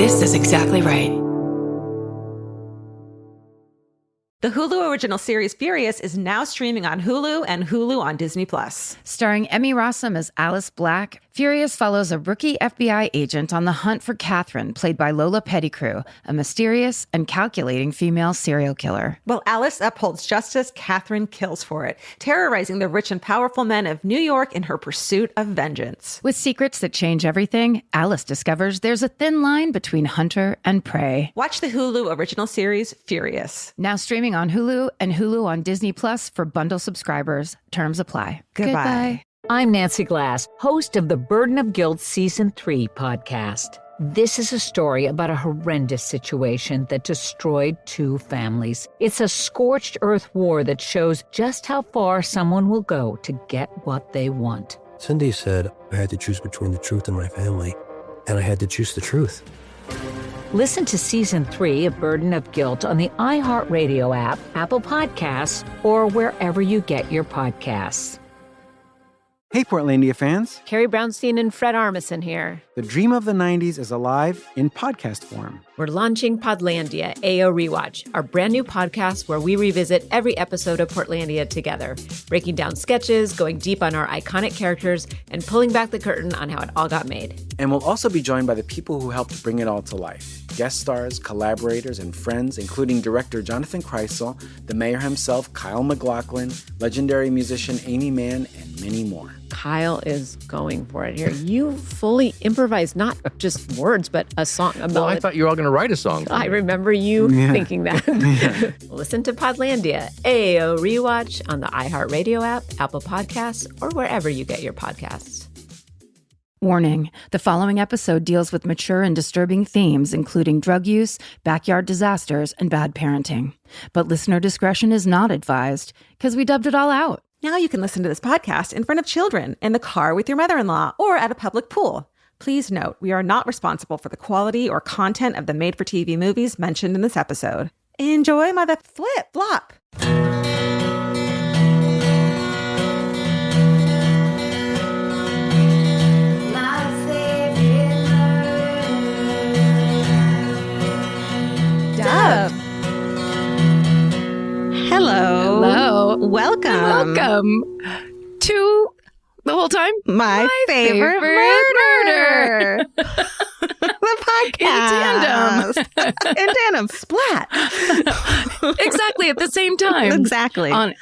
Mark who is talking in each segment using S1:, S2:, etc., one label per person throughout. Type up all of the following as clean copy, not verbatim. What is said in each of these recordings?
S1: This is exactly right.
S2: The Hulu original series Furious is now streaming on Hulu and Hulu on Disney+.
S3: Starring Emmy Rossum as Alice Black, Furious follows a rookie FBI agent on the hunt for Catherine, played by Lola Pettigrew, a mysterious and calculating female serial killer.
S2: While Alice upholds justice, Catherine kills for it, terrorizing the rich and powerful men of New York in her pursuit of vengeance.
S3: With secrets that change everything, Alice discovers there's a thin line between hunter and prey.
S2: Watch the Hulu original series Furious.
S3: Now streaming on Hulu and Hulu on Disney Plus for bundle subscribers. Terms apply.
S2: Goodbye.
S4: I'm Nancy Glass, host of the Burden of Guilt Season 3 podcast. This is a story about a horrendous situation that destroyed 2 families. It's a scorched earth war that shows just how far someone will go to get what they want.
S5: Cindy said I had to choose between the truth and my family, and I had to choose the truth.
S4: Listen to Season 3 of Burden of Guilt on the iHeartRadio app, Apple Podcasts, or wherever you get your podcasts.
S6: Hey, Portlandia fans.
S7: Carrie Brownstein and Fred Armisen here.
S6: The dream of the 90s is alive in podcast form.
S7: We're launching Podlandia, AO Rewatch, our brand new podcast where we revisit every episode of Portlandia together, breaking down sketches, going deep on our iconic characters, and pulling back the curtain on how it all got made.
S6: And we'll also be joined by the people who helped bring it all to life. Guest stars, collaborators, and friends, including director Jonathan Kreisel, the mayor himself, Kyle MacLachlan, legendary musician Amy Mann, and many more.
S7: Kyle is going for it here. You fully improvised not just words, but a song.
S8: Well, I thought you were all going to write a song.
S7: I remember you thinking that. Listen to Podlandia, AO Rewatch on the iHeartRadio app, Apple Podcasts, or wherever you get your podcasts.
S3: Warning, the following episode deals with mature and disturbing themes, including drug use, backyard disasters, and bad parenting. But listener discretion is not advised, because we dubbed it all out.
S2: Now you can listen to this podcast in front of children, in the car with your mother-in-law, or at a public pool. Please note, we are not responsible for the quality or content of the made-for-TV movies mentioned in this episode. Enjoy, mother flip flop. Dub. Hello.
S3: Hello.
S2: Welcome.
S3: Welcome to the whole time.
S2: My favorite murder. The podcast. In tandem. Splat.
S3: Exactly at the same time.
S2: Exactly.
S3: On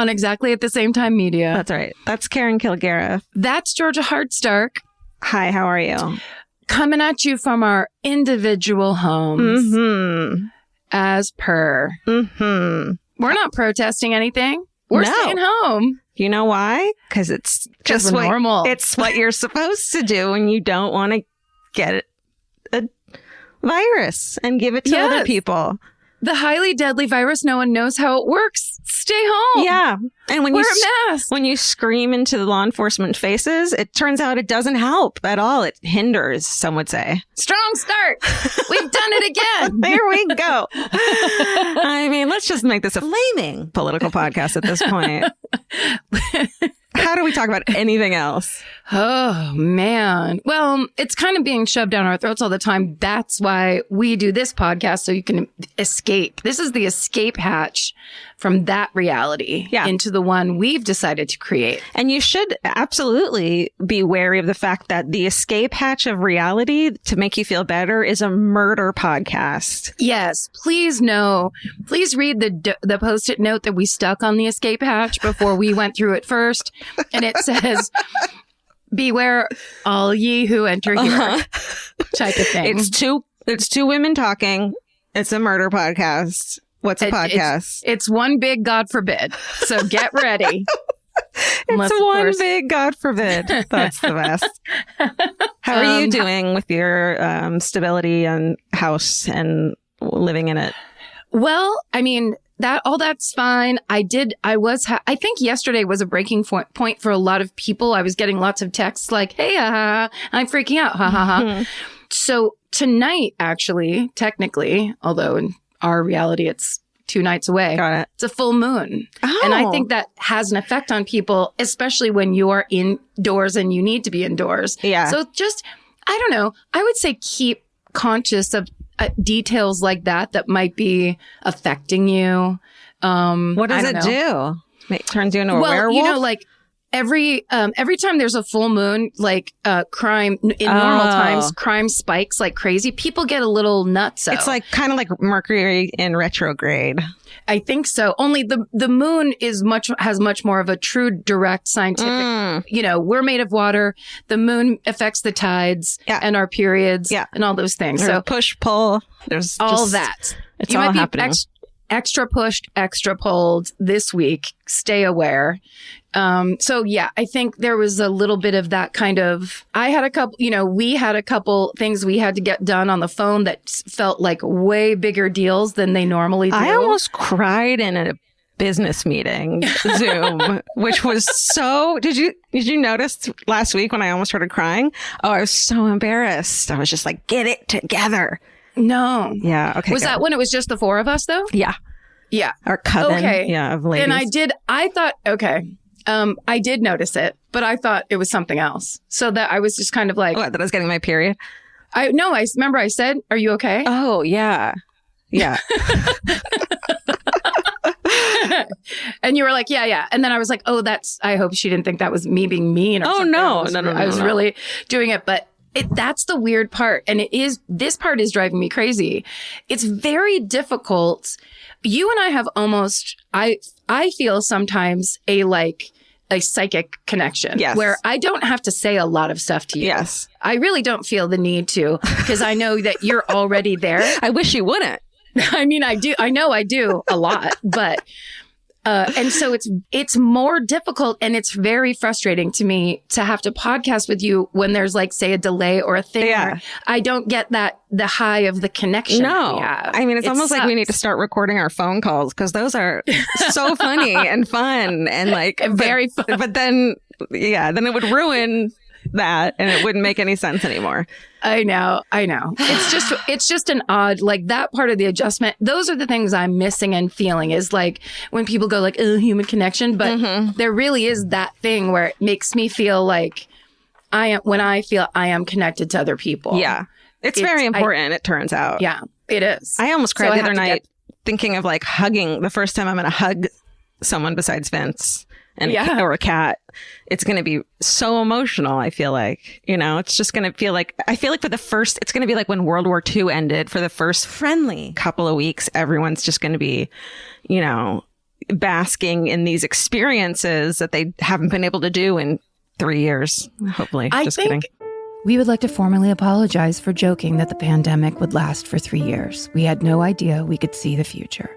S3: exactly at the same time media.
S2: That's right. That's Karen Kilgariff.
S3: That's Georgia Hardstark.
S2: Hi, how are you?
S3: Coming at you from our individual homes.
S2: Mm-hmm.
S3: As per.
S2: Mm-hmm.
S3: We're not protesting anything. We're staying home.
S2: You know why? Because it's just
S3: normal.
S2: It's what you're supposed to do when you don't want to get a virus and give it to other people.
S3: The highly deadly virus, no one knows how it works. Stay home.
S2: Yeah. And when
S3: wear a mask.
S2: When you scream into the law enforcement faces, it turns out it doesn't help at all. It hinders, some would say.
S3: Strong start. We've done it again.
S2: There we go. I mean, let's just make this a flaming political podcast at this point. How do we talk about anything else?
S3: Oh, man. Well, it's kind of being shoved down our throats all the time. That's why we do this podcast, so you can escape. This is the escape hatch from that reality into the one we've decided to create.
S2: And you should absolutely be wary of the fact that the escape hatch of reality to make you feel better is a murder podcast.
S3: Yes, please know. Please read the Post-it note that we stuck on the escape hatch before we went through it first. And it says, beware all ye who enter here, type of thing.
S2: It's two women talking. It's a murder podcast. What's a podcast?
S3: It's one big God forbid. So get ready.
S2: It's one big God forbid. That's the best. How are you doing with your stability and house and living in it?
S3: Well, I mean, that's fine. I think yesterday was a breaking point for a lot of people. I was getting lots of texts like, hey, I'm freaking out. Ha ha ha. So tonight, actually, technically, although in our reality, it's 2 nights away.
S2: Got it.
S3: It's a full moon.
S2: Oh.
S3: And I think that has an effect on people, especially when you're indoors and you need to be indoors.
S2: Yeah.
S3: So just, I don't know. I would say keep conscious of details like that might be affecting you.
S2: What does it do? It turns you into a werewolf?
S3: You know, like every time there's a full moon, like crime in normal times, crime spikes like crazy. People get a little nutso.
S2: It's like kind of like Mercury in retrograde.
S3: I think so. Only the moon has much more of a true, direct scientific. You know, we're made of water. The moon affects the tides and our periods and all those things.
S2: There's
S3: so
S2: push pull. There's
S3: all that.
S2: It's
S3: you
S2: all
S3: might be
S2: happening.
S3: Extra pushed, extra pulled this week. Stay aware. So yeah, I think there was a little bit of that kind of, we had a couple things we had to get done on the phone that felt like way bigger deals than they normally do.
S2: I almost cried in a business meeting, Zoom, which was so, did you notice last week when I almost started crying? Oh, I was so embarrassed. I was just like, get it together.
S3: No.
S2: Yeah. Okay.
S3: Was that when it was just the four of us though?
S2: Yeah.
S3: Yeah.
S2: Our coven.
S3: Okay.
S2: Yeah. Of ladies.
S3: And I thought, I did notice it, but I thought it was something else. So that I was just kind of like,
S2: what, that I was getting my period?
S3: I remember I said, are you okay?
S2: Oh, yeah. Yeah.
S3: And you were like, yeah. And then I was like, oh, I hope she didn't think that was me being mean or something.
S2: No.
S3: I was really doing it, but that's the weird part. And this part is driving me crazy. It's very difficult. You and I have I feel sometimes a psychic connection.
S2: Yes.
S3: Where I don't have to say a lot of stuff to you.
S2: Yes.
S3: I really don't feel the need to because I know that you're already there.
S2: I wish you wouldn't.
S3: I mean, I do. I know I do a lot, but and so it's more difficult and it's very frustrating to me to have to podcast with you when there's like, say, a delay or a thing.
S2: Yeah.
S3: Where I don't get the high of the connection.
S2: No,
S3: we have.
S2: I mean, it's almost
S3: sucks.
S2: like we need to start recording our phone calls because those are so funny and fun and like
S3: very fun.
S2: But then, then it would ruin that and it wouldn't make any sense anymore.
S3: I know. It's just an odd, like that part of the adjustment. Those are the things I'm missing and feeling is like when people go like, oh, human connection. But there really is that thing where it makes me feel like when I feel I am connected to other people.
S2: Yeah. It's very important, it turns out.
S3: Yeah, it is.
S2: I almost cried the other night thinking of like hugging the first time I'm going to hug someone besides Vince. Or a cat. It's going to be so emotional, I feel like. You know, it's just going to feel like, it's going to be like when World War II ended for the first friendly couple of weeks. Everyone's just going to be, you know, basking in these experiences that they haven't been able to do in 3 years, hopefully. Kidding.
S1: We would like to formally apologize for joking that the pandemic would last for 3 years. We had no idea we could see the future.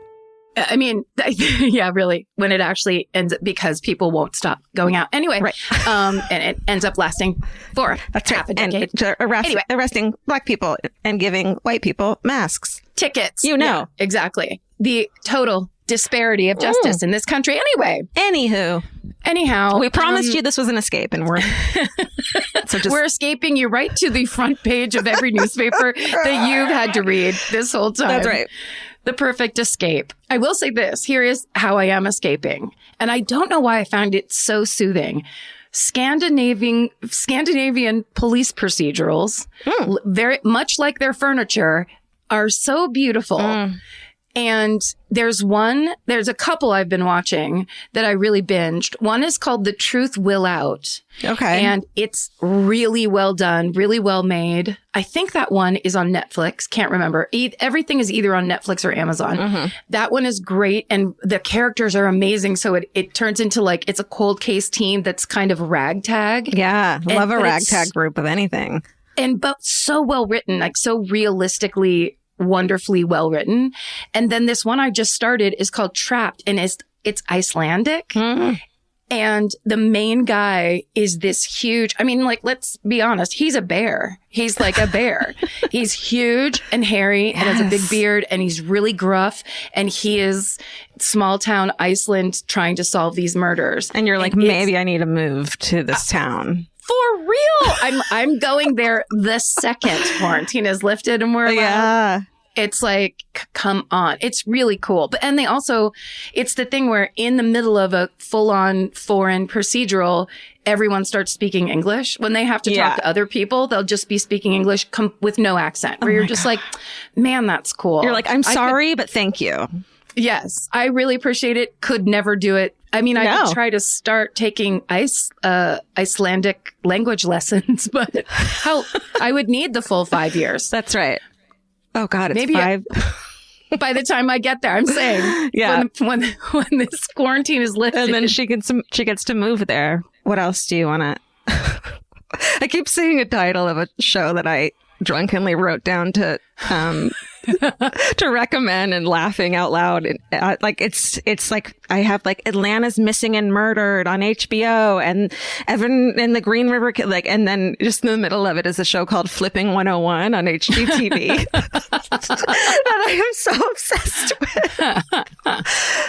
S3: I mean, yeah, really, when it actually ends up because people won't stop going out anyway.
S2: Right.
S3: And it ends up lasting for half a decade.
S2: And arresting Black people and giving white people masks.
S3: Tickets.
S2: You know.
S3: Yeah, exactly. The total disparity of justice in this country anyway. Anyhow.
S2: We promised you this was an escape and we're
S3: escaping you right to the front page of every newspaper that you've had to read this whole time.
S2: That's right.
S3: The perfect escape. I will say this. Here is how I am escaping. And I don't know why I found it so soothing. Scandinavian police procedurals, very much like their furniture, are so beautiful. And there's a couple I've been watching that I really binged. One is called The Truth Will Out.
S2: Okay.
S3: And it's really well done, really well made. I think that one is on Netflix. Can't remember. Everything is either on Netflix or Amazon. That one is great. And the characters are amazing. So it turns into like, it's a cold case team that's kind of ragtag.
S2: Yeah. Love a ragtag group of anything.
S3: But so well written, like so realistically wonderfully well written. And then this one I just started is called Trapped and it's Icelandic. And the main guy is this huge, I mean, like, let's be honest, he's a bear. He's like a bear. He's huge and hairy and has a big beard and he's really gruff. And he is small town Iceland trying to solve these murders.
S2: And you're like, maybe I need to move to this town.
S3: For real. I'm going there the second quarantine is lifted and we're allowed. It's like, come on. It's really cool. But, and they also, it's the thing where in the middle of a full-on foreign procedural, everyone starts speaking English. When they have to talk to other people, they'll just be speaking English with no accent. Where you're just like, man, that's cool.
S2: You're like, I'm sorry, but thank you.
S3: Yes, I really appreciate it. Could never do it. I mean, I could try to start taking Icelandic language lessons, but I would need the full 5 years.
S2: That's right. Oh God, it's
S3: maybe
S2: 5.
S3: By the time I get there, I'm saying, when this quarantine is lifted,
S2: and then she gets to move there. What else do you want to? I keep seeing a title of a show that I drunkenly wrote down to recommend and laughing out loud. Like it's like I have like Atlanta's Missing and Murdered on HBO and Evan in the Green River, like, and then just in the middle of it is a show called Flipping 101 on HGTV that I am so obsessed with.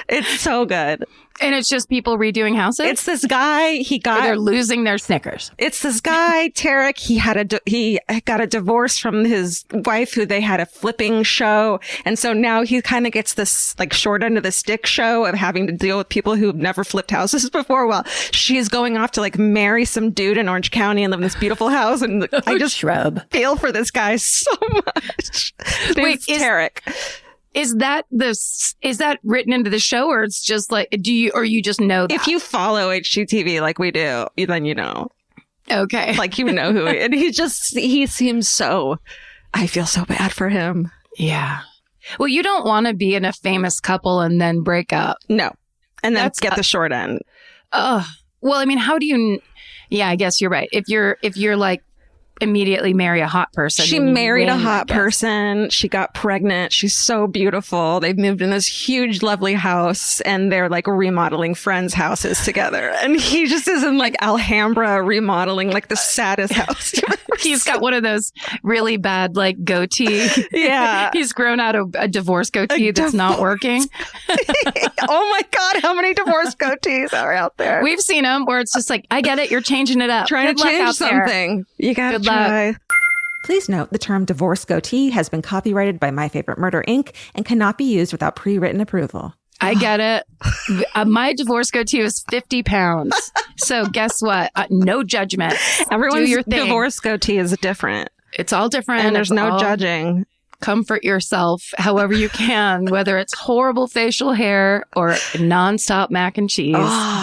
S2: It's so good.
S3: And it's just people redoing houses?
S2: It's this guy,
S3: they're losing their Snickers.
S2: It's this guy, Tarek. He got a divorce from his wife who they had a flipping show. And so now he kind of gets this like short end of the stick show of having to deal with people who've never flipped houses before while she's going off to like marry some dude in Orange County and live in this beautiful house. And I just feel for this guy so much. Wait, Tarek.
S3: Is that written into the show, or it's just like, you just know that?
S2: If you follow HGTV like we do, then you know.
S3: Okay.
S2: Like you know who and he seems so, I feel so bad for him.
S3: Yeah. Well, you don't want to be in a famous couple and then break up.
S2: No. And then get the short end.
S3: Well, I mean, how do you, I guess you're right. If you're like, immediately marry a hot person.
S2: She married a hot person. She got pregnant. She's so beautiful. They've moved in this huge, lovely house and they're like remodeling friends' houses together. And he just is in like Alhambra remodeling like the saddest house.
S3: He's got one of those really bad like goatee.
S2: Yeah.
S3: He's grown out a divorce goatee that's not working.
S2: Oh my God. How many divorce goatees are out there?
S3: We've seen them where it's just like, I get it. You're changing it up.
S2: Trying to change something. You got to try. Please note the term divorce goatee has been copyrighted by My Favorite Murder, Inc. and cannot be used without pre-written approval.
S3: I get it. My divorce goatee was 50 pounds. So guess what? No judgment.
S2: Everyone's divorce goatee is different.
S3: It's all different.
S2: And there's no judging.
S3: Comfort yourself however you can, whether it's horrible facial hair or nonstop mac and cheese.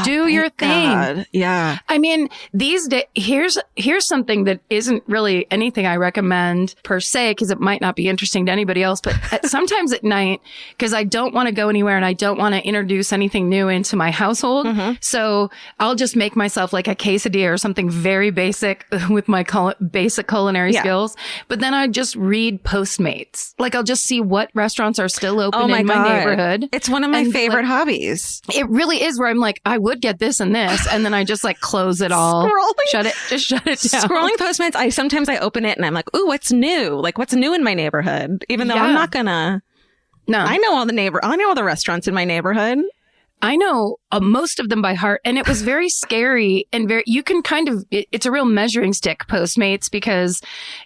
S3: Do your thing.
S2: God. Yeah.
S3: I mean, these days, here's something that isn't really anything I recommend per se, because it might not be interesting to anybody else. But sometimes at night, because I don't want to go anywhere and I don't want to introduce anything new into my household. Mm-hmm. So I'll just make myself like a quesadilla or something very basic with my basic culinary skills. But then I just read Postmates. Like I'll just see what restaurants are still open in my neighborhood.
S2: It's one of my favorite hobbies.
S3: It really is, where I'm like, I would get this and this, and then I just like close it all. Shut it down.
S2: Scrolling Postmates, sometimes I open it and I'm like, ooh, what's new? Like what's new in my neighborhood? Even though I'm not gonna. No, I know all the restaurants in my neighborhood.
S3: I know most of them by heart, and it was very scary and you can kind of, it's a real measuring stick, Postmates, because,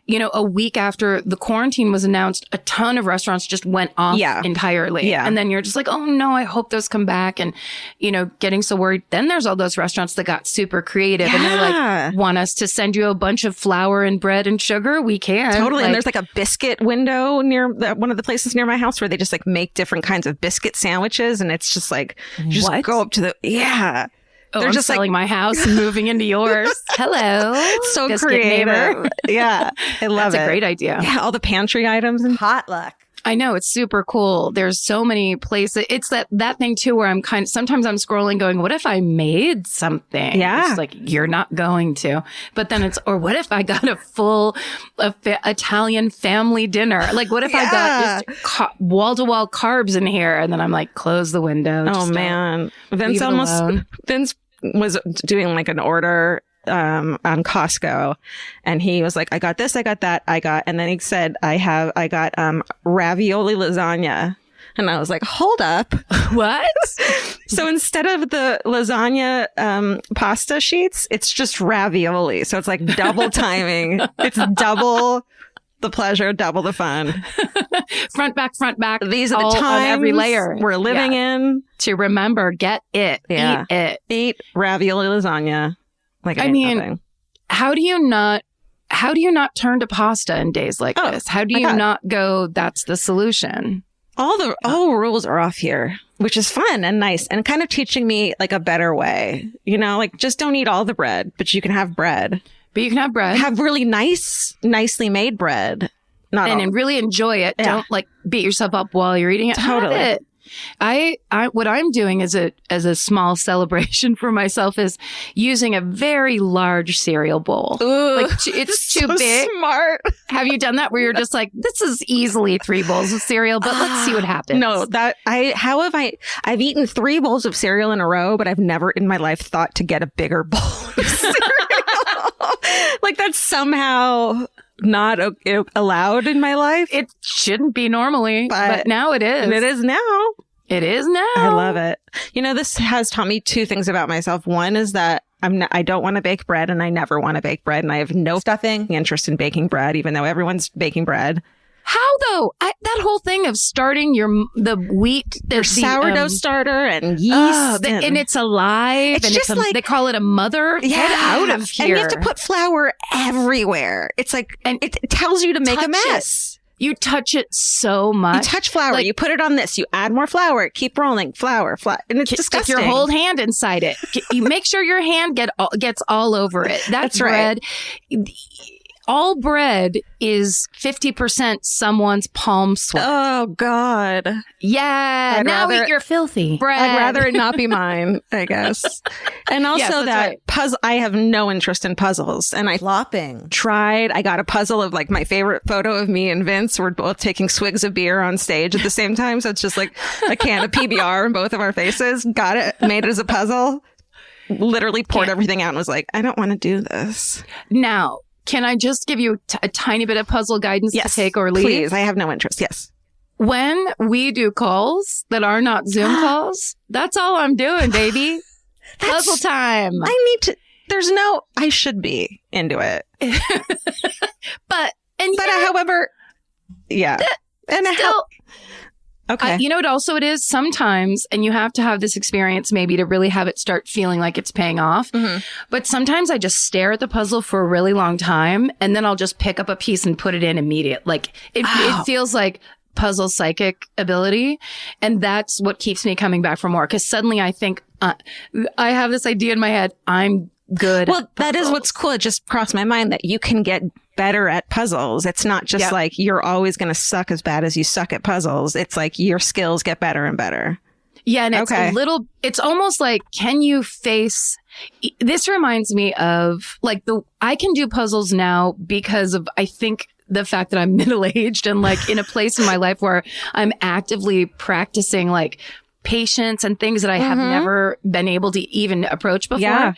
S3: a week after the quarantine was announced, a ton of restaurants just went off entirely. Yeah. And then you're just like, oh no, I hope those come back, and, getting so worried. Then there's all those restaurants that got super creative and they're like, want us to send you a bunch of flour and bread and sugar? We can.
S2: Totally. And there's like a biscuit window near one of the places near my house where they just like make different kinds of biscuit sandwiches. And it's just like, just go up to the,
S3: Oh, they're just selling my house and moving into yours. Hello.
S2: So creative. Yeah. I love it.
S3: That's a great idea.
S2: Yeah. All the pantry items and potluck.
S3: I know, it's super cool. There's so many places. It's that thing too where I'm sometimes I'm scrolling going, what if I made something?
S2: Yeah.
S3: It's like, you're not going to. But then or what if I got a full Italian family dinner? Like, what if I got just wall-to-wall carbs in here? And then I'm like, close the window.
S2: Oh man. Vince was doing like an order on Costco, and he was like, I got this, I got that, and then he said, I got ravioli lasagna. And I was like, hold up.
S3: What?
S2: So instead of the lasagna pasta sheets, it's just ravioli. So it's like double timing. It's double the pleasure, double the fun.
S3: Front, back.
S2: These are the
S3: all
S2: times
S3: on every layer
S2: we're living in.
S3: To remember, get it.
S2: Yeah.
S3: Eat it.
S2: Eat ravioli lasagna. Like
S3: I mean, nothing. How do you not turn to pasta in days like this? How do you not go, that's the solution? All rules are off here, which is fun and nice and kind of teaching me like a better way. You know, like just don't eat all the bread, but you can have bread. But you can have bread.
S2: Have really nicely made bread.
S3: And really enjoy it. Yeah. Don't like beat yourself up while you're eating it.
S2: Totally.
S3: Have it. What I'm doing as a small celebration for myself is using a very large cereal bowl.
S2: Ooh,
S3: like it's too big.
S2: Smart.
S3: Have you done that where you're just like, this is easily 3 bowls of cereal, but let's see what happens.
S2: No, I've eaten 3 bowls of cereal in a row, but I've never in my life thought to get a bigger bowl of cereal. Like that's somehow not allowed in my life.
S3: It shouldn't be normally, but now it is.
S2: And it is now.
S3: It is now.
S2: I love it. You know, this has taught me 2 things about myself. One is that I don't want to bake bread, and I never want to bake bread, and I have no stuffing interest in baking bread, even though everyone's baking bread.
S3: How though? That whole thing of starting the wheat,
S2: your sourdough starter and yeast,
S3: and it's alive.
S2: It's
S3: and
S2: just like
S3: they call it a mother.
S2: Yeah,
S3: get out of here!
S2: And you have to put flour everywhere. It's like, and it tells you to make a mess.
S3: You touch it so much.
S2: You touch flour. Like, you put it on this. You add more flour. Keep rolling. Flour. And it's disgusting.
S3: Stick your whole hand inside it. You make sure your hand gets all over it. That's bread. Right. All bread is 50% someone's palm sweat.
S2: Oh, God.
S3: Yeah. Now eat your filthy bread.
S2: I'd rather it not be mine, I guess. And also puzzle. I have no interest in puzzles. And I tried. I got a puzzle of like my favorite photo of me and Vince. We're both taking swigs of beer on stage at the same time. So it's just like a can of PBR in both of our faces. Got it. Made it as a puzzle. Literally poured everything out and was like, I don't want to do this.
S3: Now, can I just give you a tiny bit of puzzle guidance to take or leave?
S2: Please. I have no interest. Yes.
S3: When we do calls that are not Zoom calls, that's all I'm doing, baby. Puzzle time.
S2: I should be into it. However, yeah. Okay.
S3: You know what also it is? Sometimes, and you have to have this experience maybe to really have it start feeling like it's paying off. Mm-hmm. But sometimes I just stare at the puzzle for a really long time and then I'll just pick up a piece and put it in immediate. Like it feels like puzzle psychic ability. And that's what keeps me coming back for more. Because suddenly I think I have this idea in my head. I'm good.
S2: Well, that is what's cool. It just crossed my mind that you can get better at puzzles. It's not just like you're always going to suck as bad as you suck at puzzles. It's like your skills get better and better.
S3: Yeah. And it's almost like, can you face, this reminds me of like I can do puzzles now because of, I think, the fact that I'm middle-aged and like in a place in my life where I'm actively practicing like patience and things that I have never been able to even approach before. Yeah.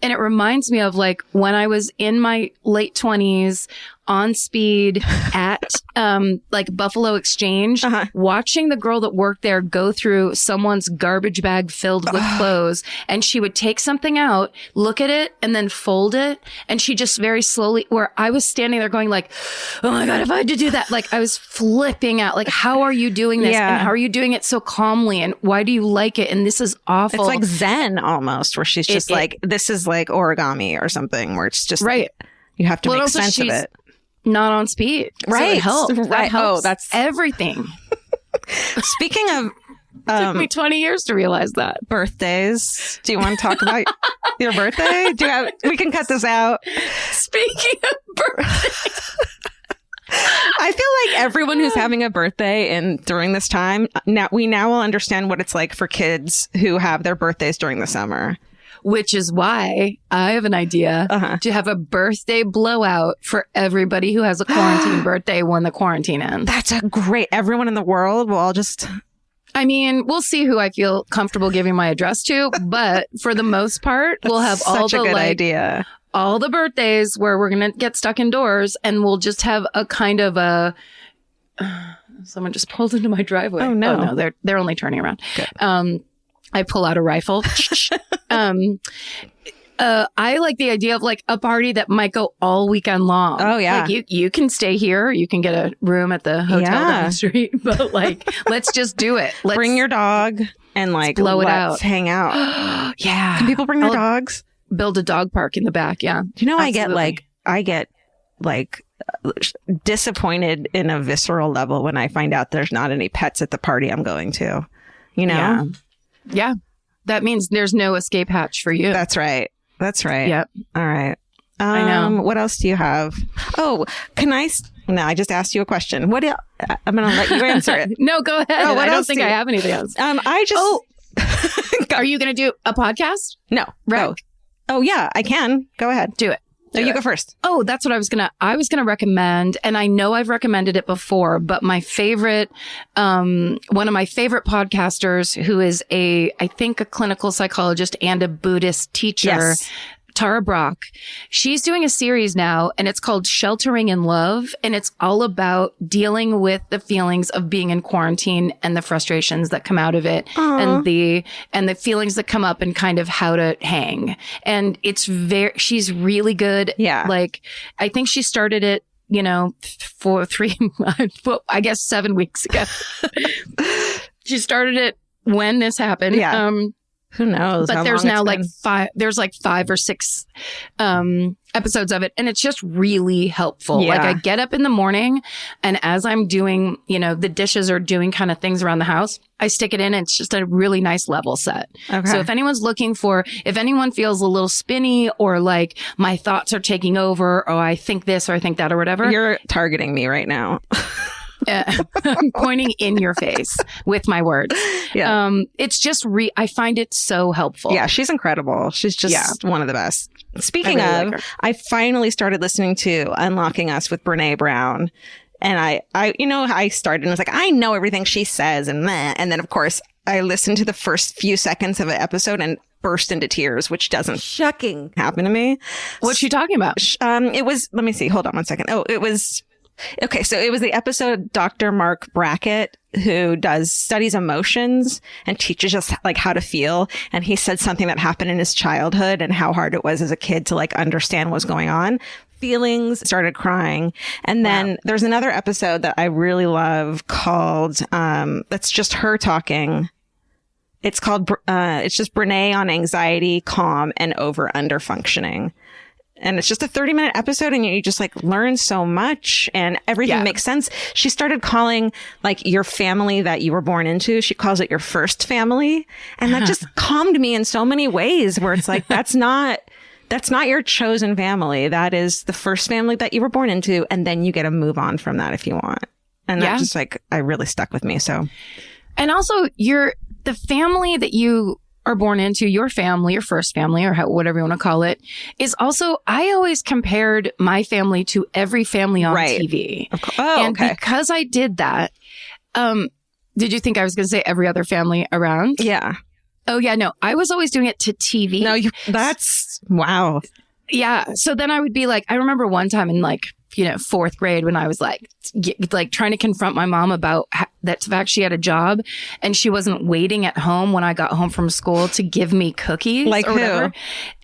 S3: And it reminds me of like when I was in my late 20s on speed at like Buffalo Exchange, watching the girl that worked there go through someone's garbage bag filled with clothes. And she would take something out, look at it, and then fold it. And she just very slowly, where I was standing there going like, oh my God, if I had to do that, like I was flipping out. Like, how are you doing this? Yeah. And how are you doing it so calmly? And why do you like it? And this is awful.
S2: It's like Zen almost, where she's just this is like origami or something, where it's just right. Like, you have to make sense of it.
S3: Not on speed.
S2: Right.
S3: So it helps.
S2: Right.
S3: That helps.
S2: Oh, that's
S3: everything.
S2: Speaking of,
S3: took me 20 years to realize that.
S2: Birthdays. Do you want to talk about your birthday? We can cut this out.
S3: Speaking of birthdays.
S2: I feel like everyone who's having a birthday during this time, we now will understand what it's like for kids who have their birthdays during the summer.
S3: Which is why I have an idea to have a birthday blowout for everybody who has a quarantine birthday when the quarantine ends.
S2: That's everyone in the world will all just...
S3: I mean, we'll see who I feel comfortable giving my address to, but for the most part, we'll have all the
S2: idea.
S3: All the birthdays where we're going to get stuck indoors and we'll just have a kind of a... someone just pulled into my driveway.
S2: Oh, no.
S3: Oh, no, they're only turning around. Good. I pull out a rifle. I like the idea of like a party that might go all weekend long.
S2: Oh, yeah.
S3: Like you can stay here. You can get a room at the hotel down the street. But like, let's just do it. Let's
S2: bring your dog and like
S3: blow it out.
S2: Let's hang out.
S3: Yeah.
S2: Can people bring their dogs?
S3: Build a dog park in the back. Yeah.
S2: Do you know,
S3: Absolutely.
S2: I get disappointed in a visceral level when I find out there's not any pets at the party I'm going to, you know?
S3: Yeah. That means there's no escape hatch for you.
S2: That's right.
S3: Yep.
S2: All right.
S3: I know.
S2: What else do you have? Oh, no, I just asked you a question. I'm going to let you answer it.
S3: No, go ahead.
S2: Oh,
S3: I don't think I have anything else. Are you going to do a podcast?
S2: No.
S3: Right.
S2: No. Oh, yeah, I can. Go ahead.
S3: Do it.
S2: No, you go first.
S3: Oh, that's what I was going to recommend. And I know I've recommended it before, but my favorite, one of my favorite podcasters who is I think a clinical psychologist and a Buddhist teacher,
S2: Yes.
S3: Tara Brach. She's doing a series now and it's called Sheltering in Love. And it's all about dealing with the feelings of being in quarantine and the frustrations that come out of it and the feelings that come up and kind of how to hang. And she's really good.
S2: Yeah.
S3: Like, I think she started it, for 7 weeks ago. She started it when this happened.
S2: Yeah. Who knows?
S3: But there's now like 5 or 6 episodes of it. And it's just really helpful.
S2: Yeah.
S3: Like I get up in the morning and as I'm doing, the dishes or doing kind of things around the house, I stick it in and it's just a really nice level set.
S2: Okay.
S3: So if anyone feels a little spinny or like my thoughts are taking over or I think this or I think that or whatever.
S2: You're targeting me right now.
S3: I'm pointing in your face with my words.
S2: Yeah.
S3: It's just I find it so helpful.
S2: Yeah, she's incredible. She's just one of the best. Speaking
S3: I really
S2: of,
S3: like her.
S2: I finally started listening to Unlocking Us with Brene Brown. And I started and was like, I know everything she says and meh. And then of course I listened to the first few seconds of an episode and burst into tears, which doesn't happen to me.
S3: What's she talking about?
S2: It was, let me see. Hold on one second. Oh, it was, okay. So it was the episode Dr. Mark Brackett, who studies emotions and teaches us like how to feel. And he said something that happened in his childhood and how hard it was as a kid to like understand what was going on. Feelings, started crying. And then there's another episode that I really love called, that's just her talking. It's called, it's just Brene on anxiety, calm, and under functioning. And it's just a 30-minute episode and you just like learn so much and everything makes sense. She started calling like your family that you were born into. She calls it your first family. And that just calmed me in so many ways where it's like, that's not your chosen family. That is the first family that you were born into. And then you get to move on from that if you want. And that just like, I really stuck with me. So,
S3: and also the family that you are born into, your family, your first family, or whatever you want to call it, is also, I always compared my family to every family on TV.
S2: Oh,
S3: and because I did that, did you think I was going to say every other family around?
S2: Yeah.
S3: Oh, yeah. No, I was always doing it to TV.
S2: No, that's, wow.
S3: Yeah. So then I would be like, I remember one time in like, 4th grade when I was like trying to confront my mom about that fact she had a job and she wasn't waiting at home when I got home from school to give me cookies.
S2: Like
S3: or whatever.
S2: who?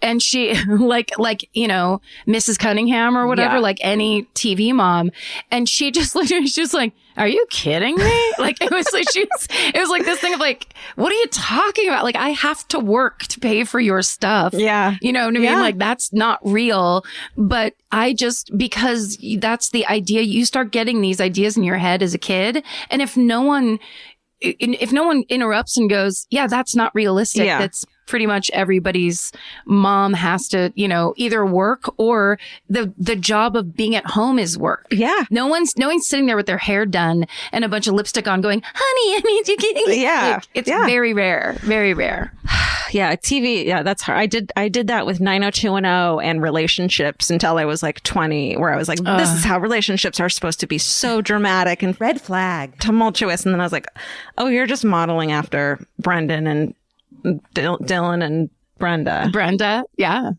S3: And she like, Mrs. Cunningham or whatever, like any TV mom. And she just literally, she was like, are you kidding me? Like it was like, it was like this thing of like, what are you talking about? Like I have to work to pay for your stuff.
S2: Yeah.
S3: You know what I mean? Like that's not real. But because that's the idea, you start getting these ideas in your head as a kid. And if no one interrupts and goes, yeah, that's not realistic.
S2: Yeah.
S3: That's pretty much everybody's mom has to, either work or the job of being at home is work.
S2: Yeah.
S3: No one's sitting there with their hair done and a bunch of lipstick on going, honey, I need you kidding.
S2: Yeah.
S3: Like, it's very rare. Very rare.
S2: Yeah. TV. Yeah. That's hard. I did that with 90210 and relationships until I was like 20, where I was like, this is how relationships are supposed to be, so dramatic and
S9: Red flag.
S2: tumultuous. And then I was like, oh, you're just modeling after Brendan and Dylan and Brenda.
S3: Yeah.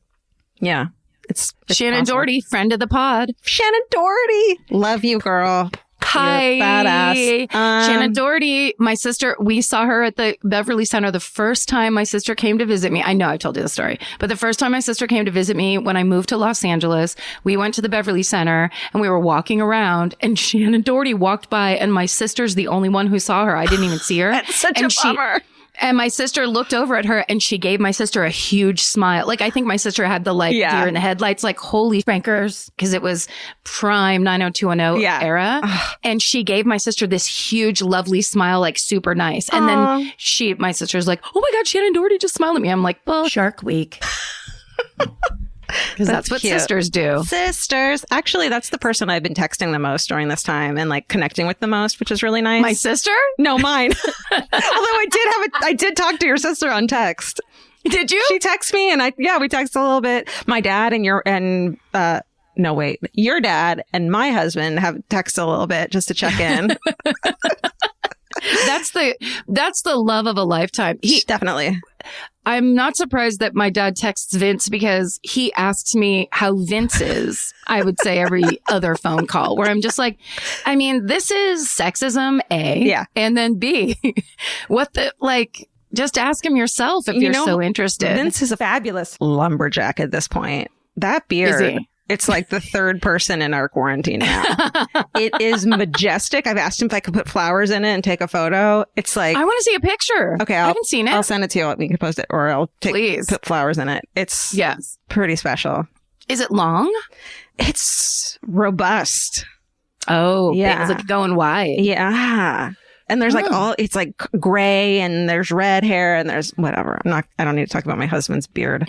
S2: Yeah. It's
S3: Shannon
S2: awesome.
S3: Doherty, friend of the pod.
S2: Shannon Doherty. Love you, girl.
S3: Hi.
S2: You're badass.
S3: Shannon Doherty, my sister, we saw her at the Beverly Center the first time my sister came to visit me. I know I told you the story, but the first time my sister came to visit me when I moved to Los Angeles, we went to the Beverly Center and we were walking around and Shannon Doherty walked by and my sister's the only one who saw her. I didn't even see her.
S2: That's such a bummer.
S3: And my sister looked over at her and she gave my sister a huge smile. Like, I think my sister had the deer in the headlights, like, holy spankers, because it was prime 90210 era. And she gave my sister this huge, lovely smile, like super nice. And then my sister's like, oh my God, Shannon Doherty just smiled at me. I'm like, well,
S1: Shark Week.
S3: because that's what
S2: cute.
S3: sisters do.
S2: Sisters. Actually, that's the person I've been texting the most during this time and like connecting with the most, which is really nice.
S3: My sister?
S2: No, mine. Although I did talk to your sister on text.
S3: Did you?
S2: She texted me and we texted a little bit. My dad and your dad and my husband have texted a little bit just to check in.
S3: That's the love of a lifetime.
S2: Definitely.
S3: I'm not surprised that my dad texts Vince because he asks me how Vince is, I would say every other phone call, where I'm just like, I mean, this is sexism, A.
S2: Yeah.
S3: And then B, just ask him yourself if you're so interested.
S2: Vince is a fabulous lumberjack at this point. That beard.
S3: Is he?
S2: It's like the third person in our quarantine now. It is majestic. I've asked him if I could put flowers in it and take a photo. It's like,
S3: I want to see a picture.
S2: Okay,
S3: I haven't seen it.
S2: I'll send it to you. We can post it, or I'll put flowers in it. It's pretty special.
S3: Is it long?
S2: It's robust.
S3: Oh,
S2: yeah.
S3: It's like going wide.
S2: Yeah. And there's it's like gray and there's red hair and there's whatever. I don't need to talk about my husband's beard.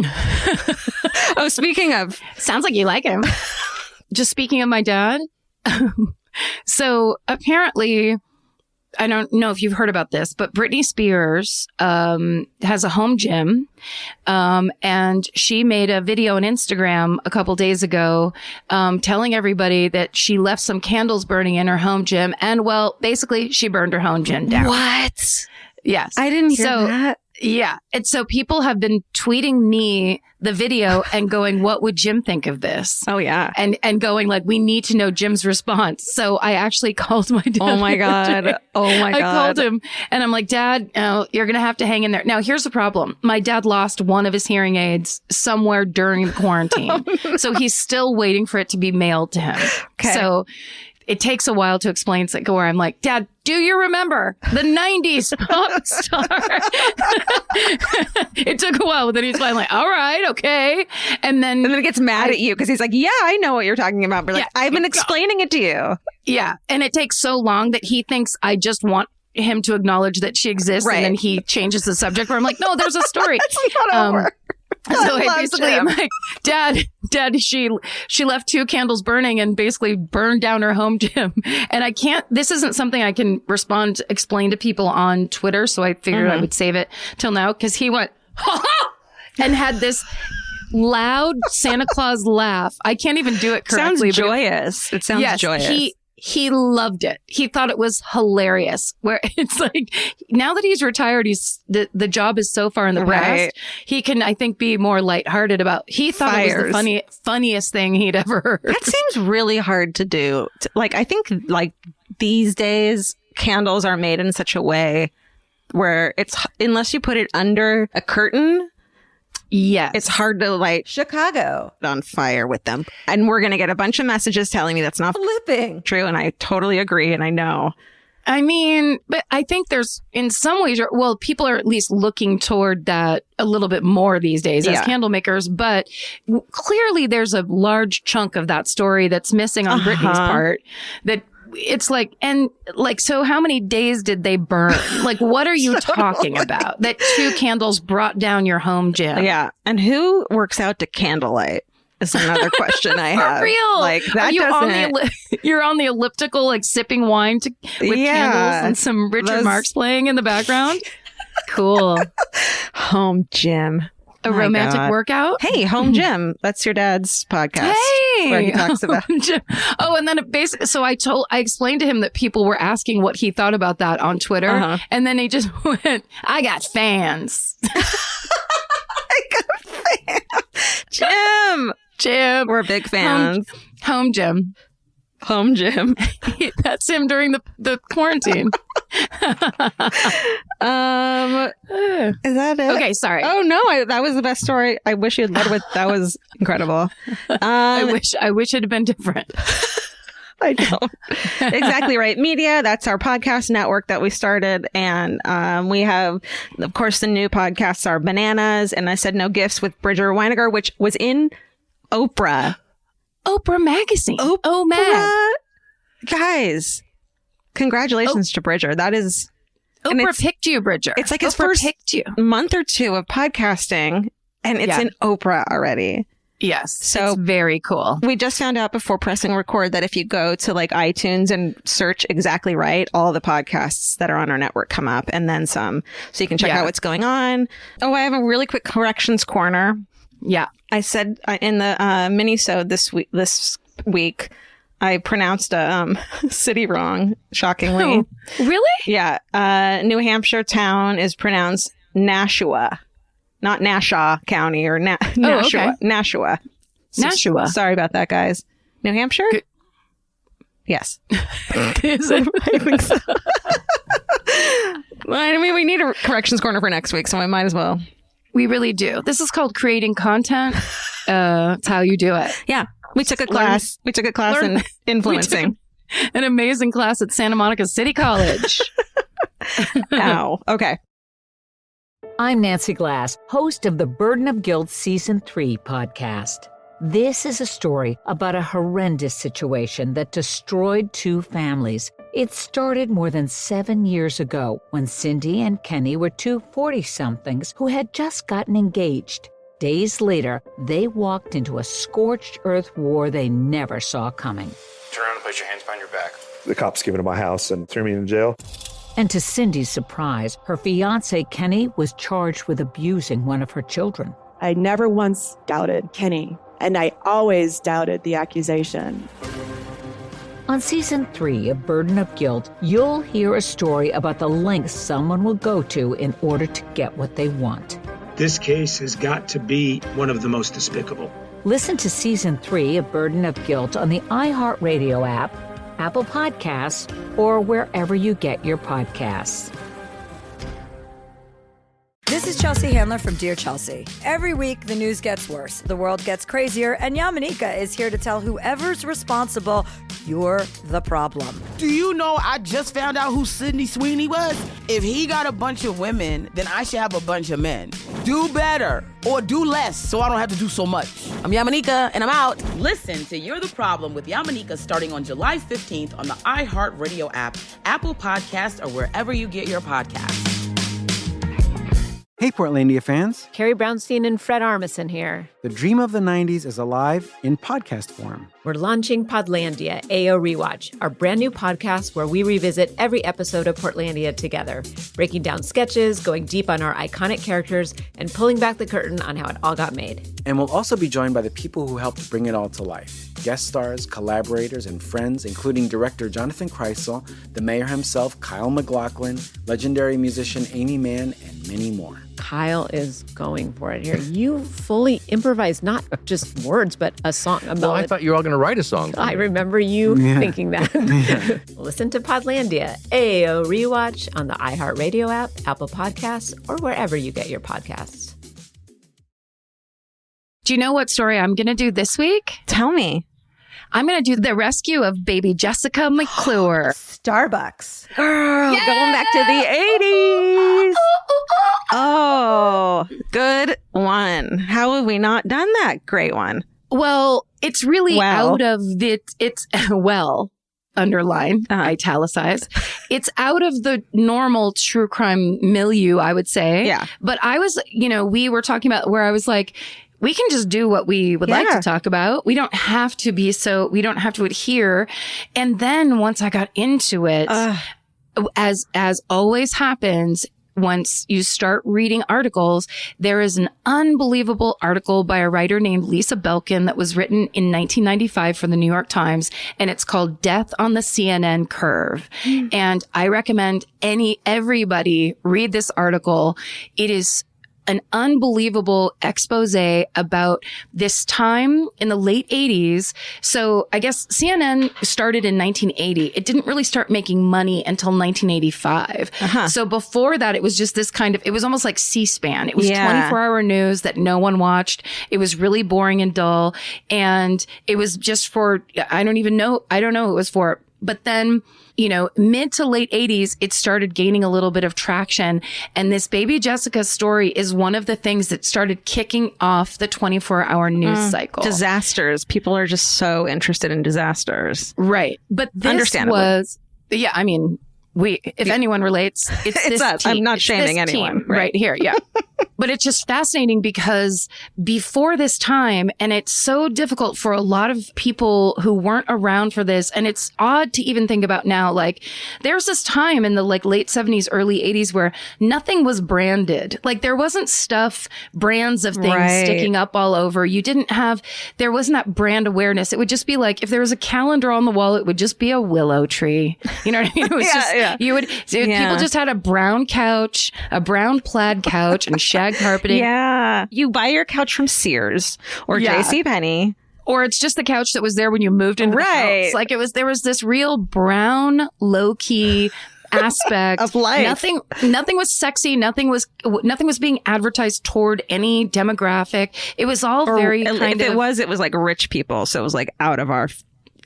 S2: Oh, speaking of.
S3: Sounds like you like him. Just speaking of my dad. So apparently, I don't know if you've heard about this, but Britney Spears has a home gym. And she made a video on Instagram a couple days ago telling everybody that she left some candles burning in her home gym. And, well, basically, she burned her home gym down.
S2: What?
S3: Yes.
S2: I didn't hear that.
S3: Yeah. And so people have been tweeting me the video and going, what would Jim think of this?
S2: Oh, yeah.
S3: And going like, we need to know Jim's response. So I actually called my dad.
S2: Oh, my God. Oh, my God.
S3: I called him and I'm like, Dad, you're going to have to hang in there. Now, here's the problem. My dad lost one of his hearing aids somewhere during the quarantine. Oh, no. So he's still waiting for it to be mailed to him. Okay. So it takes a while to explain, where I'm like, Dad, do you remember the 90s pop star? It took a while, but then he's finally like, all right, okay. And then
S2: he gets mad at you because he's like, yeah, I know what you're talking about. But I've been explaining it to you.
S3: Yeah. And it takes so long that he thinks I just want him to acknowledge that she exists. Right. And then he changes the subject where I'm like, no, there's a story.
S2: It's not over.
S3: So I basically am like, Dad, she left 2 candles burning and basically burned down her home gym. And this isn't something I can explain to people on Twitter. So I figured I would save it till now because he went, ha ha, and had this loud Santa Claus laugh. I can't even do it correctly.
S2: Sounds joyous. It sounds joyous.
S3: He loved it. He thought it was hilarious. Where it's like, now that he's retired, the job is so far in the past. He can, I think, be more lighthearted about. He thought it was the funniest thing he'd ever heard.
S2: That seems really hard to do. I think these days candles are made in such a way where unless you put it under a curtain.
S3: Yes.
S2: It's hard to light Chicago on fire with them. And we're going to get a bunch of messages telling me that's not flipping true. And I totally agree. And I know.
S3: I mean, but I think there's in some ways, people are at least looking toward that a little bit more these days as candle makers. But clearly there's a large chunk of that story that's missing on Britney's part that it's like, so how many days did they burn? Like, what are you talking about? That 2 candles brought down your home gym.
S2: Yeah. And who works out to candlelight is another question I have.
S3: For real.
S2: Like, that
S3: you're on the elliptical, like sipping wine with candles and some Richard Marx playing in the background. Cool.
S2: Home gym.
S3: A romantic workout?
S2: Hey, home gym. That's your dad's podcast.
S3: Hey,
S2: where he talks about.
S3: Oh, and then so I explained to him that people were asking what he thought about that on Twitter, and then he just went, "I got fans."
S2: I got fans. Jim,
S3: we're
S2: big fans.
S3: Home gym.
S2: home gym.
S3: That's him during the quarantine.
S2: Is that it?
S3: Okay, sorry.
S2: Oh no, that was the best story. I wish you had led with that. Was incredible.
S3: I wish it had been different.
S2: I know. Exactly right. Media, that's our podcast network that we started. And we have, of course, the new podcasts are Bananas and I Said No Gifts with Bridger Weiniger, which was in Oprah
S3: magazine.
S2: Oprah.
S3: Mag.
S2: Guys, congratulations to Bridger. That is...
S3: Oprah picked you, Bridger.
S2: It's like his
S3: Oprah
S2: first
S3: picked you.
S2: month or two of podcasting and it's in Oprah already.
S3: Yes.
S2: So
S3: it's very cool.
S2: We just found out before pressing record that if you go to like iTunes and search Exactly Right, all the podcasts that are on our network come up and then some. So you can check out what's going on. Oh, I have a really quick corrections corner.
S3: Yeah.
S2: I said in the mini-sode this week, I pronounced a city wrong, shockingly.
S3: Oh, really?
S2: Yeah. New Hampshire town is pronounced Nashua. Not Nassau County or Nashua.
S3: Okay.
S2: Nashua.
S3: Nashua.
S2: Sorry about that, guys. New Hampshire? Yes.
S3: Is it?
S2: I think so. Well, I mean, we need a corrections corner for next week, so I might as well.
S3: We really do. This is called creating content. It's how you do it.
S2: Yeah. We took a class. We took a class in influencing.
S3: An amazing class at Santa Monica City College.
S2: Ow. Okay.
S4: I'm Nancy Glass, host of the Burden of Guilt Season 3 podcast. This is a story about a horrendous situation that destroyed 2 families. It started more than 7 years ago when Cindy and Kenny were 2 40-somethings who had just gotten engaged. Days later, they walked into a scorched earth war they never saw coming.
S9: Turn around and put your hands behind your back.
S10: The cops came into my house and threw me in jail.
S4: And to Cindy's surprise, her fiancé, Kenny, was charged with abusing one of her children.
S11: I never once doubted Kenny, and I always doubted the accusation.
S4: On Season 3 of Burden of Guilt, you'll hear a story about the lengths someone will go to in order to get what they want.
S12: This case has got to be one of the most despicable.
S4: Listen to Season 3 of Burden of Guilt on the iHeartRadio app, Apple Podcasts, or wherever you get your podcasts.
S13: This is Chelsea Handler from Dear Chelsea. Every week, the news gets worse, the world gets crazier, and Yamanika is here to tell whoever's responsible, you're the problem.
S14: Do you know I just found out who Sydney Sweeney was? If he got a bunch of women, then I should have a bunch of men. Do better or do less so I don't have to do so much. I'm Yamanika, and I'm out. Listen to You're the Problem with Yamanika starting on July 15th on the iHeartRadio app, Apple Podcasts, or wherever you get your podcasts.
S6: Hey, Portlandia fans.
S7: Carrie Brownstein and Fred Armisen here.
S6: The dream of the 90s is alive in podcast form.
S7: We're launching Podlandia, AO Rewatch, our brand new podcast where we revisit every episode of Portlandia together, breaking down sketches, going deep on our iconic characters, and pulling back the curtain on how it all got made.
S6: And we'll also be joined by the people who helped bring it all to life. Guest stars, collaborators, and friends, including director Jonathan Kreisel, the mayor himself, Kyle MacLachlan, legendary musician Amy Mann, and many more.
S7: Kyle is going for it here. You fully improvised not just words, but a song.
S8: Well, I thought you were all going to write a song.
S7: I remember you thinking that. Listen to Podlandia, AO Rewatch on the iHeartRadio app, Apple Podcasts, or wherever you get your podcasts.
S3: Do you know what story I'm going to do this week?
S2: Tell me.
S3: I'm going to do the rescue of baby Jessica McClure.
S2: Starbucks. Girl, going back to the 80s. Oh, good one. How have we not done that great one?
S3: Well, it's really out of it's underline, italicized. It's out of the normal true crime milieu, I would say.
S2: Yeah.
S3: But I was, we were talking about where I was like, we can just do what we would like to talk about. We don't have to we don't have to adhere. And then once I got into it, as always happens, once you start reading articles, there is an unbelievable article by a writer named Lisa Belkin that was written in 1995 for the New York Times, and it's called Death on the CNN Curve. And I recommend everybody read this article. It is an unbelievable expose about this time in the late 80s. So I guess CNN started in 1980. It didn't really start making money until 1985. So before that, it was just this kind of, it was almost like C-SPAN. It was 24-hour news that no one watched. It was really boring and dull. And it was just for, I don't know who it was for. But then, mid to late 80s, it started gaining a little bit of traction. And this Baby Jessica story is one of the things that started kicking off the 24-hour news cycle.
S2: Disasters. People are just so interested in disasters.
S3: Right. But this was, if anyone relates, it's this
S2: us.
S3: Team.
S2: I'm not
S3: It's
S2: shaming
S3: this
S2: anyone.
S3: Team right here. Yeah. But it's just fascinating because before this time, and it's so difficult for a lot of people who weren't around for this, and it's odd to even think about now, like there's this time in the late 70s, early 80s where nothing was branded. Like there wasn't brands of things sticking up all over. There wasn't that brand awareness. It would just be like, if there was a calendar on the wall, it would just be a willow tree. You know what I mean? It was people just had a brown couch, a brown plaid couch and shag carpeting.
S2: Yeah. You buy your couch from Sears or JCPenney.
S3: Or it's just the couch that was there when you moved into the house. Like there was this real brown, low-key aspect
S2: of life.
S3: Nothing was sexy. Nothing was being advertised toward any demographic. It was all very kind of.
S2: It was like rich people. So it was like out of our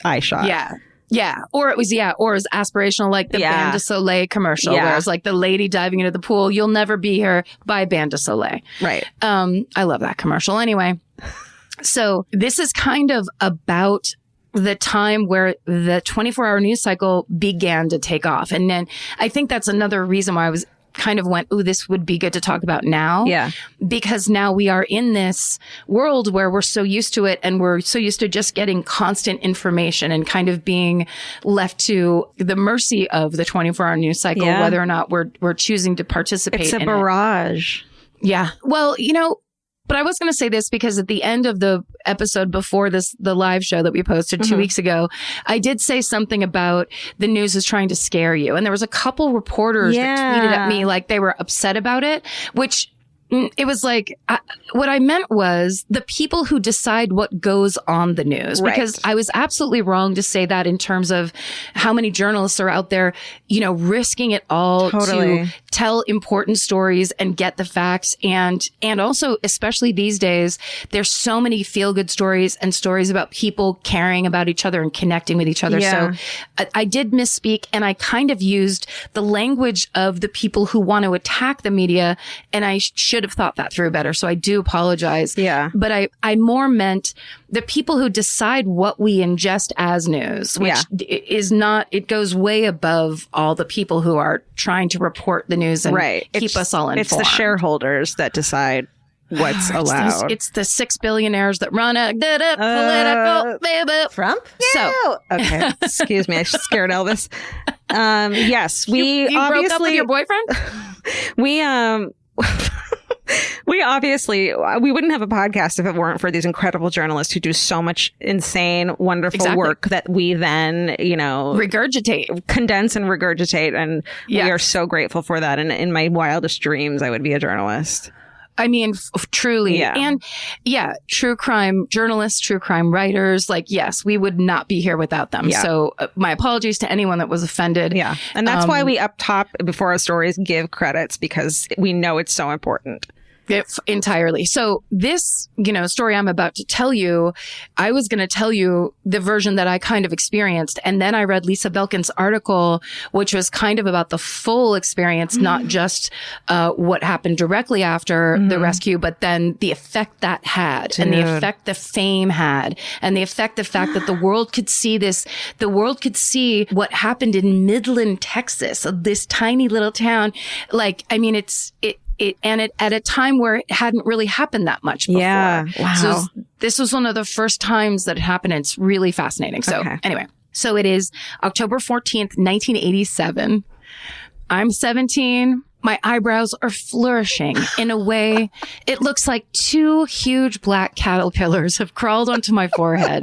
S2: eye shot.
S3: Yeah. Yeah. Or it was aspirational, like the Bain de Soleil commercial, where it was like the lady diving into the pool. You'll never be here by Bain de Soleil.
S2: Right.
S3: I love that commercial. Anyway, so this is kind of about the time where the 24-hour news cycle began to take off. And then I think that's another reason why I was kind of went, this would be good to talk about now.
S2: Yeah.
S3: Because now we are in this world where we're so used to it and we're so used to just getting constant information and kind of being left to the mercy of the 24-hour news cycle, whether or not we're choosing to participate in it.
S2: It's a barrage.
S3: Yeah. Well, but I was going to say this because at the end of the episode before the live show that we posted 2 weeks ago, I did say something about the news is trying to scare you. And there was a couple reporters that tweeted at me like they were upset about it, which it was like, what I meant was the people who decide what goes on the news, because I was absolutely wrong to say that in terms of how many journalists are out there, risking it all to tell important stories and get the facts. And also, especially these days, there's so many feel-good stories and stories about people caring about each other and connecting with each other.
S2: Yeah.
S3: So I did misspeak, and I kind of used the language of the people who want to attack the media, and I should have thought that through better. So I do apologize.
S2: Yeah.
S3: But I more meant the people who decide what we ingest as news, which is not, it goes way above all the people who are trying to report the news and keep us all informed.
S2: It's the shareholders that decide what's allowed.
S3: It's the 6 billionaires that run a political
S2: Trump.
S3: So
S2: okay, excuse me, I scared Elvis. Yes, we
S3: you broke up with your boyfriend.
S2: We obviously, we wouldn't have a podcast if it weren't for these incredible journalists who do so much insane, wonderful work that we then,
S3: regurgitate,
S2: condense and regurgitate. And we are so grateful for that. And in my wildest dreams, I would be a journalist.
S3: I mean, truly.
S2: Yeah.
S3: And true crime journalists, true crime writers, yes, we would not be here without them.
S2: Yeah.
S3: So my apologies to anyone that was offended.
S2: Yeah. And that's why we up top before our stories give credits, because we know it's so important.
S3: Entirely. So this, story I'm about to tell you, I was going to tell you the version that I kind of experienced. And then I read Lisa Belkin's article, which was kind of about the full experience, not just what happened directly after the rescue, but then the effect that had and the effect the fame had and the fact that the world could see this, the world could see what happened in Midland, Texas, this tiny little town. At a time where it hadn't really happened that much before.
S2: Yeah. Wow.
S3: So this was one of the first times that it happened. And it's really fascinating. So anyway, so it is October 14th, 1987. I'm 17. My eyebrows are flourishing in a way. It looks like 2 huge black caterpillars have crawled onto my forehead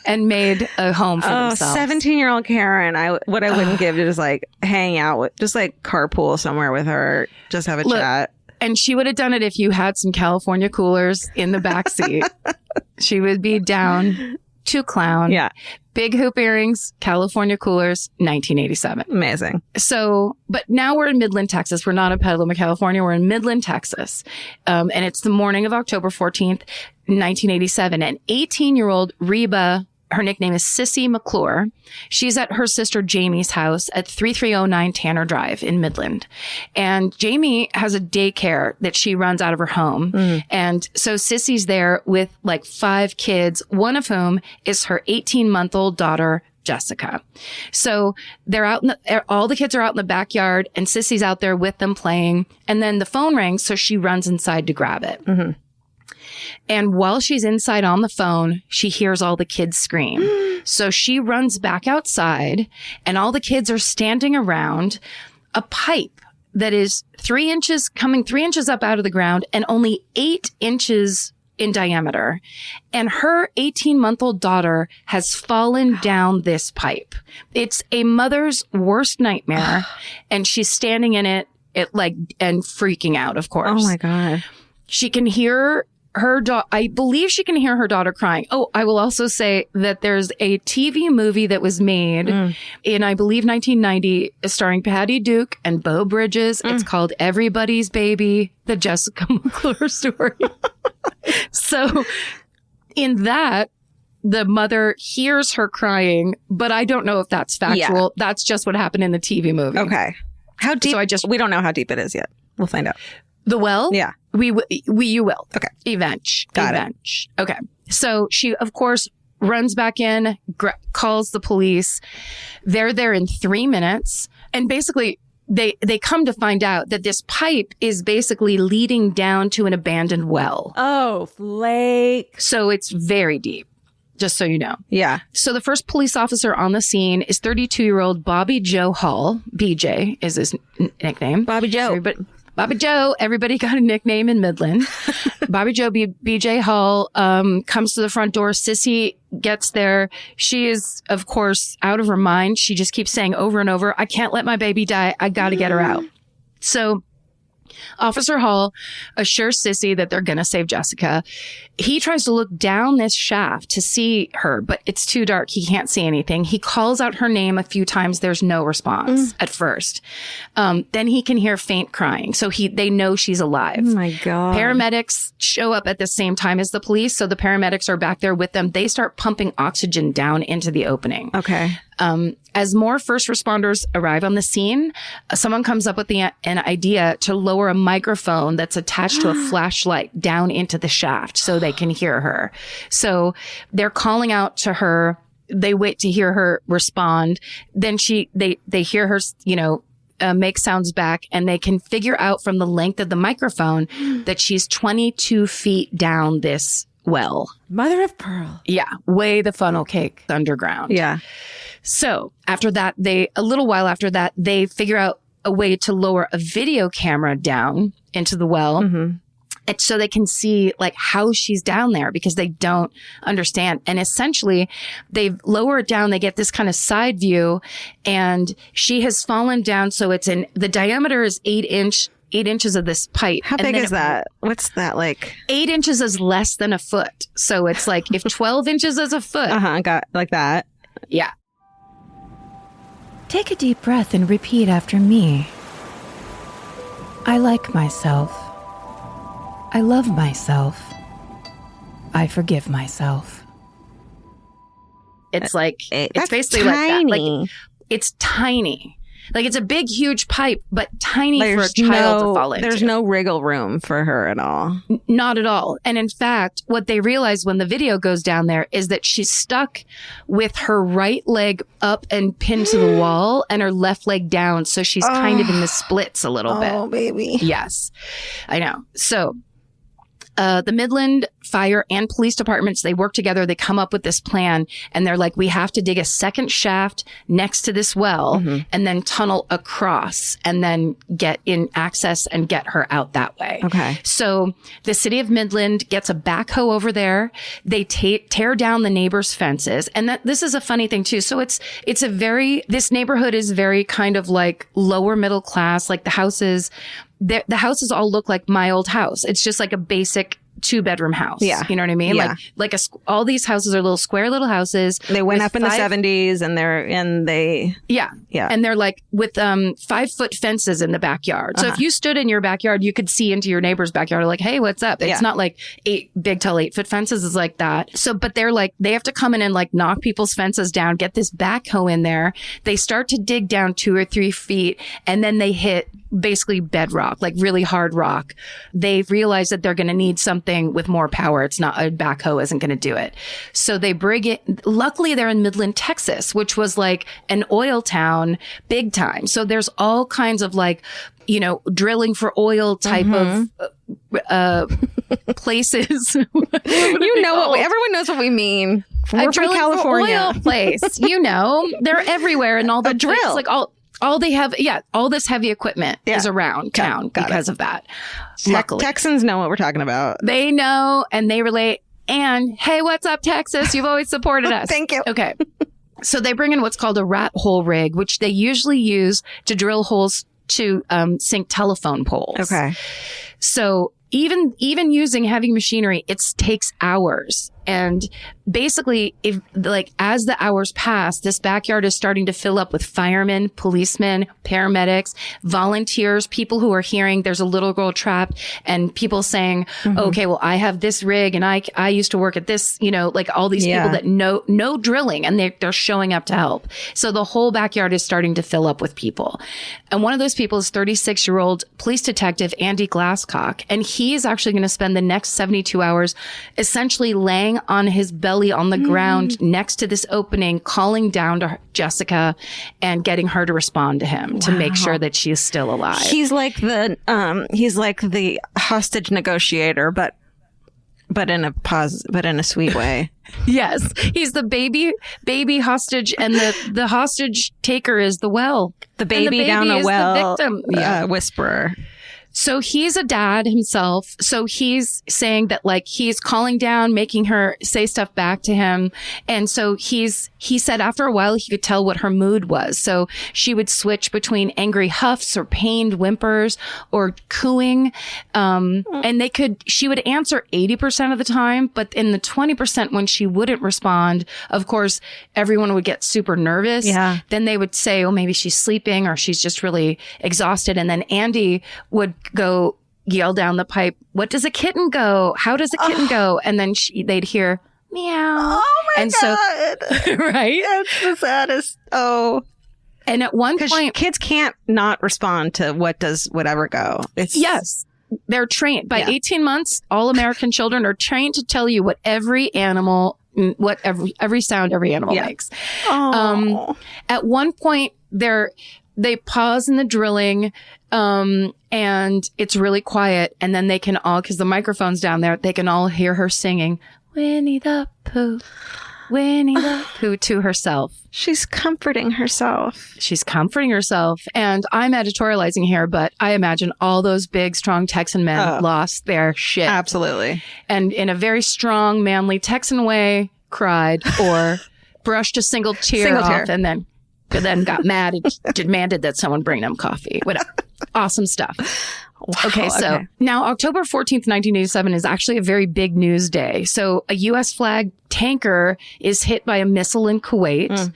S3: and made a home for themselves.
S2: 17-year-old Karen, what I wouldn't give to just hang out with, just carpool somewhere with her, just have a chat.
S3: And she would have done it if you had some California coolers in the backseat. She would be down to clown.
S2: Yeah.
S3: Big hoop earrings, California coolers, 1987.
S2: Amazing.
S3: So, but now we're in Midland, Texas. We're not in Petaluma, California. We're in Midland, Texas. And it's the morning of October 14th, 1987. And 18-year-old Reba, her nickname is Sissy McClure. She's at her sister Jamie's house at 3309 Tanner Drive in Midland. And Jamie has a daycare that she runs out of her home. And so Sissy's there with like 5 kids, one of whom is her 18-month-old daughter, Jessica. So they're out all the kids are out in the backyard and Sissy's out there with them playing. And then the phone rings. So she runs inside to grab it. And while she's inside on the phone, she hears all the kids scream. So she runs back outside and all the kids are standing around a pipe that is 3 inches, coming 3 inches up out of the ground and only 8 inches in diameter. And her 18-month-old daughter has fallen down this pipe. It's a mother's worst nightmare. And she's standing in it and freaking out, of course.
S2: Oh my God.
S3: She can hear I believe she can hear her daughter crying. Oh, I will also say that there's a TV movie that was made in, I believe, 1990, starring Patty Duke and Beau Bridges. It's called Everybody's Baby, the Jessica McClure story. So in that, the mother hears her crying, but I don't know if that's factual. Yeah. That's just what happened in the TV movie.
S2: Okay. How deep? So we don't know how deep it is yet. We'll find out.
S3: The well?
S2: Yeah.
S3: You will.
S2: Okay.
S3: Got it. Okay. So she, of course, runs back in, calls the police. They're there in 3 minutes. And basically, they come to find out that this pipe is basically leading down to an abandoned well.
S2: Oh, Flake.
S3: So it's very deep, just so you know.
S2: Yeah.
S3: So the first police officer on the scene is 32-year-old Bobby Joe Hall. BJ is his nickname.
S2: Bobby Joe.
S3: Bobby Joe, everybody got a nickname in Midland. Bobby Joe, BJ Hall, comes to the front door. Sissy gets there. She is, of course, out of her mind. She just keeps saying over and over, I can't let my baby die. I got to get her out. So Officer Hall assures Sissy that they're going to save Jessica. He tries to look down this shaft to see her, but it's too dark. He can't see anything. He calls out her name a few times. There's no response at first. Then he can hear faint crying. So they know she's alive.
S2: Oh my God.
S3: Paramedics show up at the same time as the police. So the paramedics are back there with them. They start pumping oxygen down into the opening.
S2: Okay.
S3: As more first responders arrive on the scene, someone comes up with an idea to lower a microphone that's attached to a flashlight down into the shaft so they can hear her. So they're calling out to her. They wait to hear her respond. Then they hear her, make sounds back, and they can figure out from the length of the microphone that she's 22 feet down this well.
S2: Mother of pearl.
S3: Yeah. Way the funnel cake underground.
S2: Yeah.
S3: So after that, a little while after that, they figure out a way to lower a video camera down into the well. And so they can see like how she's down there because they don't understand. And essentially they lower it down. They get this kind of side view and she has fallen down. So the diameter is 8 inches of this pipe.
S2: How big is that? What's that like?
S3: 8 inches is less than a foot. So it's like if 12 inches is a foot.
S2: Got like that.
S3: Yeah.
S1: Take a deep breath and repeat after me. I like myself. I love myself. I forgive myself.
S3: It's like, it's basically
S2: tiny.
S3: like that. Like, it's tiny. Like it's a big, huge pipe, but tiny for a child to fall into.
S2: There's no wriggle room for her at all.
S3: Not at all. And in fact, what they realize when the video goes down there is that she's stuck with her right leg up and pinned to the wall and her left leg down. So she's kind of in the splits a little bit.
S2: Oh, baby.
S3: Yes, I know. So the Midland Fire and Police Departments, they work together. They come up with this plan and they're like, we have to dig a second shaft next to this well and then tunnel across and then get in access and get her out that way.
S2: Okay.
S3: So the city of Midland gets a backhoe over there. They tear down the neighbors' fences. And this is a funny thing too. So this neighborhood is very kind of like lower middle class, like the houses, the houses all look like my old house. It's just like a basic 2-bedroom house.
S2: Yeah.
S3: You know what I mean?
S2: Yeah.
S3: All these houses are little square little houses.
S2: They went up in the 70s
S3: Yeah. And they're like with 5-foot fences in the backyard. So if you stood in your backyard, you could see into your neighbor's backyard like, hey, what's up? It's not like 8-foot fences is like that. So, but they're like, they have to come in and like knock people's fences down, get this backhoe in there. They start to dig down 2 or 3 feet and then they hit basically bedrock, like really hard rock. They've realized that they're going to need something with more power. It's not a backhoe isn't going to do it. So they bring it. Luckily, they're in Midland, Texas, which was like an oil town, big time. So there's all kinds of like, you know, drilling for oil type of places.
S2: Everyone knows what we mean. We're from California.
S3: Oil place, you know, they're everywhere, and all the
S2: drill,
S3: like all they have, all this heavy equipment is around town because of that. Luckily,
S2: Texans know what we're talking about.
S3: They know and they relate. And hey, what's up, Texas? You've always supported us.
S2: Thank you.
S3: Okay. So they bring in what's called a rat hole rig, which they usually use to drill holes to sink telephone poles.
S2: Okay.
S3: So even using heavy machinery, it takes hours. And basically, if like as the hours pass, this backyard is starting to fill up with firemen, policemen, paramedics, volunteers, people who are hearing there's a little girl trapped, and people saying, okay, well, I have this rig and I used to work at this, you know, like all these people that know drilling, and they're showing up to help. So the whole backyard is starting to fill up with people. And one of those people is 36-year-old police detective Andy Glasscock. And he is actually going to spend the next 72 hours essentially laying on his belly on the ground next to this opening, calling down to Jessica and getting her to respond to him to make sure that she is still alive.
S2: He's like the hostage negotiator, but in a sweet way.
S3: Yes, he's the baby hostage, and the hostage taker is the well.
S2: The baby down a well, the victim, whisperer.
S3: So he's a dad himself. So he's saying that like he's calling down, making her say stuff back to him. And so he said after a while he could tell what her mood was. So she would switch between angry huffs or pained whimpers or cooing. And she would answer 80% of the time, but in the 20% when she wouldn't respond, of course, everyone would get super nervous.
S2: Yeah.
S3: Then they would say, oh, maybe she's sleeping or she's just really exhausted. And then Andy would go yell down the pipe, what does a kitten go? How does a kitten go? And then they'd hear meow.
S2: Oh my
S3: God.
S2: So,
S3: right?
S2: That's the saddest. Oh.
S3: And at one point,
S2: kids can't not respond to what does whatever go.
S3: Yes. They're trained. By 18 months, all American children are trained to tell you what every animal, every sound every animal makes. At one point, they pause in the drilling, and it's really quiet. And then they can all, because the microphone's down there, they can all hear her singing, Winnie the Pooh, Winnie the Pooh, to herself.
S2: She's comforting herself.
S3: And I'm editorializing here, but I imagine all those big, strong Texan men lost their shit.
S2: Absolutely.
S3: And in a very strong, manly Texan way, cried or brushed a single tear off and then got mad and demanded that someone bring them coffee. Whatever. Awesome stuff. Wow, okay, so now October 14th, 1987 is actually a very big news day. So a U.S. flag tanker is hit by a missile in Kuwait.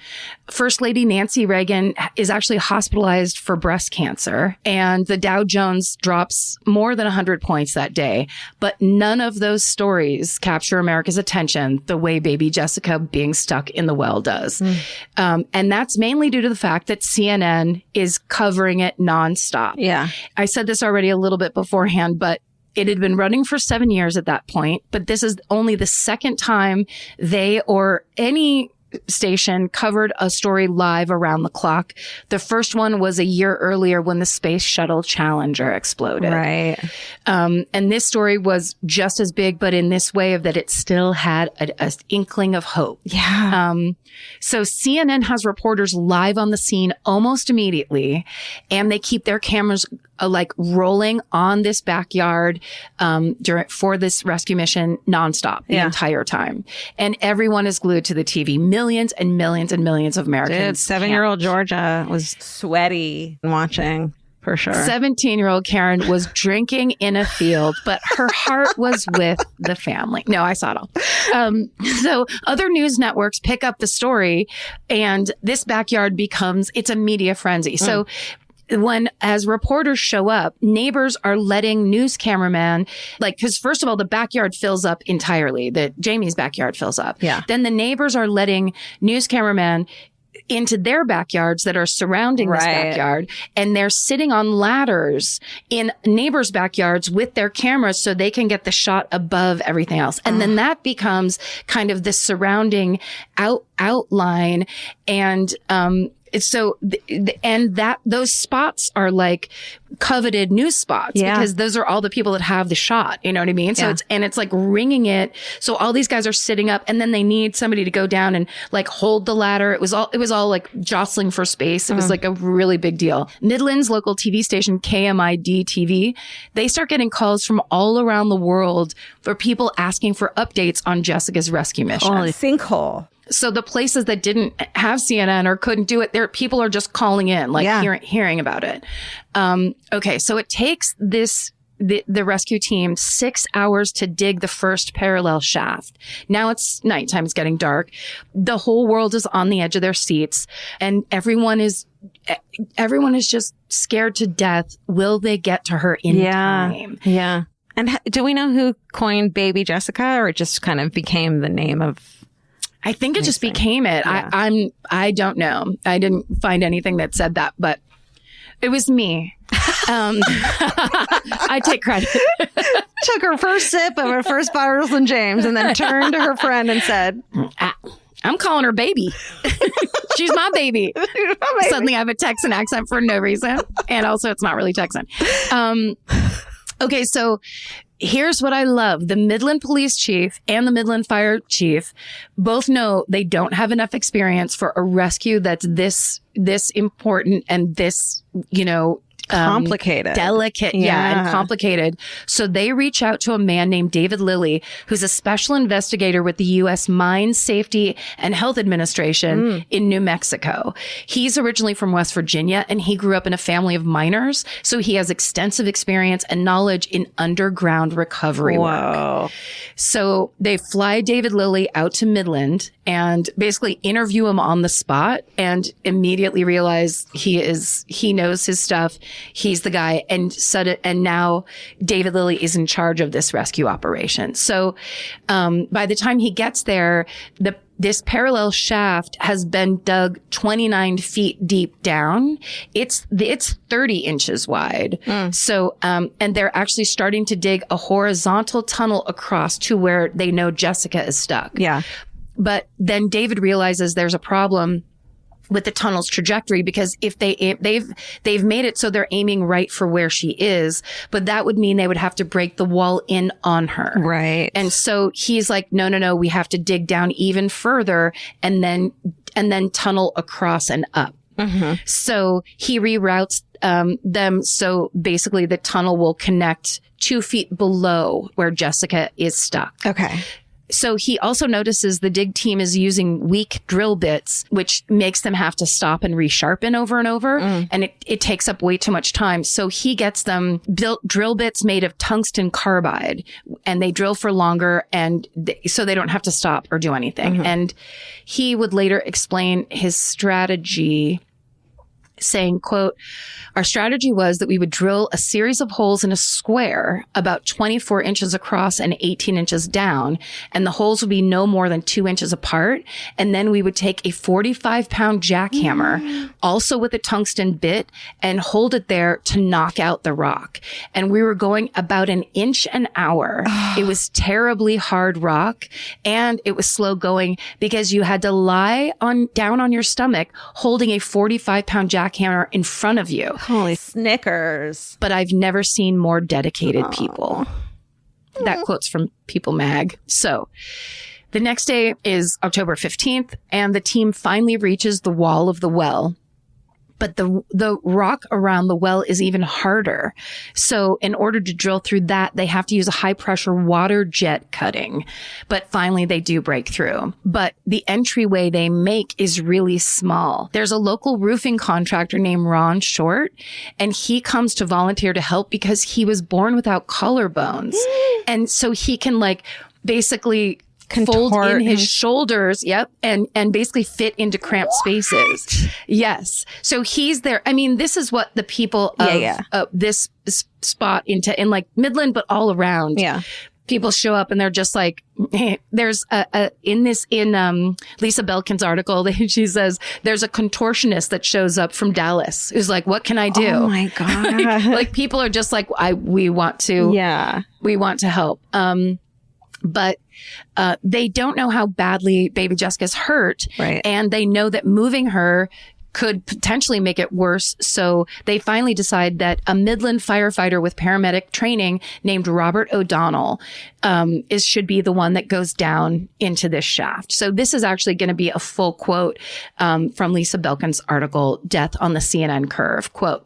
S3: First Lady Nancy Reagan is actually hospitalized for breast cancer, and the Dow Jones drops more than 100 points that day. But none of those stories capture America's attention the way baby Jessica being stuck in the well does. And that's mainly due to the fact that CNN is covering it nonstop.
S2: Yeah.
S3: I said this already a little bit beforehand, but it had been running for 7 years at that point, but this is only the second time they or any station covered a story live around the clock. The first one was a year earlier when the Space Shuttle Challenger exploded.
S2: Right.
S3: And this story was just as big, but in this way of that it still had an inkling of hope.
S2: Yeah.
S3: So CNN has reporters live on the scene almost immediately, and they keep their cameras like rolling on this backyard for this rescue mission nonstop the entire time. And everyone is glued to the TV. Millions and millions and millions of Americans.
S2: Dude, 7-year-old Georgia was sweaty watching. For sure.
S3: 17-year-old Karen was drinking in a field, but her heart was with the family. No, I saw it all. So other news networks pick up the story, and this backyard it's a media frenzy. So as reporters show up, neighbors are letting news cameraman, because first of all, the backyard fills up entirely. Jamie's backyard fills up.
S2: Yeah.
S3: Then the neighbors are letting news cameraman into their backyards that are surrounding this backyard. And they're sitting on ladders in neighbors' backyards with their cameras so they can get the shot above everything else. And then that becomes kind of the surrounding outline. And, those spots are like coveted news spots because those are all the people that have the shot. You know what I mean? So it's like ringing it. So all these guys are sitting up, and then they need somebody to go down and like hold the ladder. It was all like jostling for space. It was like a really big deal. Midland's local TV station, KMID TV, they start getting calls from all around the world for people asking for updates on Jessica's rescue mission.
S2: Holy sinkhole.
S3: So the places that didn't have CNN or couldn't do it, people are just calling in, hearing about it. Okay, so it takes the rescue team 6 hours to dig the first parallel shaft. Now it's nighttime, it's getting dark. The whole world is on the edge of their seats, and everyone is just scared to death. Will they get to her in time?
S2: Yeah. And do we know who coined Baby Jessica, or it just kind of became the name of...
S3: I think it just became it. Yeah. I don't know. I didn't find anything that said that, but it was me. I take credit.
S2: Took her first sip of her first bottle of James and then turned to her friend and said,
S3: I'm calling her baby. She's my baby. Suddenly I have a Texan accent for no reason. And also it's not really Texan. Okay, so here's what I love. The Midland police chief and the Midland fire chief both know they don't have enough experience for a rescue that's this important and this,
S2: complicated,
S3: delicate, and complicated. So they reach out to a man named David Lilly, who's a special investigator with the U.S. Mine Safety and Health Administration in New Mexico. He's originally from West Virginia, and he grew up in a family of miners. So he has extensive experience and knowledge in underground recovery work. So they fly David Lilly out to Midland and basically interview him on the spot, and immediately realize he knows his stuff. He's the guy. And now David Lilly is in charge of this rescue operation. So, by the time he gets there, this parallel shaft has been dug 29 feet deep down. It's 30 inches wide. So, and they're actually starting to dig a horizontal tunnel across to where they know Jessica is stuck.
S2: Yeah.
S3: But then David realizes there's a problem with the tunnel's trajectory, because if they've made it so they're aiming right for where she is, but that would mean they would have to break the wall in on her.
S2: Right.
S3: And so he's like, no, we have to dig down even further and then tunnel across and up. So he reroutes them. So basically the tunnel will connect 2 feet below where Jessica is stuck.
S2: Okay.
S3: So he also notices the dig team is using weak drill bits, which makes them have to stop and resharpen over and over. And it takes up way too much time. So he gets them built drill bits made of tungsten carbide, and they drill for longer, and so they don't have to stop or do anything. And he would later explain his strategy, saying, quote, "Our strategy was that we would drill a series of holes in a square about 24 inches across and 18 inches down, and the holes would be no more than 2 inches apart. And then we would take a 45-pound jackhammer, also with a tungsten bit, and hold it there to knock out the rock. And we were going about an inch an hour. It was terribly hard rock, and it was slow going because you had to lie down on your stomach holding a 45-pound jackhammer in front of you.
S2: Holy Snickers.
S3: But I've never seen more dedicated people." That quote's from People Mag. So the next day is October 15th, and the team finally reaches the wall of the well. but the rock around the well is even harder. So in order to drill through that, they have to use a high pressure water jet cutting. But finally they do break through. But the entryway they make is really small. There's a local roofing contractor named Ron Short, and he comes to volunteer to help because he was born without collarbones. And so he can like basically fold in his shoulders, and basically fit into cramped spaces. Yes. So he's there. I mean, this is what the people of this spot in like Midland, but all around. Yeah. People show up and they're just like, there's in Lisa Belkin's article, she says there's a contortionist that shows up from Dallas who's like, what can I do?
S2: Oh my God.
S3: Like people are just like, we want to help. But they don't know how badly baby Jessica's hurt. Right. And they know that moving her could potentially make it worse. So they finally decide that a Midland firefighter with paramedic training named Robert O'Donnell should be the one that goes down into this shaft. So this is actually going to be a full quote from Lisa Belkin's article, Death on the CNN Curve. Quote,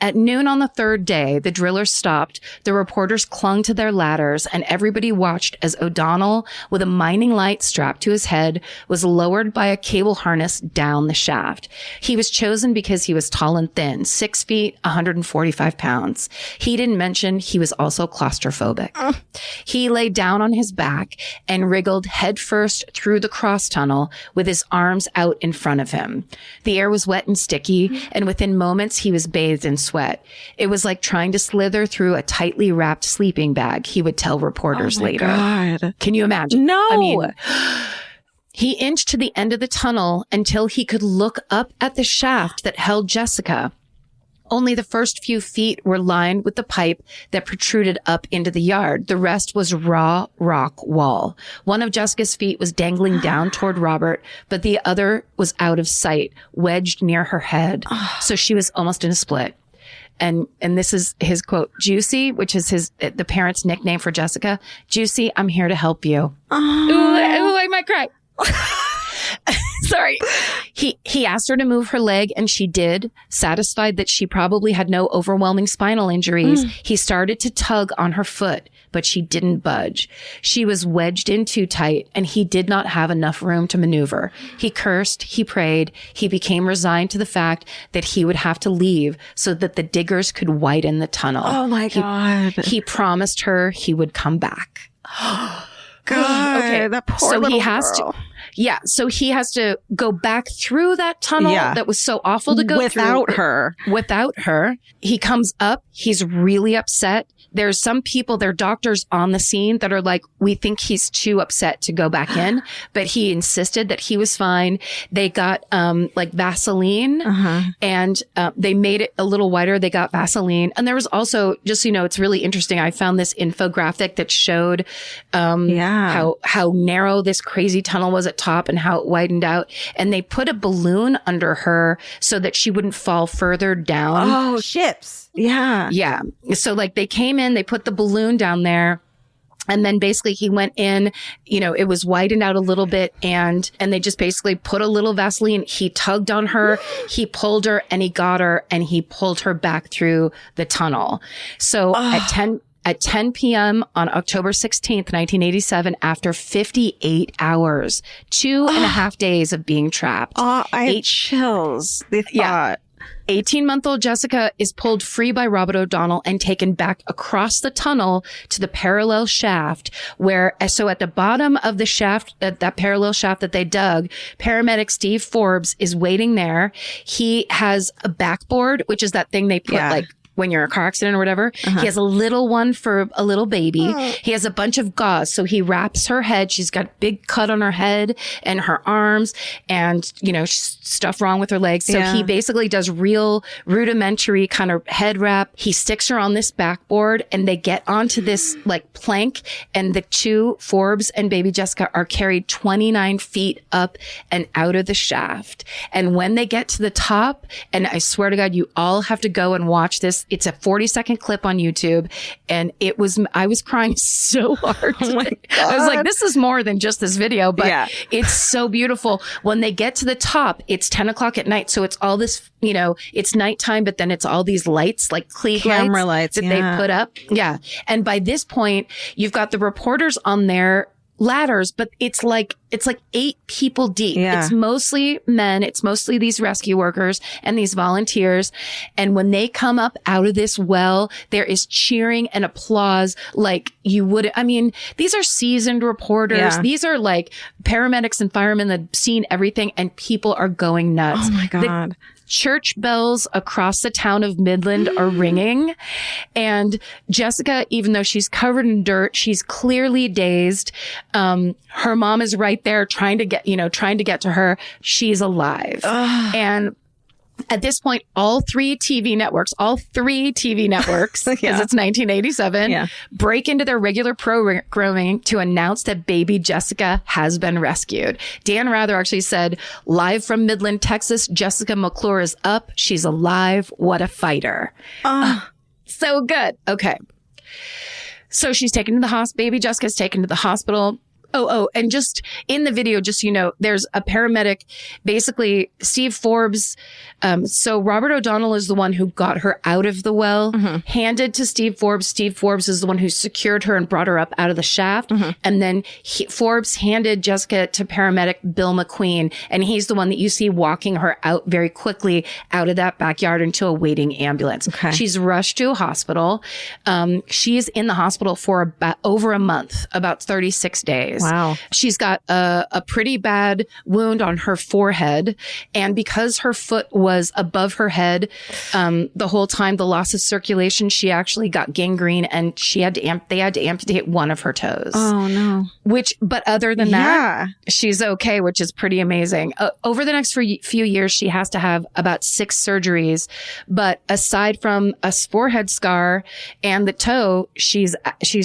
S3: "At noon on the third day, the drillers stopped, the reporters clung to their ladders, and everybody watched as O'Donnell, with a mining light strapped to his head, was lowered by a cable harness down the shaft. He was chosen because he was tall and thin, 6 feet, 145 pounds. He didn't mention he was also claustrophobic. He lay down on his back and wriggled headfirst through the cross tunnel with his arms out in front of him. The air was wet and sticky, and within moments he was bathed in sweat. It was like trying to slither through a tightly wrapped sleeping bag," he would tell reporters later.
S2: God.
S3: Can you imagine?
S2: No.
S3: I mean, he inched to the end of the tunnel until he could look up at the shaft that held Jessica. Only the first few feet were lined with the pipe that protruded up into the yard. The rest was raw rock wall. One of Jessica's feet was dangling down toward Robert, but the other was out of sight, wedged near her head. So she was almost in a split. And this is his quote, "Juicy," which is the parents' nickname for Jessica. "Juicy, I'm here to help you." Ooh, I might cry. Sorry. He asked her to move her leg, and she did. Satisfied that she probably had no overwhelming spinal injuries, he started to tug on her foot, but she didn't budge. She was wedged in too tight, and he did not have enough room to maneuver. He cursed, he prayed, he became resigned to the fact that he would have to leave so that the diggers could widen the tunnel.
S2: Oh my God.
S3: He promised her he would come back.
S2: God, okay. That poor little girl.
S3: So he has to go back through that tunnel that was so awful to go
S2: without
S3: through. Without her. He comes up. He's really upset. There's some people, they're doctors on the scene that are like, we think he's too upset to go back in, but he insisted that he was fine. They got like Vaseline and they made it a little wider. They got Vaseline. And there was also, just so you know, it's really interesting. I found this infographic that showed how narrow this crazy tunnel was at top and how it widened out. And they put a balloon under her so that she wouldn't fall further down.
S2: Oh, ships. Yeah.
S3: Yeah. So like they came in, they put the balloon down there. And then basically he went in, you know, it was widened out a little bit and they just basically put a little Vaseline. He tugged on her, he pulled her and he got her and he pulled her back through the tunnel. So at 10 p.m. on October 16th, 1987, after 58 hours, 2.5 days of being trapped.
S2: I had chills. The thought.
S3: Yeah. 18-month-old Jessica is pulled free by Robert O'Donnell and taken back across the tunnel to the parallel shaft so at the bottom of the shaft, that parallel shaft that they dug, paramedic Steve Forbes is waiting there. He has a backboard, which is that thing they put like when you're in a car accident or whatever. He has a little one for a little baby. He has a bunch of gauze. So he wraps her head. She's got a big cut on her head and her arms and, you know, stuff wrong with her legs. So he basically does real rudimentary kind of head wrap. He sticks her on this backboard and they get onto this like plank and the two, Forbes and baby Jessica, are carried 29 feet up and out of the shaft. And when they get to the top, and I swear to God, you all have to go and watch this. It's a 40-second clip on YouTube. And I was crying so hard.
S2: Oh my God.
S3: I was like, this is more than just this video, but it's so beautiful. When they get to the top, it's 10 o'clock at night. So it's all this, it's nighttime, but then it's all these lights, like Klieg
S2: camera lights
S3: that they put up. Yeah. And by this point, you've got the reporters on their ladders, but it's like 8 people deep.
S2: Yeah.
S3: It's mostly men. It's mostly these rescue workers and these volunteers. And when they come up out of this well, there is cheering and applause like you would. I mean, these are seasoned reporters.
S2: Yeah.
S3: These are like paramedics and firemen that have seen everything, and people are going nuts.
S2: Oh my God.
S3: Church bells across the town of Midland are ringing. And Jessica, even though she's covered in dirt, she's clearly dazed. Her mom is right there trying to get to her. She's alive. And at this point, all three TV networks, because it's 1987, break into their regular programming to announce that baby Jessica has been rescued. Dan Rather actually said, live from Midland, Texas, Jessica McClure is up. She's alive. What a fighter. So good. Okay. So she's taken to the hospital. Baby Jessica's taken to the hospital. And just in the video, there's a paramedic, basically Steve Forbes. So Robert O'Donnell is the one who got her out of the well, handed to Steve Forbes. Steve Forbes is the one who secured her and brought her up out of the shaft. And then Forbes handed Jessica to paramedic Bill McQueen. And he's the one that you see walking her out very quickly out of that backyard into a waiting ambulance.
S2: Okay.
S3: She's rushed to a hospital. She's in the hospital for over a month, about 36 days.
S2: Wow.
S3: She's got a pretty bad wound on her forehead. And because her foot was above her head the whole time, the loss of circulation, she actually got gangrene, and they had to amputate one of her toes.
S2: Oh, no.
S3: But other than that, she's okay, which is pretty amazing. Over the next few years, she has to have about 6 surgeries. But aside from a forehead scar and the toe, she's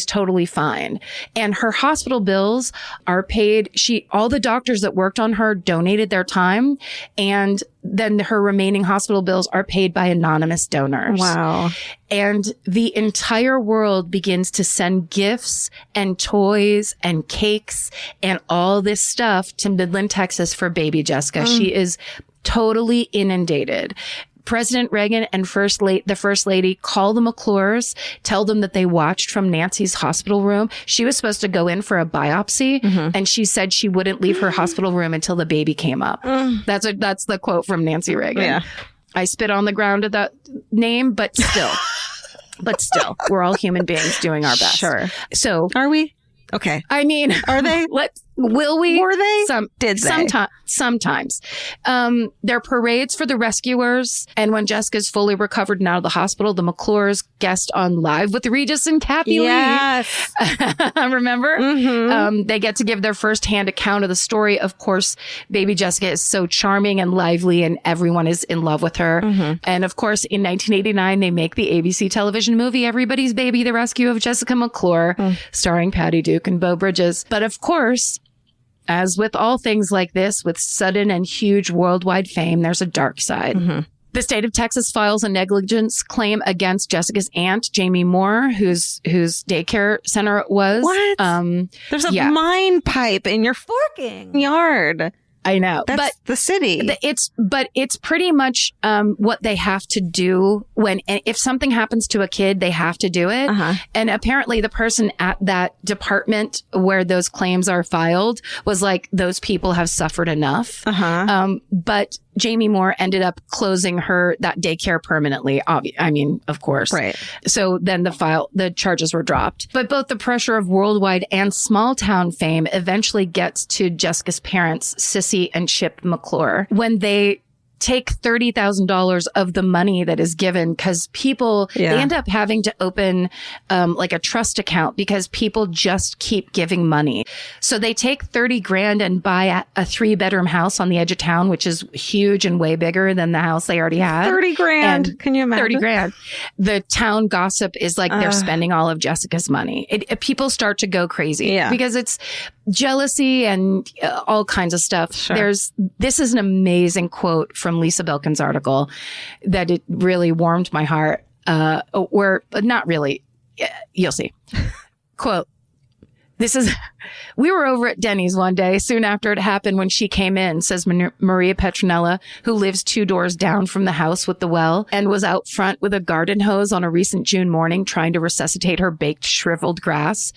S3: totally fine. And her hospital bills are paid. All the doctors that worked on her donated their time, and then her remaining hospital bills are paid by anonymous donors.
S2: Wow.
S3: And the entire world begins to send gifts and toys and cakes and all this stuff to Midland, Texas for baby Jessica. She is totally inundated. President Reagan and the First Lady call the McClures, tell them that they watched from Nancy's hospital room. She was supposed to go in for a biopsy, and she said she wouldn't leave her hospital room until the baby came up. That's the quote from Nancy Reagan. Yeah. I spit on the ground at that name, but still, we're all human beings doing our best.
S2: Sure.
S3: So
S2: are we? Okay.
S3: I mean,
S2: are they?
S3: Will we?
S2: Were they?
S3: Did they? Sometimes. There are parades for the rescuers. And when Jessica's fully recovered and out of the hospital, the McClures guest on Live with Regis and Kathy
S2: Lee.
S3: Remember? They get to give their firsthand account of the story. Of course, baby Jessica is so charming and lively, and everyone is in love with her. And of course, in 1989, they make the ABC television movie Everybody's Baby, The Rescue of Jessica McClure, starring Patty Duke and Beau Bridges. But of course, as with all things like this, with sudden and huge worldwide fame, there's a dark side. The state of Texas files a negligence claim against Jessica's aunt, Jamie Moore, whose daycare center it was.
S2: What? There's a mine pipe in your fucking yard.
S3: I know.
S2: That's the city.
S3: It's pretty much what they have to do if something happens to a kid, they have to do it. And apparently the person at that department where those claims are filed was like, those people have suffered enough. But Jamie Moore ended up closing that daycare permanently. I mean, of course.
S2: Right.
S3: So then the charges were dropped. But both the pressure of worldwide and small town fame eventually gets to Jessica's parents, Sissy and Chip McClure, when they take $30,000 of the money that is given, because they end up having to open like a trust account because people just keep giving money. So they take $30,000 and buy a 3-bedroom house on the edge of town, which is huge and way bigger than the house they already had.
S2: $30,000. Can you imagine?
S3: $30,000. The town gossip is like they're spending all of Jessica's money. People start to go crazy because it's jealousy and all kinds of stuff.
S2: Sure.
S3: This is an amazing quote from Lisa Belkin's article that it really warmed my heart. or not really. You'll see. Quote, we were over at Denny's one day soon after it happened when she came in, says Maria Petronella, who lives 2 doors down from the house with the well and was out front with a garden hose on a recent June morning trying to resuscitate her baked shriveled grass.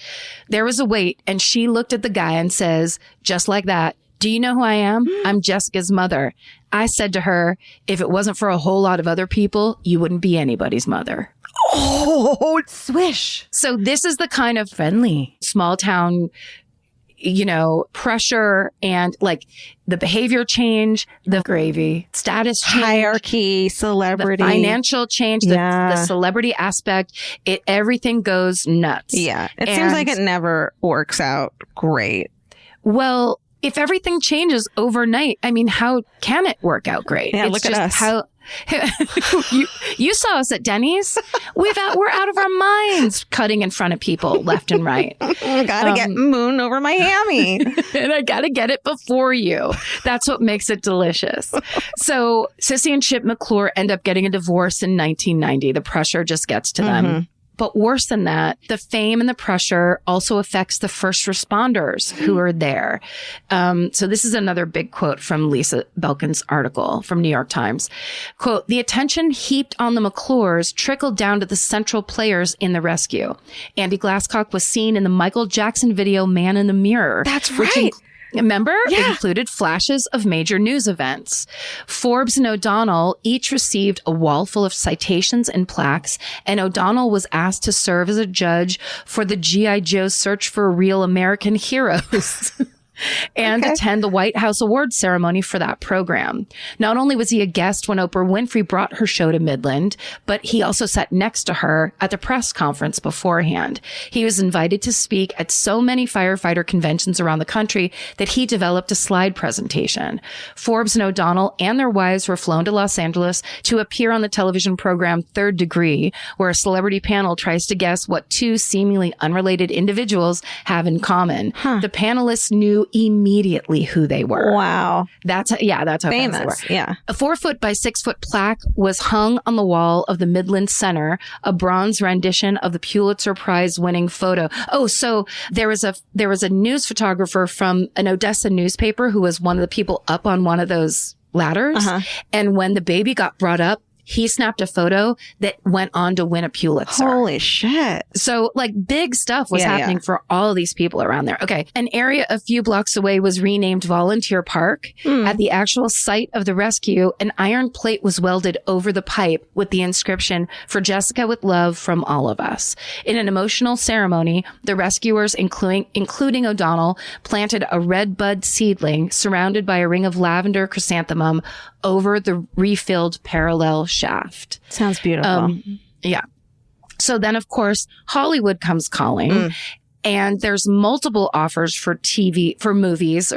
S3: There was a wait and she looked at the guy and says, just like that, do you know who I am? I'm Jessica's mother. I said to her, if it wasn't for a whole lot of other people, you wouldn't be anybody's mother.
S2: Oh, swish.
S3: So this is the kind of friendly small town, pressure and like the behavior change, the gravy, status change,
S2: hierarchy, celebrity,
S3: the financial change, the celebrity aspect. Everything goes nuts.
S2: Yeah. It seems like it never works out great.
S3: Well, if everything changes overnight, I mean, how can it work out great?
S2: Yeah, look at us.
S3: You saw us at Denny's. We're out of our minds cutting in front of people left and right.
S2: Gotta get moon over my hammy.
S3: And I gotta get it before you. That's what makes it delicious. So Sissy and Chip McClure end up getting a divorce in 1990. The pressure just gets to them. But worse than that, the fame and the pressure also affects the first responders who are there. So this is another big quote from Lisa Belkin's article from New York Times. Quote, the attention heaped on the McClures trickled down to the central players in the rescue. Andy Glasscock was seen in the Michael Jackson video Man in the Mirror.
S2: That's right.
S3: Remember? Yeah. It included flashes of major news events. Forbes and O'Donnell each received a wall full of citations and plaques, and O'Donnell was asked to serve as a judge for the G.I. Joe Search for Real American Heroes. And attend the White House Awards ceremony for that program. Not only was he a guest when Oprah Winfrey brought her show to Midland, but he also sat next to her at the press conference beforehand. He was invited to speak at so many firefighter conventions around the country that he developed a slide presentation. Forbes and O'Donnell and their wives were flown to Los Angeles to appear on the television program Third Degree, where a celebrity panel tries to guess what 2 seemingly unrelated individuals have in common. The panelists knew immediately who they were.
S2: Wow.
S3: That's how famous they were.
S2: Yeah.
S3: A 4-foot by 6-foot plaque was hung on the wall of the Midland Center, a bronze rendition of the Pulitzer Prize winning photo. Oh, so there was a news photographer from an Odessa newspaper who was one of the people up on one of those ladders. And when the baby got brought up, he snapped a photo that went on to win a Pulitzer.
S2: Holy shit.
S3: So like big stuff was happening for all of these people around there. Okay. An area a few blocks away was renamed Volunteer Park. At the actual site of the rescue, an iron plate was welded over the pipe with the inscription, "For Jessica with love from all of us." In an emotional ceremony, the rescuers, including O'Donnell, planted a red bud seedling surrounded by a ring of lavender chrysanthemum over the refilled parallel shaft.
S2: Sounds beautiful.
S3: Yeah. So then, of course, Hollywood comes calling. And there's multiple offers for movies.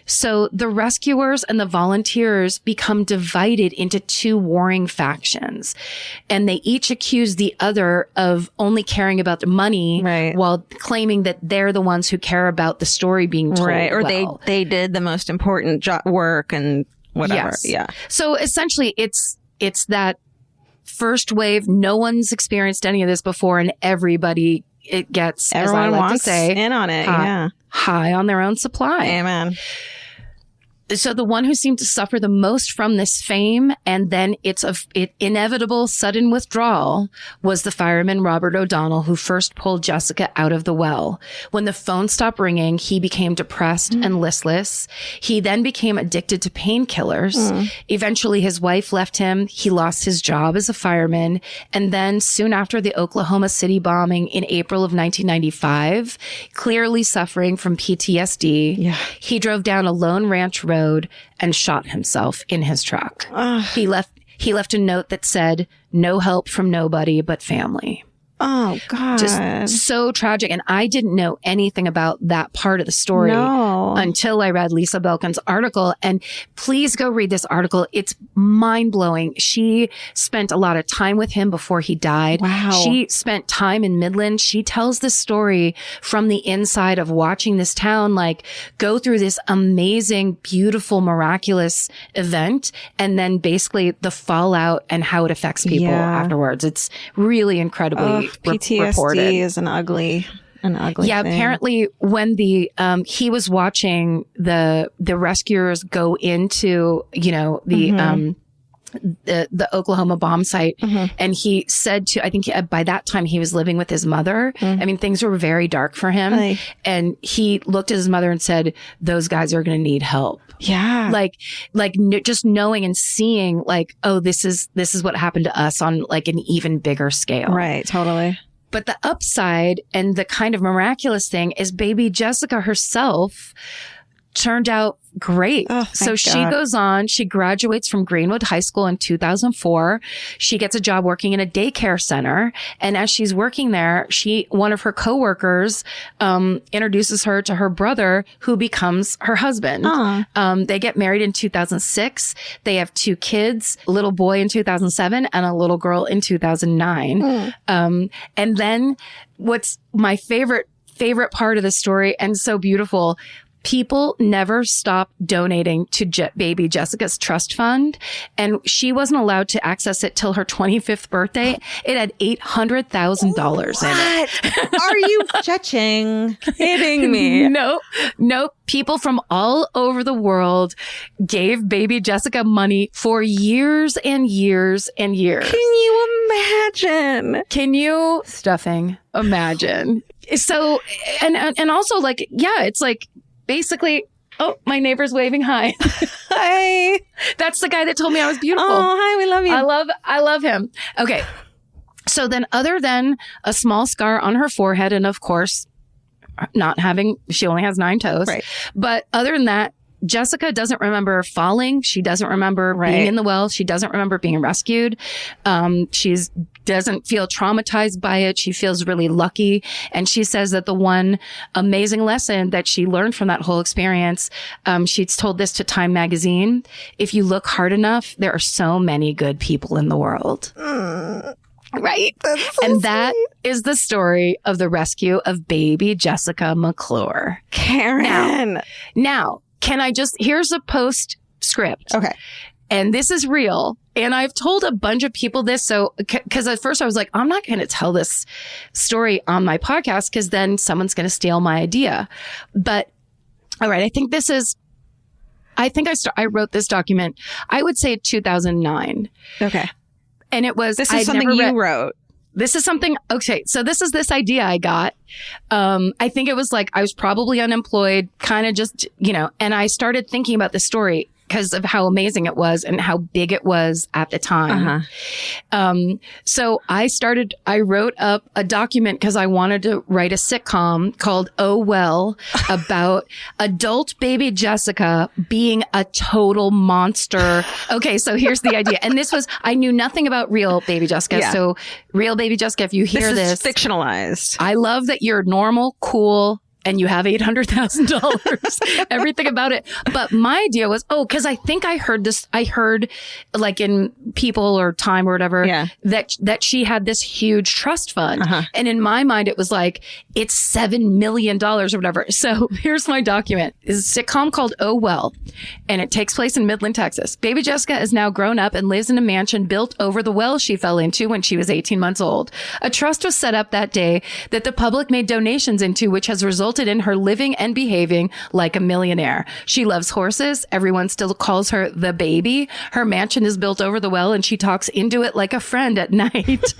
S3: So the rescuers and the volunteers become divided into 2 warring factions. And they each accuse the other of only caring about the money while claiming that they're the ones who care about the story being told. Right.
S2: Or they did the most important work and whatever.
S3: Yes.
S2: Yeah.
S3: So essentially it's that first wave. No one's experienced any of this before, and everybody gets,
S2: everyone
S3: as I like
S2: wants
S3: to say,
S2: in on it.
S3: High on their own supply.
S2: Amen.
S3: So the one who seemed to suffer the most from this fame and then its inevitable sudden withdrawal was the fireman Robert O'Donnell, who first pulled Jessica out of the well. When the phone stopped ringing, he became depressed and listless. He then became addicted to painkillers. Eventually, his wife left him. He lost his job as a fireman. And then soon after the Oklahoma City bombing in April of 1995, clearly suffering from PTSD, he drove down a lone ranch road and shot himself in his truck. He left a note that said, "No help from nobody but family."
S2: Oh, God.
S3: Just so tragic. And I didn't know anything about that part of the story until I read Lisa Belkin's article. And please go read this article. It's mind-blowing. She spent a lot of time with him before he died.
S2: Wow.
S3: She spent time in Midland. She tells the story from the inside of watching this town, like, go through this amazing, beautiful, miraculous event, and then basically the fallout and how it affects people afterwards. It's really incredibly
S2: PTSD
S3: reported.
S2: is an ugly thing.
S3: Apparently when he was watching the rescuers go into, the Oklahoma bomb site. And he said I think by that time he was living with his mother. I mean, things were very dark for him. And he looked at his mother and said, those guys are going to need help.
S2: Yeah.
S3: Just knowing and seeing like, oh, this is what happened to us on like an even bigger scale.
S2: Right. Totally.
S3: But the upside and the kind of miraculous thing is baby Jessica herself turned out great. So she goes on, she graduates from Greenwood High School in 2004. She gets a job working in a daycare center. And as she's working there, one of her coworkers, introduces her to her brother who becomes her husband. They get married in 2006. They have 2 kids, a little boy in 2007 and a little girl in 2009. And then what's my favorite part of the story and so beautiful, people never stopped donating to baby Jessica's trust fund, and she wasn't allowed to access it till her 25th birthday. It had $800,000 in it.
S2: Are you kidding me?
S3: No. People from all over the world gave baby Jessica money for years and years and years.
S2: Can you imagine?
S3: Can you imagine? So, and also like, yeah, it's like, basically, oh, my neighbor's waving hi.
S2: Hi.
S3: That's the guy that told me I was beautiful.
S2: Oh, hi, we love you.
S3: I love him. Okay. So then other than a small scar on her forehead and of course she only has 9 toes. Right. But other than that, Jessica doesn't remember falling. She doesn't remember being in the well. She doesn't remember being rescued. She doesn't feel traumatized by it. She feels really lucky. And she says that the one amazing lesson that she learned from that whole experience, she's told this to Time magazine. If you look hard enough, there are so many good people in the world. Right. That is the story of the rescue of baby Jessica McClure.
S2: Karen.
S3: Now, here's a postscript.
S2: Okay.
S3: And this is real. And I've told a bunch of people this. So, cause at first I was like, I'm not going to tell this story on my podcast because then someone's going to steal my idea. But all right, I wrote this document, I would say 2009.
S2: Okay.
S3: And it was,
S2: this is something you wrote.
S3: This is something, okay, so this is this idea I got. I think it was like, I was probably unemployed, kind of just, and I started thinking about this story because of how amazing it was and how big it was at the time. So I wrote up a document because I wanted to write a sitcom called Oh Well about adult baby Jessica being a total monster. Okay, so here's the idea. And I knew nothing about real baby Jessica. Yeah. So real baby Jessica, if you hear this.
S2: This is fictionalized.
S3: I love that you're normal, cool, and you have $800,000, everything about it. But my idea was, because I think I heard like in People or Time or whatever, that she had this huge trust fund. And in my mind, it was like, it's $7 million or whatever. So here's my document. It's a sitcom called Oh Well, and it takes place in Midland, Texas. Baby Jessica is now grown up and lives in a mansion built over the well she fell into when she was 18 months old. A trust was set up that day that the public made donations into, which has resulted in her living and behaving like a millionaire. She loves horses. Everyone still calls her the baby. Her mansion is built over the well and she talks into it like a friend at night.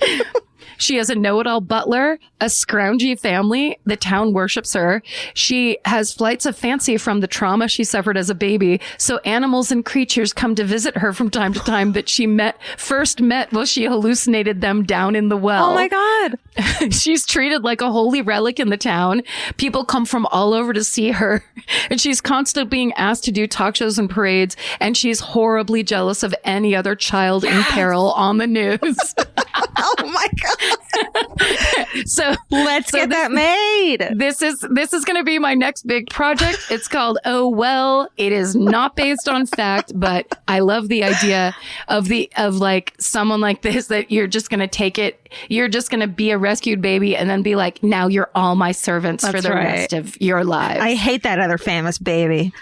S3: She has a know-it-all butler, a scroungy family. The town worships her. She has flights of fancy from the trauma she suffered as a baby. So animals and creatures come to visit her from time to time that she first met while she hallucinated them down in the well.
S2: Oh my God.
S3: She's treated like a holy relic in the town. People come from all over to see her. And she's constantly being asked to do talk shows and parades. And she's horribly jealous of any other child in peril on the news.
S2: Oh my God.
S3: So
S2: let's get that made.
S3: This is going to be my next big project. It's called Oh Well. It is not based on fact, but I love the idea of like someone like this, that you're just going to take it. You're just going to be a rescued baby and then be like, now you're all my servants for the rest of your lives.
S2: I hate that other famous baby.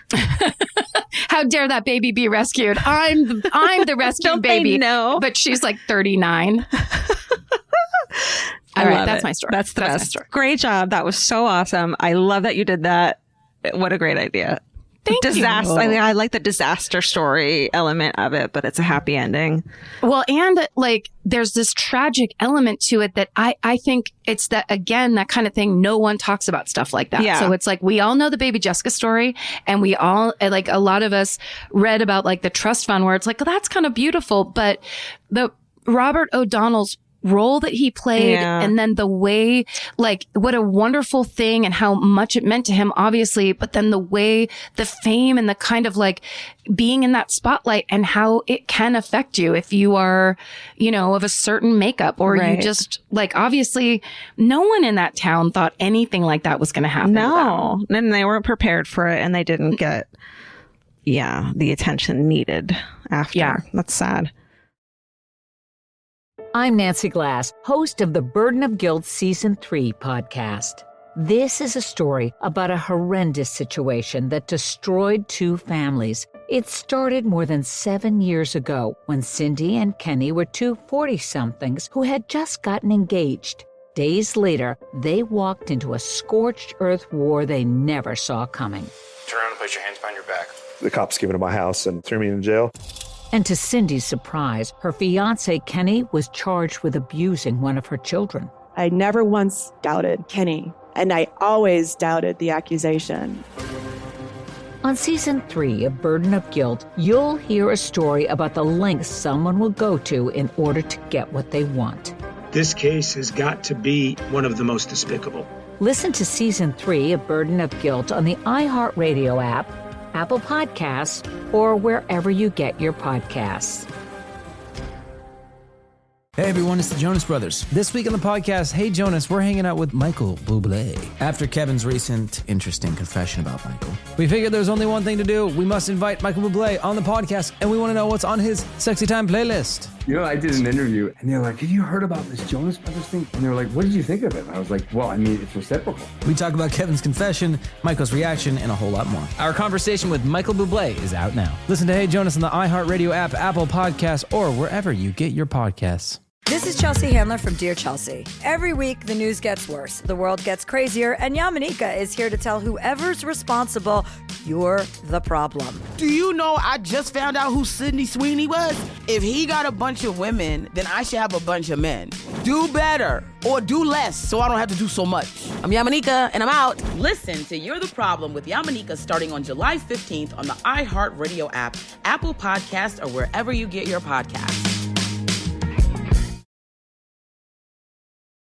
S3: How dare that baby be rescued? I'm the rescued baby.
S2: No,
S3: but she's like 39. All right, that's my story.
S2: That's the best. Great job. That was so awesome. I love that you did that. What a great idea.
S3: Thank you.
S2: I mean, I like the disaster story element of it, but it's a happy ending.
S3: Well, and like there's this tragic element to it that I think it's that, again, that kind of thing. No one talks about stuff like that.
S2: Yeah.
S3: So it's like we all know the baby Jessica story, and we all, like a lot of us read about like the trust fund where it's like, well, that's kind of beautiful. But the Robert O'Donnell's role that he played, and then the way, like, what a wonderful thing and how much it meant to him, obviously, but then the way, the fame and the kind of like being in that spotlight and how it can affect you if you are, you know, of a certain makeup or you just like, obviously no one in that town thought anything like that was going to happen.
S2: No, and they weren't prepared for it, and they didn't get, the attention needed after. Yeah. That's sad.
S4: I'm Nancy Glass, host of the Burden of Guilt Season 3 podcast. This is a story about a horrendous situation that destroyed 2 families. It started more than 7 years ago when Cindy and Kenny were 2 40-somethings who had just gotten engaged. Days later, they walked into a scorched earth war they never saw coming.
S9: Turn around and place your hands behind your back.
S10: The cops came into my house and threw me in jail.
S4: And to Cindy's surprise, her fiancé, Kenny, was charged with abusing one of her children.
S11: I never once doubted Kenny, and I always doubted the accusation.
S4: On Season 3 of Burden of Guilt, you'll hear a story about the lengths someone will go to in order to get what they want.
S12: This case has got to be one of the most despicable.
S4: Listen to Season 3 of Burden of Guilt on the iHeartRadio app, Apple Podcasts, or wherever you get your podcasts.
S15: Hey everyone, it's the Jonas Brothers. This week on the podcast, Hey Jonas, we're hanging out with Michael Bublé. After Kevin's recent interesting confession about Michael, we figured there's only one thing to do. We must invite Michael Bublé on the podcast, and we want to know what's on his Sexy Time playlist.
S16: You know, I did an interview, and they're like, have you heard about this Jonas Brothers thing? And they were like, what did you think of it? And I was like, well, I mean, it's reciprocal.
S15: We talk about Kevin's confession, Michael's reaction, and a whole lot more. Our conversation with Michael Bublé is out now. Listen to Hey Jonas on the iHeartRadio app, Apple Podcasts, or wherever you get your podcasts.
S13: This is Chelsea Handler from Dear Chelsea. Every week, the news gets worse, the world gets crazier, and Yamanika is here to tell whoever's responsible, you're the problem.
S14: Do you know I just found out who Sydney Sweeney was? If he got a bunch of women, then I should have a bunch of men. Do better or do less so I don't have to do so much. I'm Yamanika, and I'm out. Listen to You're the Problem with Yamanika starting on July 15th on the iHeartRadio app, Apple Podcasts, or wherever you get your podcasts.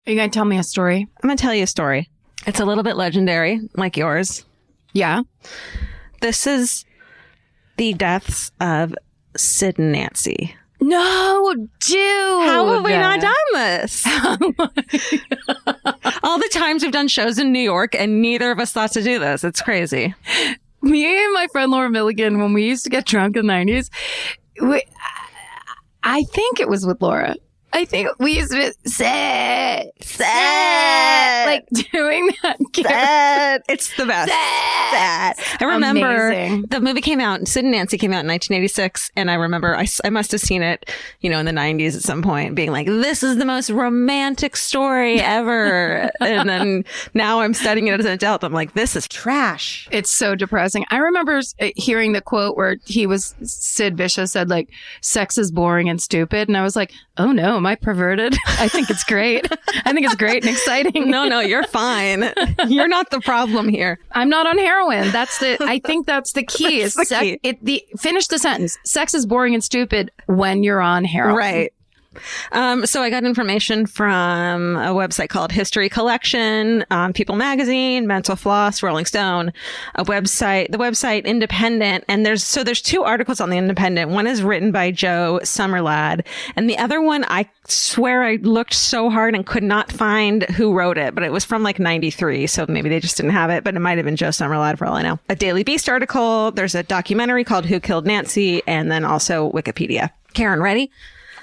S3: Are you going to tell me a story?
S2: I'm going to tell you a story. It's a little bit legendary, like yours.
S3: Yeah.
S2: This is the deaths of Sid and Nancy.
S3: No, dude.
S2: How have we not done this? All the times we've done shows in New York, and neither of us thought to do this. It's crazy.
S3: Me and my friend Laura Milligan, when we used to get drunk in the 90s, I think it was with Laura. I think we used to say, like doing that.
S2: Sad. It's the best. Sad. I remember the movie came out, Sid and Nancy came out in 1986. And I remember I must have seen it, you know, in the 90s at some point, being like, this is the most romantic story ever. And then now I'm studying it as an adult. I'm like, this is trash.
S3: It's so depressing. I remember hearing the quote where Sid Vicious said, like, sex is boring and stupid. And I was like, oh no, am I perverted? I think it's great. I think it's great and exciting.
S2: No, you're fine. You're not the problem here.
S3: I'm not on heroin. I think that's the key. Finish the sentence. Sex is boring and stupid when you're on heroin.
S2: Right. So I got information from a website called History Collection, People Magazine, Mental Floss, Rolling Stone, the website Independent. And there's 2 articles on the Independent. One is written by Joe Summerlad, and the other one, I swear I looked so hard and could not find who wrote it, but it was from like 93. So maybe they just didn't have it, but it might have been Joe Summerlad for all I know. A Daily Beast article. There's a documentary called Who Killed Nancy, and then also Wikipedia. Karen, ready?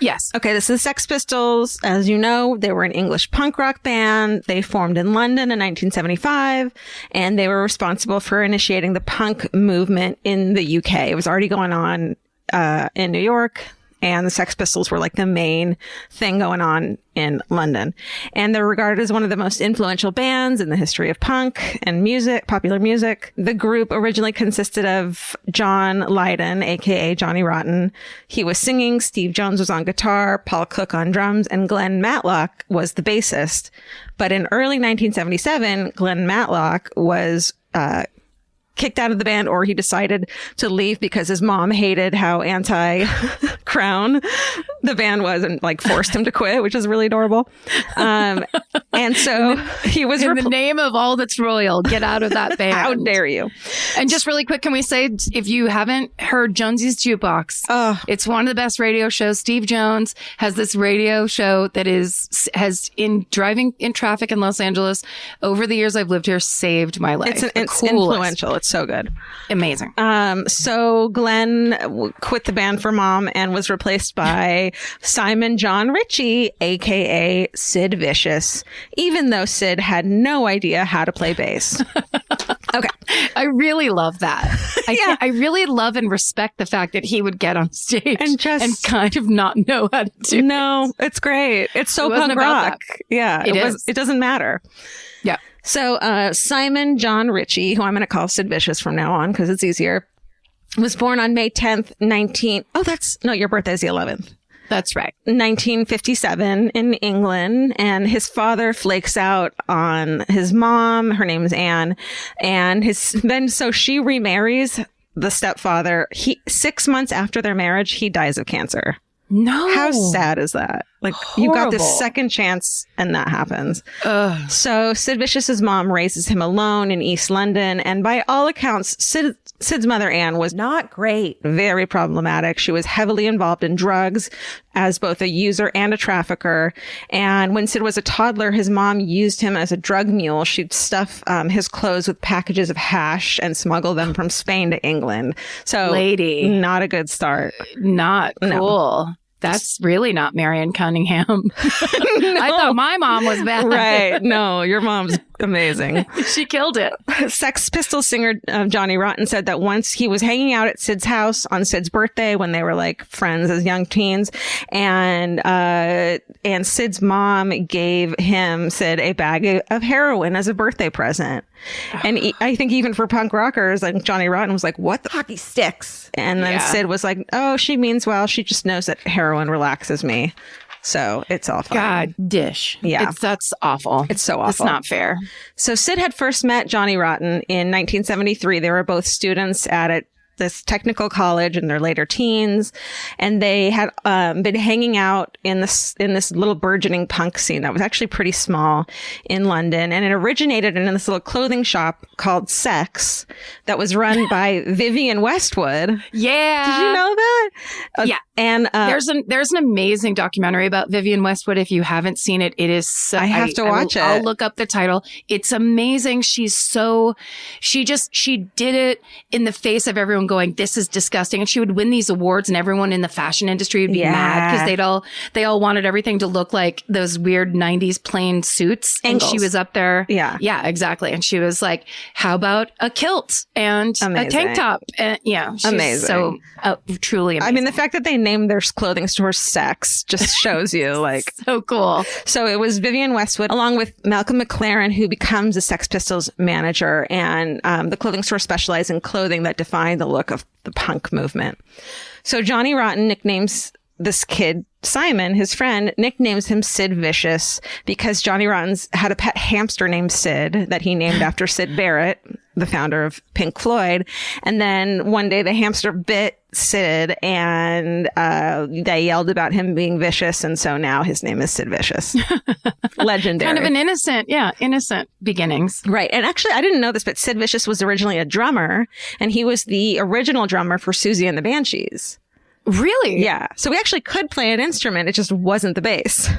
S3: Yes.
S2: Okay, this is the Sex Pistols. As you know, they were an English punk rock band. They formed in London in 1975, and they were responsible for initiating the punk movement in the UK. It was already going on in New York, and the Sex Pistols were like the main thing going on in London. And they're regarded as one of the most influential bands in the history of punk and music, popular music. The group originally consisted of John Lydon, aka Johnny Rotten. He was singing, Steve Jones was on guitar, Paul Cook on drums, and Glenn Matlock was the bassist. But in early 1977, Glenn Matlock was kicked out of the band, or he decided to leave because his mom hated how anti-Crown the band was and like forced him to quit, which is really adorable. And so he was
S3: in the name of all that's royal, get out of that band.
S2: How dare you?
S3: And just really quick, can we say, if you haven't heard Jonesy's Jukebox, it's one of the best radio shows. Steve Jones has this radio show that has in driving in traffic in Los Angeles over the years I've lived here, saved my life.
S2: It's influential. It's so good.
S3: Amazing.
S2: So Glenn quit the band for mom and was replaced by Simon John Ritchie, aka Sid Vicious, even though Sid had no idea how to play bass. Okay.
S3: I really love that. I really love and respect the fact that he would get on stage and kind of not know how to do it.
S2: No, it's great. It's so punk rock. Yeah. It doesn't matter.
S3: Yeah.
S2: So Simon John Ritchie, who I'm going to call Sid Vicious from now on because it's easier, was born on May 10th, your birthday is the 11th.
S3: That's right.
S2: 1957 in England. And his father flakes out on his mom. Her name is Anne. And so she remarries the stepfather. 6 months after their marriage, he dies of cancer.
S3: No.
S2: How sad is that? Like, you got this second chance and that happens.
S3: Ugh.
S2: So Sid Vicious's mom raises him alone in East London. And by all accounts, Sid's mother, Anne, was not great, very problematic. She was heavily involved in drugs as both a user and a trafficker. And when Sid was a toddler, his mom used him as a drug mule. She'd stuff his clothes with packages of hash and smuggle them from Spain to England. So,
S3: lady,
S2: not a good start.
S3: Not cool.
S2: No.
S3: That's really not Marion Cunningham. No. I thought my mom was bad.
S2: Right. No, your mom's amazing.
S3: She killed it.
S2: Sex Pistols singer Johnny Rotten said that once he was hanging out at Sid's house on Sid's birthday when they were like friends as young teens, and Sid's mom gave Sid a bag of heroin as a birthday present. And I think even for punk rockers, like Johnny Rotten was like, what the hockey sticks? And then Sid was like, oh, she means well. She just knows that heroin relaxes me. So it's all fine.
S3: God, dish.
S2: Yeah.
S3: That's awful.
S2: It's so awful.
S3: It's not fair.
S2: So Sid had first met Johnny Rotten in 1973. They were both students at this technical college in their later teens, and they had been hanging out in this little burgeoning punk scene that was actually pretty small in London, and it originated in this little clothing shop called Sex that was run by Vivienne Westwood.
S3: Yeah,
S2: did you know that?
S3: Yeah,
S2: and
S3: there's an amazing documentary about Vivienne Westwood. If you haven't seen it, it is.
S2: I have to watch it.
S3: I'll look up the title. It's amazing. She did it in the face of everyone going, this is disgusting. And she would win these awards and everyone in the fashion industry would be mad because they all wanted everything to look like those weird 90s plain suits. And she was up there.
S2: Yeah.
S3: Yeah, exactly. And she was like, how about a kilt and a tank top? And she's
S2: amazing.
S3: So truly amazing.
S2: I mean, the fact that they named their clothing store Sex just shows you like
S3: so cool.
S2: So it was Vivienne Westwood along with Malcolm McLaren, who becomes the Sex Pistols manager, and the clothing store specialized in clothing that defined the look of the punk movement. So Johnny Rotten nicknames this kid, Simon, his friend, nicknames him Sid Vicious because Johnny Rotten's had a pet hamster named Sid that he named after Syd Barrett, the founder of Pink Floyd. And then one day the hamster bit Sid, and they yelled about him being vicious, and so now his name is Sid Vicious. Legendary.
S3: Kind of an innocent beginnings.
S2: Right. And actually, I didn't know this, but Sid Vicious was originally a drummer, and he was the original drummer for Susie and the Banshees.
S3: Really?
S2: Yeah. So we actually could play an instrument. It just wasn't the bass.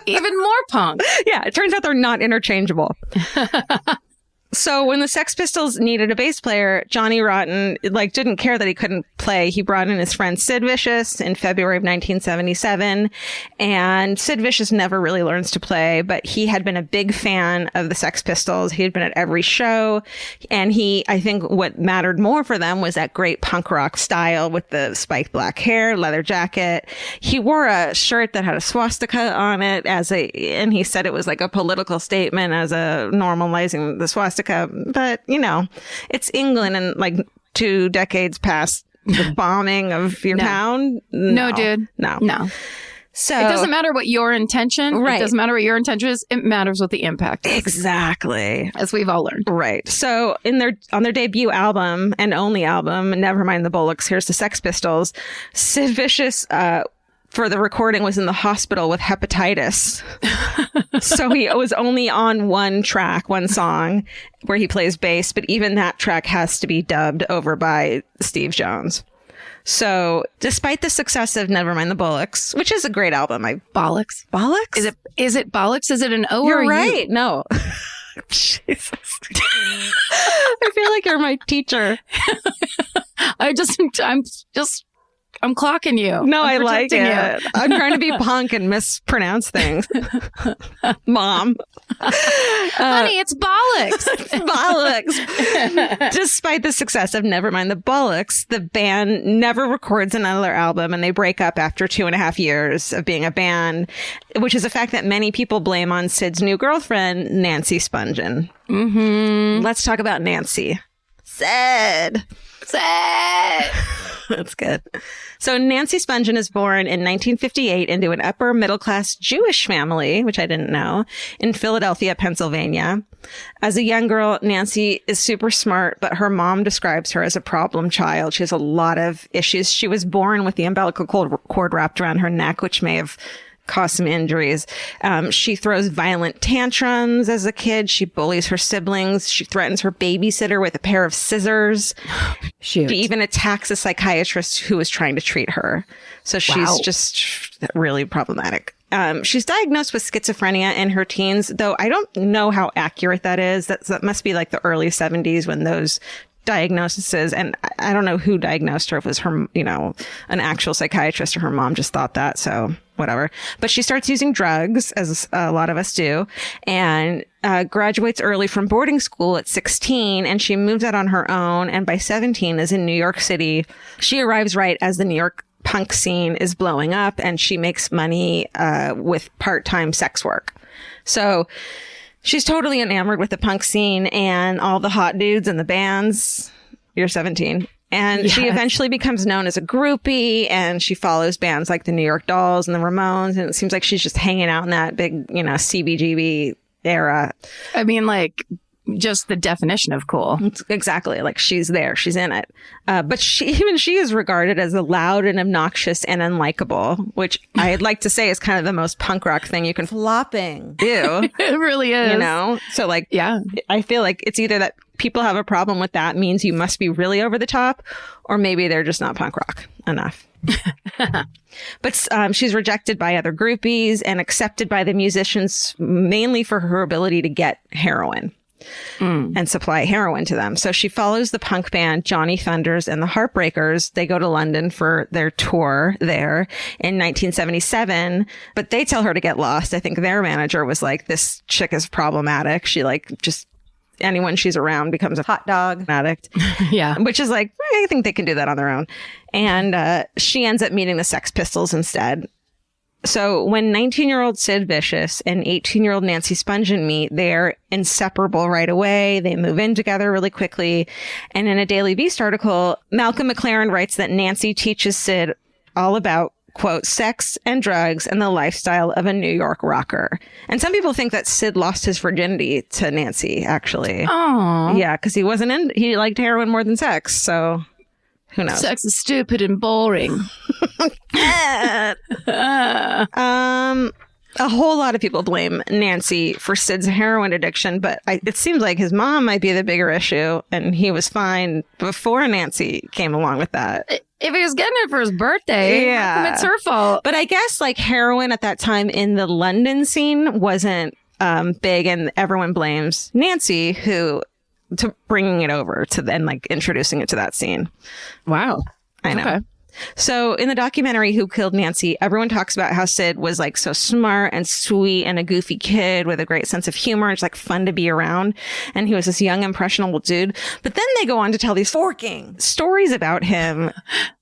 S3: Even more punk.
S2: Yeah. It turns out they're not interchangeable. So when the Sex Pistols needed a bass player, Johnny Rotten didn't care that he couldn't play. He brought in his friend Sid Vicious in February of 1977, and Sid Vicious never really learns to play, but he had been a big fan of the Sex Pistols. He had been at every show, and I think what mattered more for them was that great punk rock style with the spiked black hair, leather jacket. He wore a shirt that had a swastika on it and he said it was like a political statement as a normalizing the swastika. But, it's England and 2 decades past the bombing of your town.
S3: No, dude.
S2: No. So
S3: it doesn't matter what your intention.
S2: Right.
S3: It doesn't matter what your intention is. It matters what the impact is.
S2: Exactly.
S3: As we've all learned.
S2: Right. So on their debut album and only album, Nevermind the Bollocks, Here's the Sex Pistols, Sid Vicious, for the recording was in the hospital with hepatitis. So he was only on one song where he plays bass, but even that track has to be dubbed over by Steve Jones. So despite the success of Nevermind the Bollocks, which is a great album,
S3: Bollocks?
S2: Bollocks?
S3: Is it Bollocks? Is it an O
S2: You're
S3: or
S2: right. No. Jesus. I feel like you're my teacher.
S3: I'm clocking you.
S2: No,
S3: I'm
S2: I like it.
S3: you.
S2: I'm trying to be punk and mispronounce things. Mom.
S3: Honey, it's Bollocks.
S2: Bollocks. Despite the success of Nevermind the Bollocks, the band never records another album, and they break up after 2.5 years of being a band, which is a fact that many people blame on Sid's new girlfriend, Nancy Spungen.
S3: Mm-hmm.
S2: Let's talk about Nancy. Sid. That's good. So Nancy Spungen is born in 1958 into an upper middle class Jewish family, which I didn't know, in Philadelphia, Pennsylvania. As a young girl, Nancy is super smart, but her mom describes her as a problem child. She has a lot of issues. She was born with the umbilical cord wrapped around her neck, which may have caused some injuries. She throws violent tantrums as a kid. She bullies her siblings. She threatens her babysitter with a pair of scissors.
S3: Shoot.
S2: She even attacks a psychiatrist who was trying to treat her. So she's just really problematic. She's diagnosed with schizophrenia in her teens, though I don't know how accurate that is. That must be like the early 70s when those diagnoses, and I don't know who diagnosed her, if it was her, an actual psychiatrist or her mom just thought that, so whatever. But she starts using drugs, as a lot of us do, and graduates early from boarding school at 16, and she moves out on her own, and by 17 is in New York City. She arrives right as the New York punk scene is blowing up, and she makes money with part-time sex work. So she's totally enamored with the punk scene and all the hot dudes and the bands. You're 17. And
S3: yes.
S2: She eventually becomes known as a groupie, and she follows bands like the New York Dolls and the Ramones. And it seems like she's just hanging out in that big, CBGB era.
S3: I mean, just the definition of cool.
S2: Exactly. She's there. She's in it. But she is regarded as a loud and obnoxious and unlikable, which I'd like to say is kind of the most punk rock thing you can flopping do.
S3: It really is.
S2: So yeah, I feel like it's either that people have a problem with that means you must be really over the top, or maybe they're just not punk rock enough. But she's rejected by other groupies and accepted by the musicians mainly for her ability to get heroin. And supply heroin to them. So she follows the punk band Johnny Thunders and the Heartbreakers. They go to London for their tour there in 1977, but they tell her to get lost. I think their manager was like, this chick is problematic. She just anyone she's around becomes a hot dog addict.
S3: Yeah.
S2: Which is I think they can do that on their own. And she ends up meeting the Sex Pistols instead. So when 19-year-old Sid Vicious and 18-year-old Nancy Spungen meet, they're inseparable right away. They move in together really quickly. And in a Daily Beast article, Malcolm McLaren writes that Nancy teaches Sid all about, quote, sex and drugs and the lifestyle of a New York rocker. And some people think that Sid lost his virginity to Nancy, actually.
S3: Oh.
S2: Yeah, because he liked heroin more than sex. So Who knows?
S3: Sex is stupid and boring.
S2: A whole lot of people blame Nancy for Sid's heroin addiction, but it seems like his mom might be the bigger issue, and he was fine before Nancy came along with that.
S3: If he was getting it for his birthday, it's her fault.
S2: But I guess like heroin at that time in the London scene wasn't big, and everyone blames Nancy to bringing it over to then like introducing it to that scene.
S3: Wow.
S2: I know.
S3: Okay.
S2: So in the documentary Who Killed Nancy, everyone talks about how Sid was like so smart and sweet and a goofy kid with a great sense of humor. It's like fun to be around. And he was this young, impressionable dude. But then they go on to tell these forking stories about him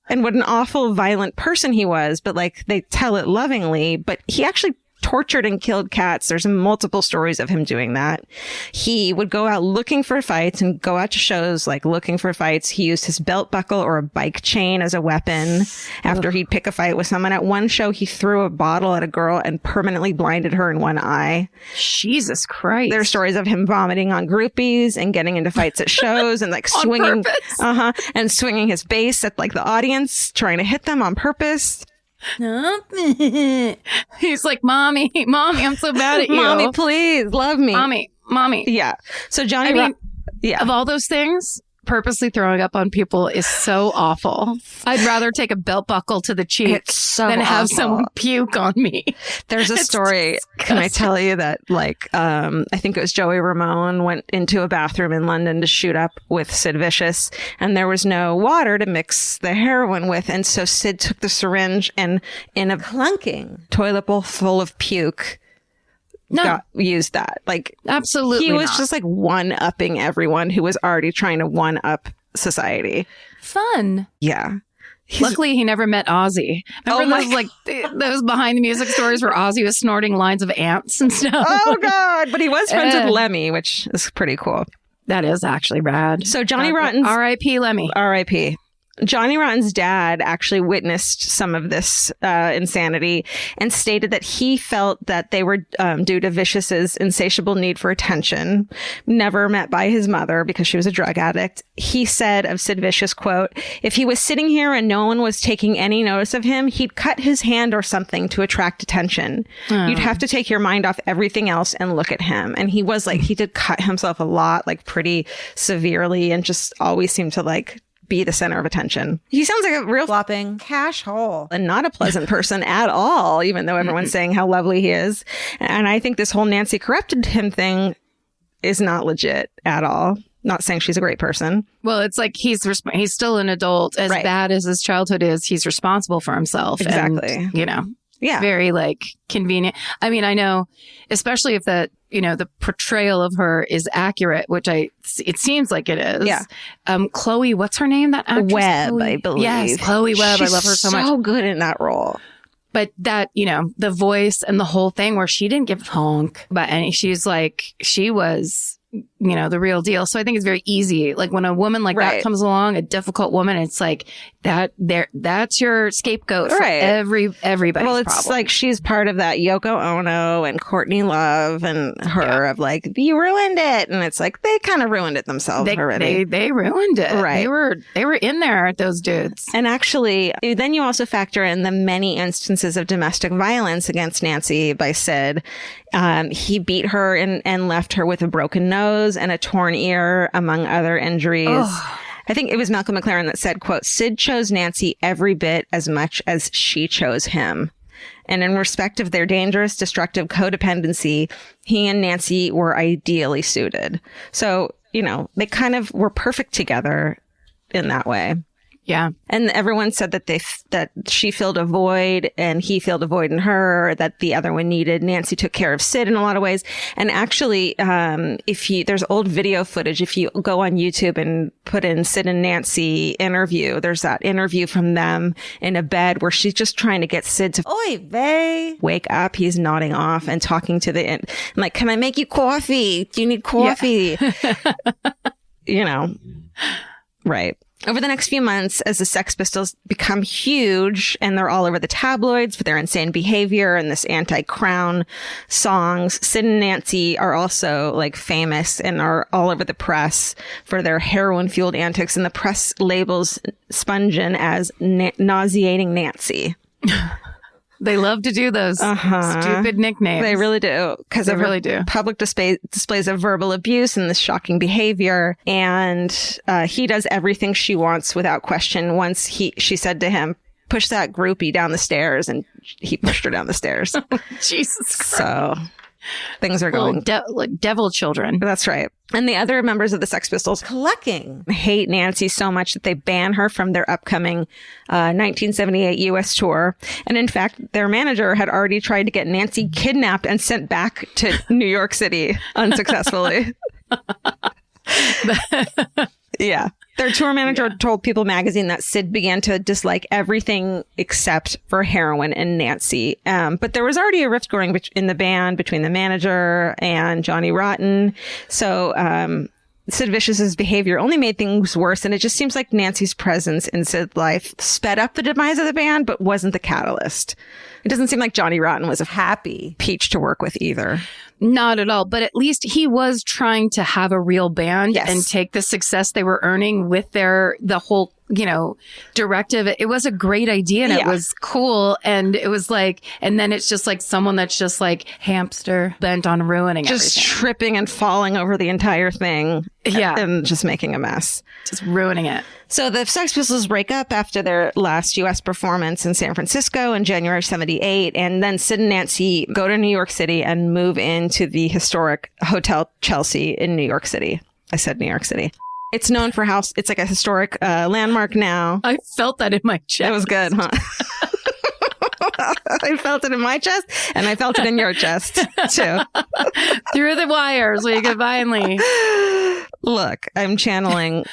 S2: and what an awful, violent person he was. But like they tell it lovingly, but he actually tortured and killed cats. There's multiple stories of him doing that. He would go out looking for fights and go out to shows like looking for fights. He used his belt buckle or a bike chain as a weapon after he'd pick a fight with someone. At one show, he threw a bottle at a girl and permanently blinded her in one eye.
S3: Jesus Christ.
S2: There are stories of him vomiting on groupies and getting into fights at shows and like swinging, and swinging his bass at like the audience, trying to hit them on purpose.
S3: He's like, mommy, I'm so bad at you.
S2: Mommy, please love me.
S3: Mommy.
S2: Yeah. So Johnny,
S3: of all those things, purposely throwing up on people is so awful. I'd rather take a belt buckle to the cheek than have someone puke on me.
S2: There's a story. Can I tell you that like, I think it was Joey Ramone went into a bathroom in London to shoot up with Sid Vicious, and there was no water to mix the heroin with. And so Sid took the syringe and in a clunking toilet bowl full of puke, used that. Like,
S3: absolutely
S2: he was
S3: not.
S2: just like one-upping everyone who was already trying to one-up society.
S3: Fun.
S2: Yeah.
S3: Luckily, he never met Ozzy. Remember those like those behind the music stories where Ozzy was snorting lines of ants and stuff?
S2: Oh God! But he was friends with Lemmy, which is pretty cool.
S3: That is actually rad.
S2: So Johnny Rotten's
S3: R.I.P. Lemmy.
S2: R.I.P. Johnny Rotten's dad actually witnessed some of this insanity and stated that he felt that they were due to Vicious's insatiable need for attention, never met by his mother because she was a drug addict. He said of Sid Vicious, quote, "If he was sitting here and no one was taking any notice of him, he'd cut his hand or something to attract attention. You'd have to take your mind off everything else and look at him." And he was like, he did cut himself a lot, like pretty severely, and just always seemed to like be the center of attention. He sounds like a real flopping cash hole and not a pleasant person at all, even though everyone's saying how lovely he is. And I think this whole Nancy corrupted him thing is not legit at all. Not saying she's a great person.
S3: Well, it's like he's still an adult. As bad as his childhood is, he's responsible for himself.
S2: Exactly.
S3: And, you know,
S2: yeah,
S3: very like convenient. I mean, I know, especially if that, you know, the portrayal of her is accurate, which it seems like it is.
S2: Yeah.
S3: Chloe, what's her name? That actress?
S2: Webb,
S3: Chloe?
S2: I believe.
S3: Yes, Chloe Webb. I love her so much.
S2: So good in that role.
S3: But that, you know, the voice and the whole thing where she didn't give a honk, but she's like, she was, you know, the real deal. So I think it's very easy. Like when a woman like that comes along, a difficult woman, it's like that's your scapegoat for everybody's
S2: Well, it's
S3: problem.
S2: like she's part of that Yoko Ono and Courtney Love and her of like, you ruined it. And it's like, they kind of ruined it themselves already.
S3: They ruined it.
S2: Right.
S3: They were in there, those dudes.
S2: And actually, then you also factor in the many instances of domestic violence against Nancy by Sid. He beat her and left her with a broken nose and a torn ear, among other injuries. Oh. I think it was Malcolm McLaren that said, quote, "Sid chose Nancy every bit as much as she chose him. And in respect of their dangerous, destructive codependency, he and Nancy were ideally suited." So, you know, they kind of were perfect together in that way.
S3: Yeah.
S2: And everyone said that that she filled a void and he filled a void in her that the other one needed. Nancy took care of Sid in a lot of ways. And actually, there's old video footage, if you go on YouTube and put in Sid and Nancy interview, there's that interview from them in a bed where she's just trying to get Sid to wake up. He's nodding off and talking to I'm like, "Can I make you coffee? Do you need coffee?" Yeah. You know, right. Over the next few months, as the Sex Pistols become huge and they're all over the tabloids for their insane behavior and this anti-Crown songs, Sid and Nancy are also like famous and are all over the press for their heroin-fueled antics. And the press labels Spungen as nauseating Nancy.
S3: They love to do those stupid nicknames.
S2: They really do. Because they really do. Public displays of verbal abuse and this shocking behavior. And he does everything she wants without question. Once she said to him, push that groupie down the stairs. And he pushed her down the stairs.
S3: Jesus Christ.
S2: So things are going
S3: like devil children.
S2: That's right. And the other members of the Sex Pistols hate Nancy so much that they ban her from their upcoming 1978 U.S. tour. And in fact, their manager had already tried to get Nancy kidnapped and sent back to New York City unsuccessfully. Yeah. Their tour manager told People magazine that Sid began to dislike everything except for heroin and Nancy. But there was already a rift growing in the band between the manager and Johnny Rotten. So Sid Vicious's behavior only made things worse. And it just seems like Nancy's presence in Sid's life sped up the demise of the band, but wasn't the catalyst. It doesn't seem like Johnny Rotten was a happy peach to work with either.
S3: Not at all. But at least he was trying to have a real band and take the success they were earning with the whole, directive. It was a great idea and it was cool. And it was like, and then it's just like someone that's just like hamster bent on ruining
S2: just
S3: everything.
S2: Tripping and falling over the entire thing. Yeah. And just making a mess.
S3: Just ruining it.
S2: So the Sex Pistols break up after their last U.S. performance in San Francisco in January 78. And then Sid and Nancy go to New York City and move into the historic Hotel Chelsea in New York City. I said New York City. It's known for it's like a historic landmark now.
S3: I felt that in my chest.
S2: That was good, huh? I felt it in my chest and I felt it in your chest too.
S3: Through the wires, we could finally.
S2: Look, I'm channeling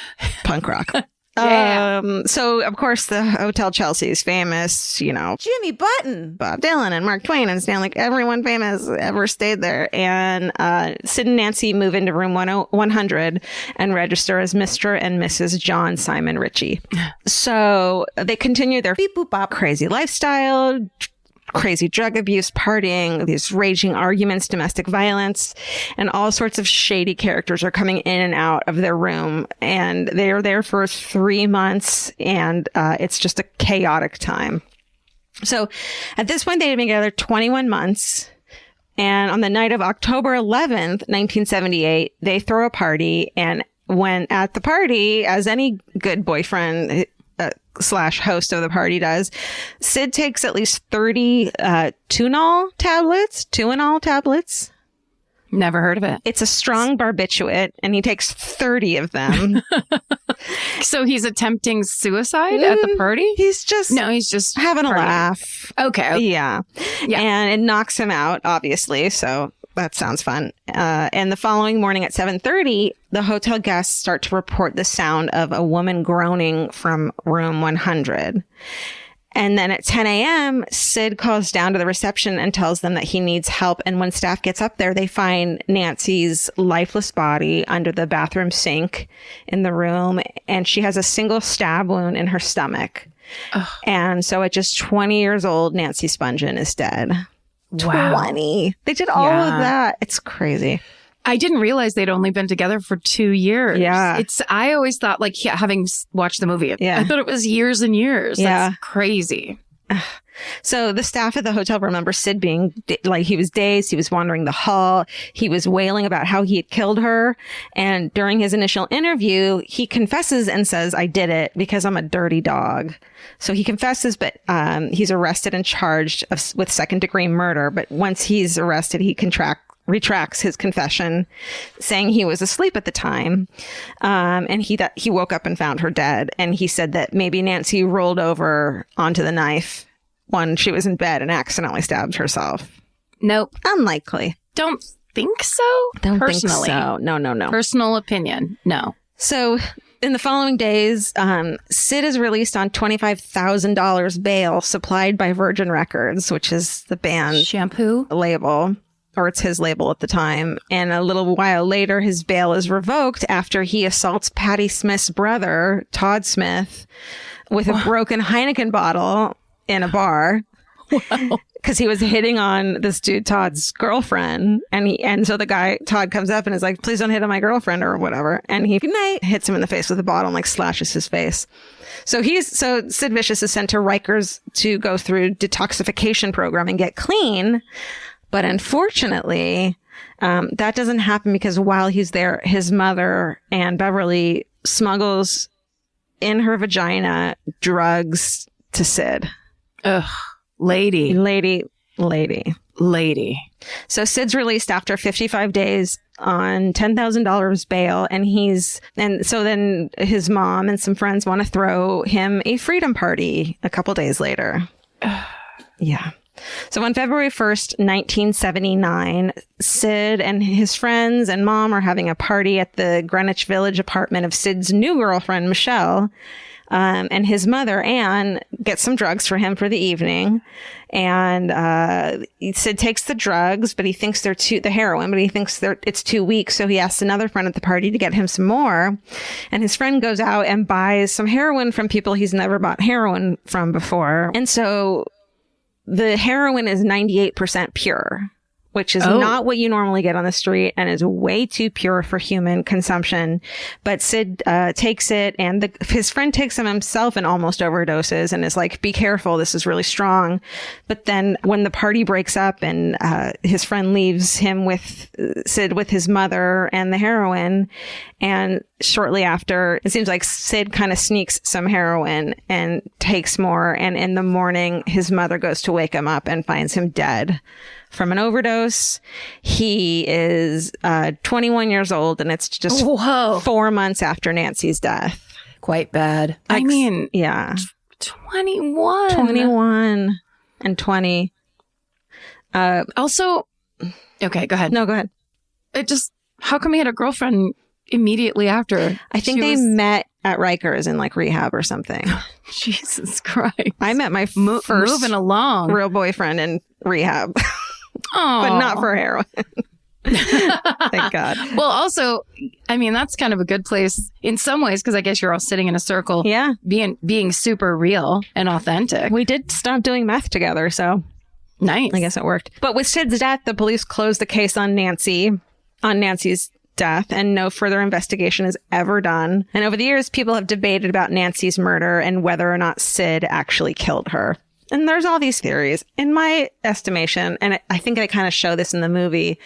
S2: punk rock.
S3: Yeah.
S2: So of course the Hotel Chelsea is famous, Jimmy Button, Bob Dylan and Mark Twain and Stanley, everyone famous ever stayed there. And Sid and Nancy move into room 100 and register as Mr. and Mrs. John Simon Ritchie. So they continue their beep boop bop crazy lifestyle, crazy drug abuse, partying, these raging arguments, domestic violence, and all sorts of shady characters are coming in and out of their room. And they are there for 3 months, and it's just a chaotic time. So at this point, they had been together 21 months. And on the night of October 11th, 1978, they throw a party. And when at the party, as any good boyfriend / host of the party does, Sid takes at least 30 Tuinol tablets.
S3: Never heard of it.
S2: It's a strong barbiturate, and he takes 30 of them.
S3: So he's attempting suicide at the party?
S2: He's just having a
S3: partying.
S2: laugh.
S3: Okay.
S2: Yeah. And it knocks him out, obviously. So that sounds fun. And the following morning at 7:30, the hotel guests start to report the sound of a woman groaning from room 100. And then at 10 a.m., Sid calls down to the reception and tells them that he needs help. And when staff gets up there, they find Nancy's lifeless body under the bathroom sink in the room. And she has a single stab wound in her stomach. Ugh. And so at just 20 years old, Nancy Spungen is dead.
S3: Wow.
S2: 20. They did all of that. It's crazy.
S3: I didn't realize they'd only been together for 2 years.
S2: Yeah.
S3: I always thought, having watched the movie, I thought it was years and years.
S2: Yeah.
S3: That's crazy.
S2: So the staff at the hotel remember Sid being he was dazed. He was wandering the hall. He was wailing about how he had killed her. And during his initial interview, he confesses and says, "I did it because I'm a dirty dog." So he confesses, but he's arrested and charged with second-degree murder. But once he's arrested, he retracts his confession, saying he was asleep at the time. And he woke up and found her dead. And he said that maybe Nancy rolled over onto the knife when she was in bed and accidentally stabbed herself.
S3: Nope.
S2: Unlikely.
S3: Don't think so?
S2: Don't
S3: Personally.
S2: think so. No.
S3: Personal opinion. No.
S2: So in the following days, Sid is released on $25,000 bail supplied by Virgin Records, which is the band's
S3: shampoo
S2: label. or it's his label at the time. And a little while later, his bail is revoked after he assaults Patti Smith's brother, Todd Smith, with a broken Heineken bottle in a bar. Wow. Because he was hitting on this dude, Todd's girlfriend. And so the guy, Todd, comes up and is like, please don't hit on my girlfriend or whatever. And he hits him in the face with a bottle and like slashes his face. So Sid Vicious is sent to Rikers to go through detoxification program and get clean. But unfortunately, that doesn't happen because while he's there, his mother, Ann Beverly, smuggles in her vagina drugs to Sid.
S3: Ugh. Lady.
S2: So Sid's released after 55 days on $10,000 bail. And so then his mom and some friends want to throw him a freedom party a couple days later. Yeah. So on February 1st, 1979, Sid and his friends and mom are having a party at the Greenwich Village apartment of Sid's new girlfriend, Michelle. And his mother, Anne, gets some drugs for him for the evening. And Sid takes the drugs, but he thinks the heroin, but he thinks it's too weak. So he asks another friend at the party to get him some more. And his friend goes out and buys some heroin from people he's never bought heroin from before. And so the heroin is 98% pure, which is not what you normally get on the street and is way too pure for human consumption. But Sid takes it, and his friend takes him himself and almost overdoses and is like, be careful, this is really strong. But then when the party breaks up and his friend leaves him with Sid with his mother and the heroin, and shortly after, it seems like Sid kind of sneaks some heroin and takes more. And in the morning, his mother goes to wake him up and finds him dead from an overdose. He is 21 years old, and it's just 4 months after Nancy's death.
S3: Quite bad. I mean,
S2: yeah.
S3: 21
S2: and 20.
S3: Also, okay, go ahead.
S2: No, go ahead.
S3: How come he had a girlfriend immediately after?
S2: I think they met at Rikers in like rehab or something.
S3: Jesus Christ.
S2: I met my first
S3: moving along
S2: real boyfriend in rehab.
S3: Oh,
S2: but not for heroin. Thank God.
S3: Well, also, I mean, that's kind of a good place in some ways, because I guess you're all sitting in a circle.
S2: Yeah.
S3: Being super real and authentic.
S2: We did stop doing meth together, so
S3: nice.
S2: I guess it worked. But with Sid's death, the police closed the case on Nancy's death, and no further investigation is ever done. And over the years, people have debated about Nancy's murder and whether or not Sid actually killed her. And there's all these theories. In my estimation, and I think I kind of show this in the movie,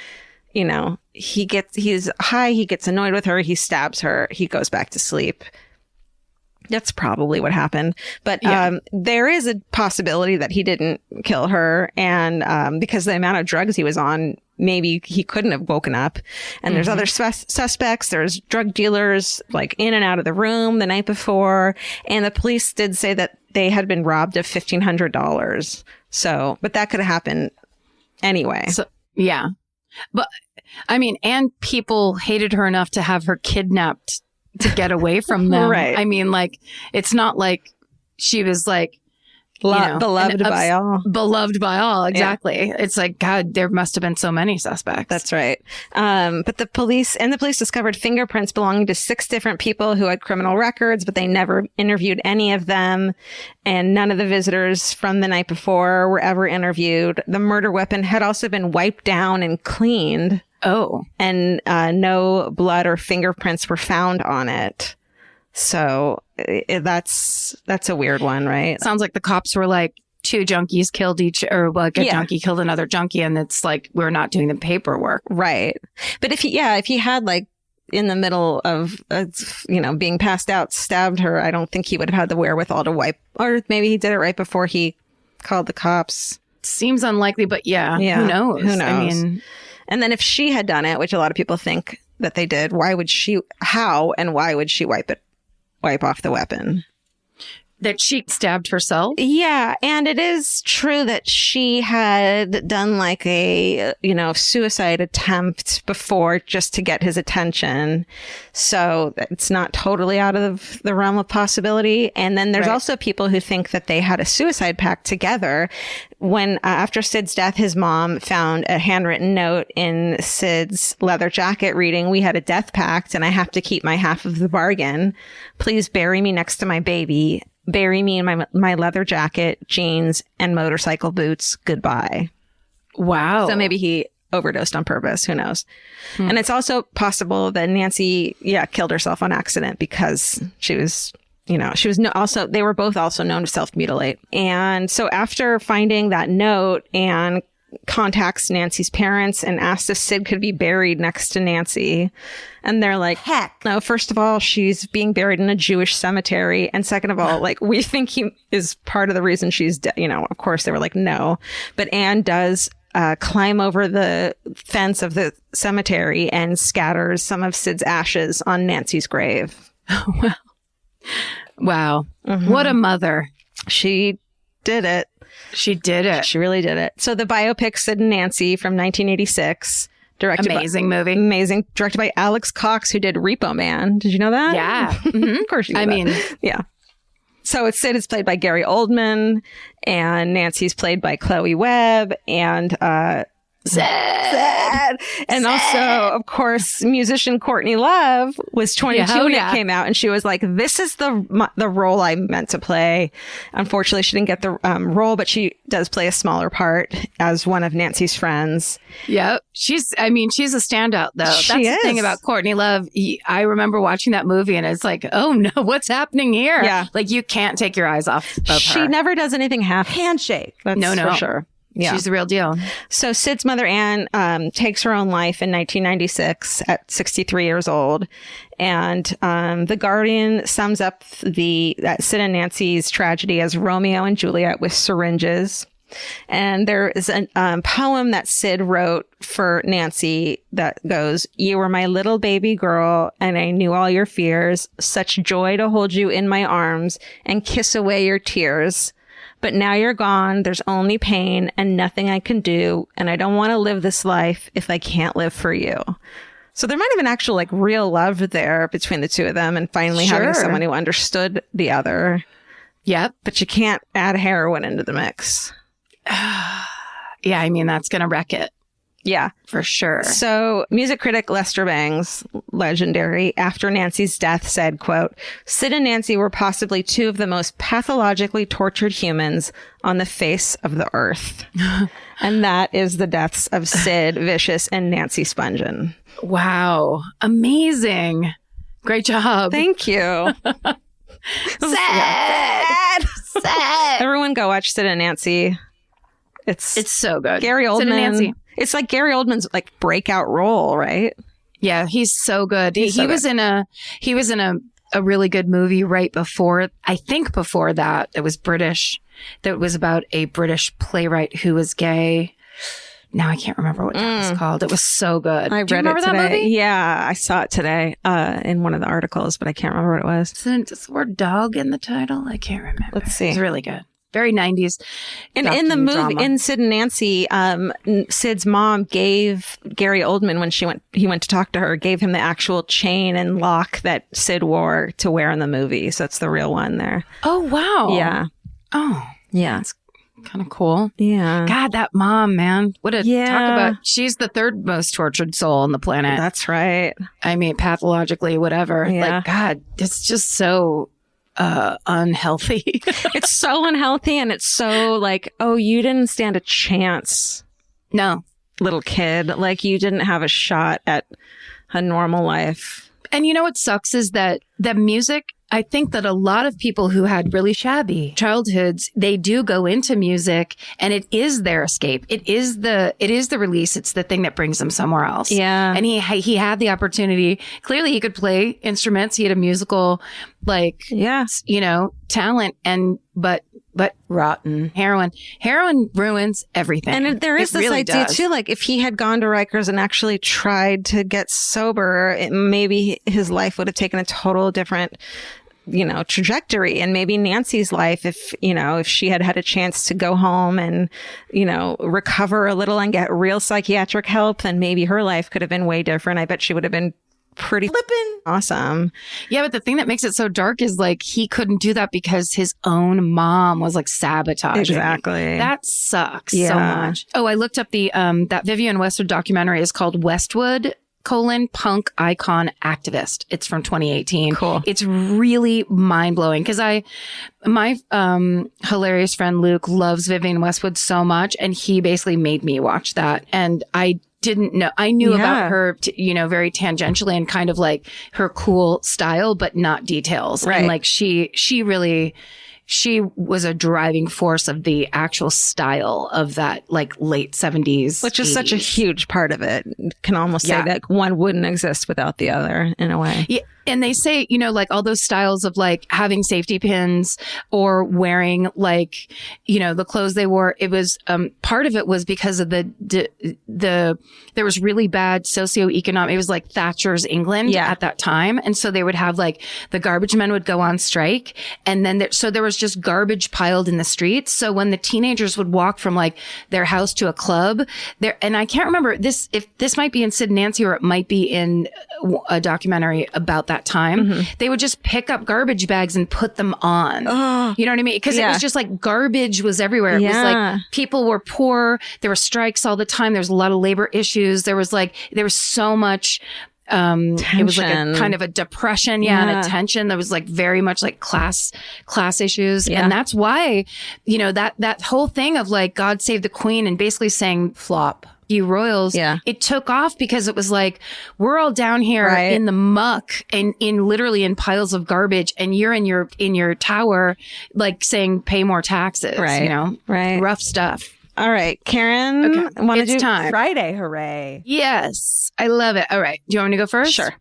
S2: you know, he's high, he gets annoyed with her, he stabs her, he goes back to sleep. That's probably what happened. But there is a possibility that he didn't kill her. And because the amount of drugs he was on, maybe he couldn't have woken up. And there's other suspects. There's drug dealers like in and out of the room the night before. And the police did say that they had been robbed of $1,500. So, but that could have happened anyway.
S3: So, yeah. But I mean, and people hated her enough to have her kidnapped to get away from them.
S2: Right.
S3: I mean, like, it's not like she was like,
S2: beloved by all.
S3: Beloved by all. Exactly. Yeah. It's like, God, there must have been so many suspects.
S2: That's right. But the police discovered fingerprints belonging to 6 different people who had criminal records, but they never interviewed any of them. And none of the visitors from the night before were ever interviewed. The murder weapon had also been wiped down and cleaned.
S3: Oh.
S2: And no blood or fingerprints were found on it. So that's a weird one, right?
S3: Sounds like the cops were like, 2 junkies killed junkie killed another junkie, and it's like, we're not doing the paperwork.
S2: Right. But if he had like in the middle of, being passed out, stabbed her, I don't think he would have had the wherewithal to wipe, or maybe he did it right before he called the cops.
S3: Seems unlikely, but yeah. Who knows?
S2: I mean, and then if she had done it, which a lot of people think that they did, why would she wipe off the weapon?
S3: That she stabbed herself?
S2: Yeah. And it is true that she had done like a, suicide attempt before just to get his attention. So it's not totally out of the realm of possibility. And then there's also people who think that they had a suicide pact together. When after Sid's death, his mom found a handwritten note in Sid's leather jacket reading, "We had a death pact and I have to keep my half of the bargain. Please bury me next to my baby. Bury me in my leather jacket, jeans, and motorcycle boots. Goodbye."
S3: Wow.
S2: So maybe he overdosed on purpose. Who knows? And it's also possible that Nancy, killed herself on accident because she was they were both also known to self-mutilate. And so after finding that note, Anne contacts Nancy's parents and asks if Sid could be buried next to Nancy. And they're like, heck no. First of all, she's being buried in a Jewish cemetery. And second of all, like, we think he is part of the reason she's dead. Of course they were like, no. But Anne does climb over the fence of the cemetery and scatters some of Sid's ashes on Nancy's grave.
S3: Wow. Mm-hmm. What a mother.
S2: She did it.
S3: She did it.
S2: She really did it. So the biopic Sid and Nancy from 1986,
S3: amazing movie.
S2: Amazing. Directed by Alex Cox, who did Repo Man. Did you know that?
S3: Yeah.
S2: Mm-hmm. Of course you know that. Yeah. So Sid is played by Gary Oldman, and Nancy's played by Chloe Webb, and Sad. And also, of course, musician Courtney Love was 22 when it came out, and she was like, "This is the role I meant to play." Unfortunately, she didn't get the role, but she does play a smaller part as one of Nancy's friends.
S3: Yeah, she's a standout, though. That's the thing about Courtney Love. I remember watching that movie, and it's like, oh no, what's happening here?
S2: Yeah,
S3: like you can't take your eyes off of her.
S2: She never does anything half handshake. That's for sure. Yeah.
S3: She's the real deal.
S2: So Sid's mother, Anne, takes her own life in 1996 at 63 years old. And The Guardian sums up that Sid and Nancy's tragedy as Romeo and Juliet with syringes. And there is a poem that Sid wrote for Nancy that goes, "You were my little baby girl, and I knew all your fears. Such joy to hold you in my arms and kiss away your tears. But now you're gone, there's only pain and nothing I can do. And I don't want to live this life if I can't live for you." So there might have been actual real love there between the two of them, and finally having someone who understood the other.
S3: Yep.
S2: But you can't add heroin into the mix.
S3: Yeah, I mean, that's going to wreck it.
S2: Yeah.
S3: For sure.
S2: So music critic Lester Bangs, legendary, after Nancy's death said, quote, "Sid and Nancy were possibly two of the most pathologically tortured humans on the face of the earth." And that is the deaths of Sid Vicious and Nancy Spungen.
S3: Wow. Amazing. Great job.
S2: Thank you.
S3: Sad.
S2: Everyone go watch Sid and Nancy. It's
S3: so good.
S2: Gary Oldman.
S3: Sid and Nancy.
S2: It's like Gary Oldman's breakout role, right?
S3: Yeah, he's so good. He was in a really good movie right before, I think before that. It was British. That was about a British playwright who was gay. Now I can't remember what that was called. It was so good.
S2: I read it today. That movie? Yeah, I saw it today in one of the articles, but I can't remember what it was.
S3: Does the word dog in the title? I can't remember.
S2: Let's see.
S3: It's really good. Very 90s.
S2: And in the movie, in Sid and Nancy, Sid's mom gave Gary Oldman, when he went to talk to her, gave him the actual chain and lock that Sid wore to wear in the movie. So it's the real one there.
S3: Oh, wow.
S2: Yeah.
S3: Oh.
S2: Yeah.
S3: That's kind of cool.
S2: Yeah.
S3: God, that mom, man. What a talk about. She's the third most tortured soul on the planet.
S2: That's right.
S3: I mean, pathologically, whatever.
S2: Yeah.
S3: God, it's just so unhealthy.
S2: It's so unhealthy, and it's so you didn't stand a chance.
S3: No.
S2: Little kid. You didn't have a shot at a normal life.
S3: And you know what sucks is that the music, I think that a lot of people who had really shabby childhoods, they do go into music, and it is their escape. It is the release. It's the thing that brings them somewhere else.
S2: Yeah.
S3: And he had the opportunity. Clearly he could play instruments. He had a musical, talent, but rotten heroin ruins everything.
S2: And there is this idea too, if he had gone to Rikers and actually tried to get sober, maybe his life would have taken a total different trajectory. And maybe Nancy's life, if she had had a chance to go home and, recover a little and get real psychiatric help, then maybe her life could have been way different. I bet she would have been pretty flippin' awesome.
S3: Yeah, but the thing that makes it so dark is like he couldn't do that because his own mom was like sabotaging.
S2: Exactly.
S3: That sucks so much. Oh, I looked up the that Vivienne Westwood documentary is called Westwood: Punk Icon Activist. It's from 2018.
S2: Cool.
S3: It's really mind blowing because my hilarious friend Luke loves Vivienne Westwood so much, and he basically made me watch that, and I didn't know. I knew about her, very tangentially and kind of like her cool style, but not details.
S2: Right.
S3: And like she was a driving force of the actual style of that like late 70s.
S2: Which is
S3: 80s.
S2: such a huge part of it. Can almost say that one wouldn't exist without the other in a way.
S3: Yeah. And they say, like all those styles of like having safety pins or wearing like, the clothes they wore. It was, part of it was because of there was really bad socioeconomic, it was like Thatcher's England at that time. And so they would have like the garbage men would go on strike. And then so there was just garbage piled in the streets. So when the teenagers would walk from like their house to a club there, and I can't remember if this might be in Sid and Nancy or it might be in a documentary about that time, they would just pick up garbage bags and put them on. You know what I mean? Because it was just like garbage was everywhere. It was like people were poor. There were strikes all the time. There was a lot of labor issues. There was so much it was like a kind of a depression, and a tension. There was like very much like class issues. And that's why, that whole thing of like God Save the Queen and basically saying flop. You royals, it took off because it was like, we're all down here in the muck and literally in piles of garbage, and you're in your tower, like saying pay more taxes, rough stuff.
S2: All right, Karen,
S3: it's time.
S2: Friday, hooray.
S3: Yes, I love it. All right. Do you want me to go first?
S2: Sure.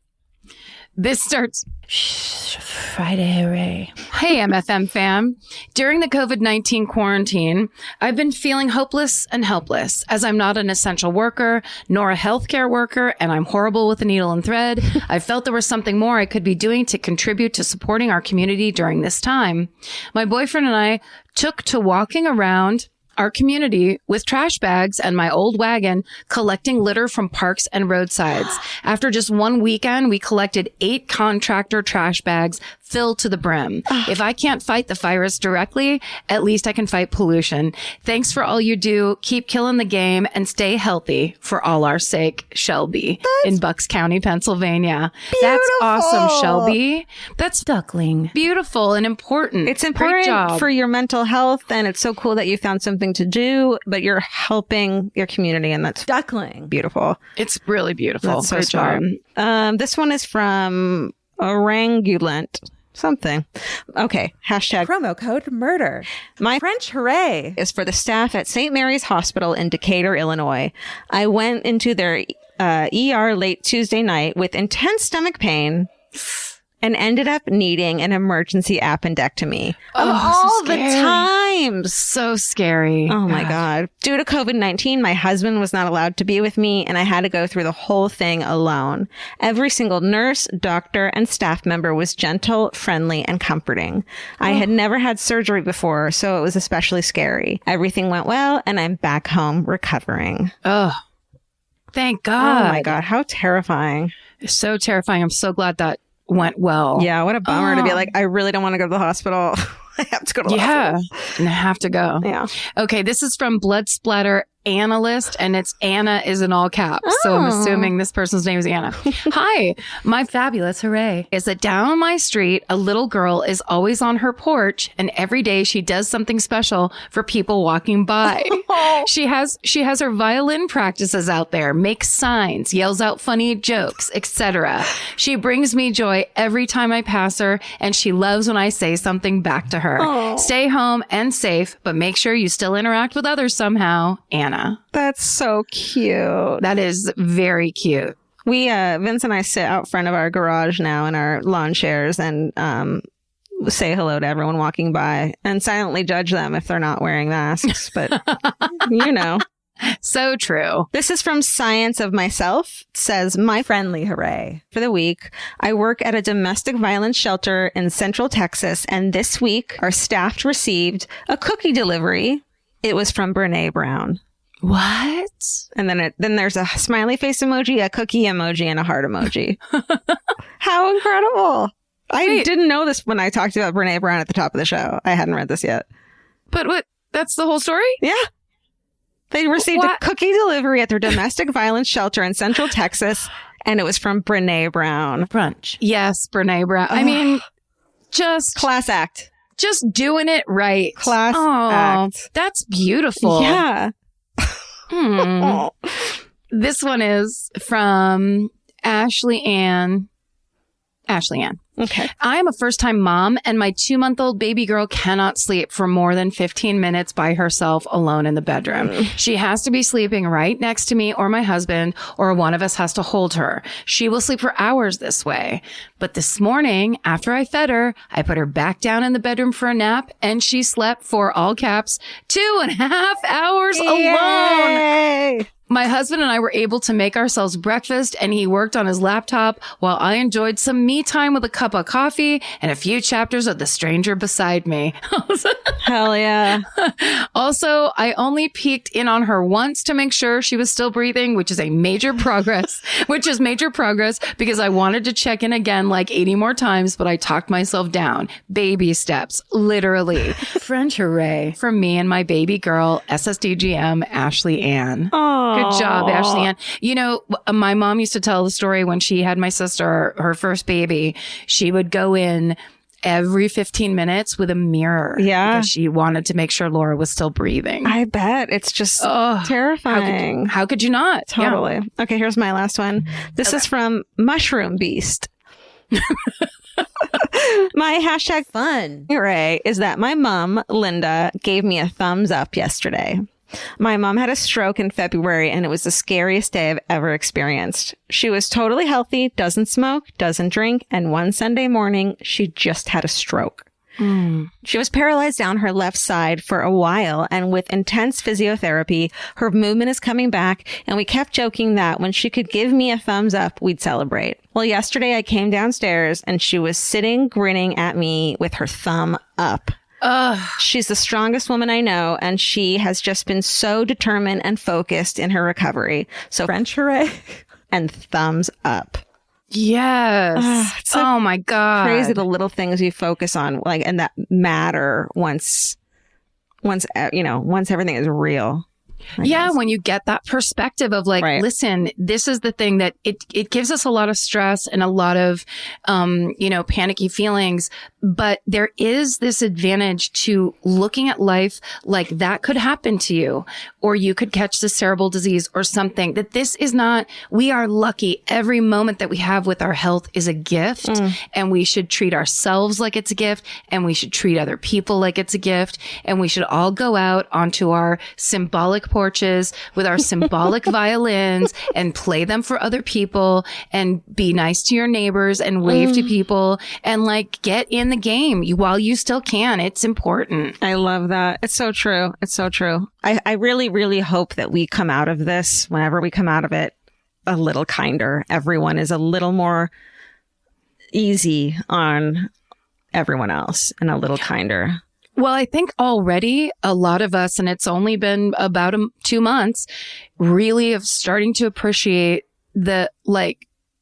S3: This starts
S1: Friday, hooray.
S3: Hey, MFM fam. During the COVID-19 quarantine, I've been feeling hopeless and helpless as I'm not an essential worker nor a healthcare worker, and I'm horrible with a needle and thread. I felt there was something more I could be doing to contribute to supporting our community during this time. My boyfriend and I took to walking around our community with trash bags and my old wagon, collecting litter from parks and roadsides. After just one weekend, we collected 8 contractor trash bags filled to the brim. If I can't fight the virus directly, at least I can fight pollution. Thanks for all you do. Keep killing the game and stay healthy for all our sake. Shelby in Bucks County, Pennsylvania.
S2: Beautiful.
S3: That's awesome, Shelby. That's
S1: duckling.
S3: Beautiful and important.
S2: It's important
S3: Great job.
S2: for your mental health, and it's so cool that you found something to do, but you're helping your community, and that's duckling. Beautiful.
S3: It's really beautiful.
S2: That's so
S3: Great
S2: smart.
S3: job.
S2: This one is from Orangulant. Something. Okay. Hashtag promo code murder. My French hooray is for the staff at St. Mary's Hospital in Decatur, Illinois. I went into their ER late Tuesday night with intense stomach pain and ended up needing an emergency appendectomy. Of all the times.
S3: So scary.
S2: Oh my God. Due to COVID-19, my husband was not allowed to be with me, and I had to go through the whole thing alone. Every single nurse, doctor, and staff member was gentle, friendly, and comforting. I had never had surgery before, so it was especially scary. Everything went well, and I'm back home recovering.
S3: Oh, thank God.
S2: Oh my God. How terrifying.
S3: So terrifying. I'm so glad that went well.
S2: Yeah, what a bummer to be like, I really don't want to go to the hospital. I have to go to the hospital.
S3: And I have to go.
S2: Yeah.
S3: Okay, this is from Blood Splatter Analyst, and it's Anna is in all caps. So I'm assuming this person's name is Anna. Hi, my fabulous hooray is that down my street, a little girl is always on her porch, and every day she does something special for people walking by. She has her violin practices out there, makes signs, yells out funny jokes, etc. She brings me joy every time I pass her, and she loves when I say something back to her. Stay home and safe, but make sure you still interact with others somehow. Anna.
S2: That's so cute.
S3: That is very cute.
S2: We, Vince and I sit out front of our garage now in our lawn chairs and say hello to everyone walking by and silently judge them if they're not wearing masks. But, you know.
S3: So true.
S2: This is from Science of Myself. It says, my friendly hooray for the week. I work at a domestic violence shelter in Central Texas, and this week our staff received a cookie delivery. It was from Brene Brown.
S3: What?
S2: And then there's a smiley face emoji, a cookie emoji, and a heart emoji. How incredible. I didn't know this when I talked about Brene Brown at the top of the show. I hadn't read this yet.
S3: But what? That's the whole story?
S2: Yeah. They received a cookie delivery at their domestic violence shelter in Central Texas, and it was from Brene Brown.
S1: Brunch.
S3: Yes, Brene Brown. I mean, just...
S2: Class act.
S3: Just doing it right.
S2: Class act.
S3: That's beautiful.
S2: Yeah.
S3: This one is from Ashley Ann.
S2: Okay.
S3: I am a first-time mom, and my 2-month-old baby girl cannot sleep for more than 15 minutes by herself alone in the bedroom. She has to be sleeping right next to me or my husband, or one of us has to hold her. She will sleep for hours this way. But this morning, after I fed her, I put her back down in the bedroom for a nap, and she slept for, all caps, 2.5 hours alone. My husband and I were able to make ourselves breakfast, and he worked on his laptop while I enjoyed some me time with a cup of coffee and a few chapters of The Stranger Beside Me.
S2: Hell yeah.
S3: Also, I only peeked in on her once to make sure she was still breathing, which is major progress because I wanted to check in again like 80 more times, but I talked myself down. Baby steps, literally.
S1: French hooray.
S3: From me and my baby girl, SSDGM, Ashley Ann.
S2: Aww.
S3: Good job, Ashley Ann. You know, my mom used to tell the story when she had my sister, her first baby. She would go in every 15 minutes with a mirror.
S2: Yeah.
S3: Because she wanted to make sure Laura was still breathing.
S2: I bet. It's just terrifying.
S3: How could you not?
S2: Totally. Yeah. Okay, here's my last one. This is from Mushroom Beast. My hashtag fun hooray is that my mom, Linda, gave me a thumbs up yesterday. My mom had a stroke in February, and it was the scariest day I've ever experienced. She was totally healthy, doesn't smoke, doesn't drink, and one Sunday morning, she just had a stroke. She was paralyzed down her left side for a while, and with intense physiotherapy, her movement is coming back, and we kept joking that when she could give me a thumbs up, we'd celebrate. Well, yesterday I came downstairs, and she was sitting grinning at me with her thumb up. She's the strongest woman I know, and she has just been so determined and focused in her recovery. So French hooray and thumbs up.
S3: Yes. Oh my God.
S2: Crazy the little things you focus on, like, and that matter once everything is real.
S3: Yeah, when you get that perspective of like, listen, this is the thing that it gives us a lot of stress and a lot of, panicky feelings. But there is this advantage to looking at life like that could happen to you, or you could catch the cerebral disease or something. That this is not, we are lucky. Every moment that we have with our health is a gift, and we should treat ourselves like it's a gift, and we should treat other people like it's a gift. And we should all go out onto our symbolic porches with our symbolic violins and play them for other people, and be nice to your neighbors and wave to people, and like get in the game while you still can. It's important.
S2: I love that. It's so true. It's so true. I really, really hope that we come out of this, whenever we come out of it, a little kinder. Everyone is a little more easy on everyone else and a little kinder.
S3: Well, I think already a lot of us, and it's only been about 2 months, really of starting to appreciate the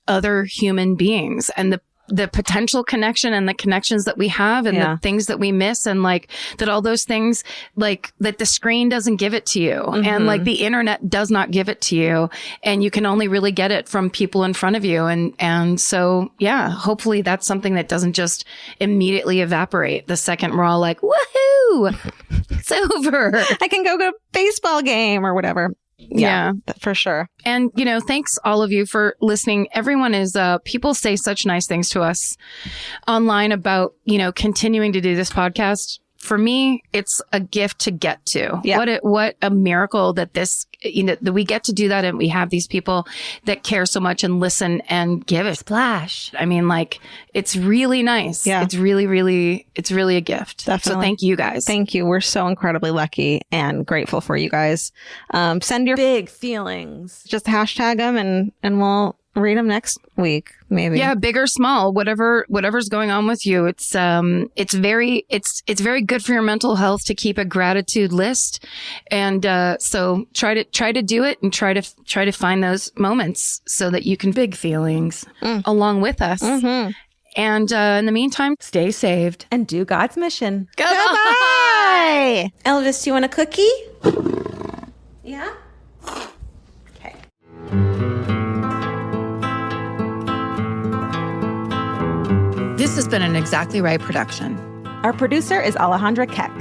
S3: other human beings and the potential connection and the connections that we have and the things that we miss, and like that all those things that the screen doesn't give it to you, and like the internet does not give it to you, and you can only really get it from people in front of you. And so, yeah, hopefully that's something that doesn't just immediately evaporate the second we're all like, woohoo, it's over.
S2: I can go to a baseball game or whatever. Yeah, for sure.
S3: And, thanks all of you for listening. Everyone is, people say such nice things to us online about, continuing to do this podcast for me, it's a gift to get to.
S2: Yeah.
S3: What a miracle that this, that we get to do that. And we have these people that care so much and listen and give a splash. I mean, like, it's really nice.
S2: Yeah.
S3: It's really a gift.
S2: Definitely.
S3: So thank you guys.
S2: Thank you. We're so incredibly lucky and grateful for you guys. Send your big feelings. Just hashtag them and we'll read them next week, maybe.
S3: Yeah, big or small, whatever's going on with you. It's very good for your mental health to keep a gratitude list, and so try to do it and try to find those moments so that you can big feelings along with us.
S2: Mm-hmm.
S3: And in the meantime, stay saved
S2: and do God's mission.
S3: Goodbye.
S2: Elvis, do you want a cookie? Yeah. Okay.
S1: This has been an Exactly Right production.
S2: Our producer is Alejandra Keck.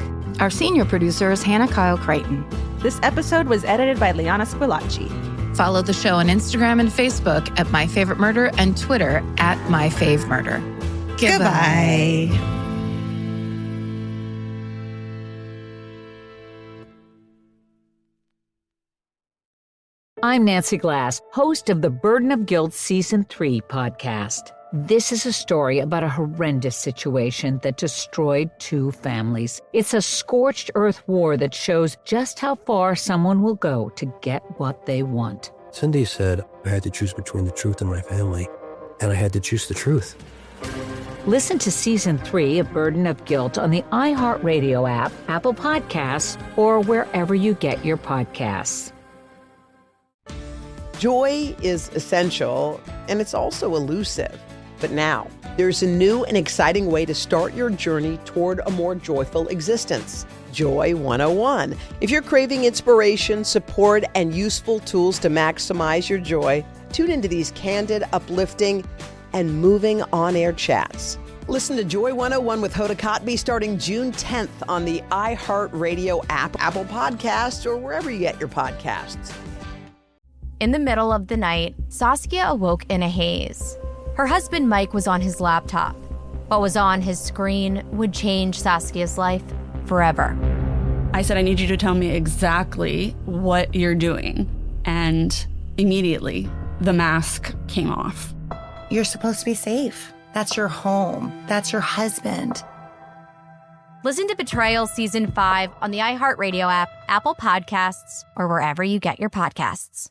S1: Our senior producer is Hannah Kyle Creighton.
S2: This episode was edited by Liana Squilacci.
S1: Follow the show on Instagram and Facebook at My Favorite Murder and Twitter at My Fave Murder. Goodbye.
S4: I'm Nancy Glass, host of the Burden of Guilt Season 3 podcast. This is a story about a horrendous situation that destroyed 2 families. It's a scorched earth war that shows just how far someone will go to get what they want.
S5: Cindy said I had to choose between the truth and my family, and I had to choose the truth.
S4: Listen to Season 3 of Burden of Guilt on the iHeartRadio app, Apple Podcasts, or wherever you get your podcasts.
S17: Joy is essential, and it's also elusive. But now, there's a new and exciting way to start your journey toward a more joyful existence. Joy 101. If you're craving inspiration, support, and useful tools to maximize your joy, tune into these candid, uplifting, and moving on-air chats. Listen to Joy 101 with Hoda Kotb starting June 10th on the iHeartRadio app, Apple Podcasts, or wherever you get your podcasts.
S18: In the middle of the night, Saskia awoke in a haze. Her husband Mike was on his laptop. What was on his screen would change Saskia's life forever.
S19: I said, I need you to tell me exactly what you're doing. And immediately, the mask came off.
S20: You're supposed to be safe. That's your home. That's your husband.
S18: Listen to Betrayal Season 5 on the iHeartRadio app, Apple Podcasts, or wherever you get your podcasts.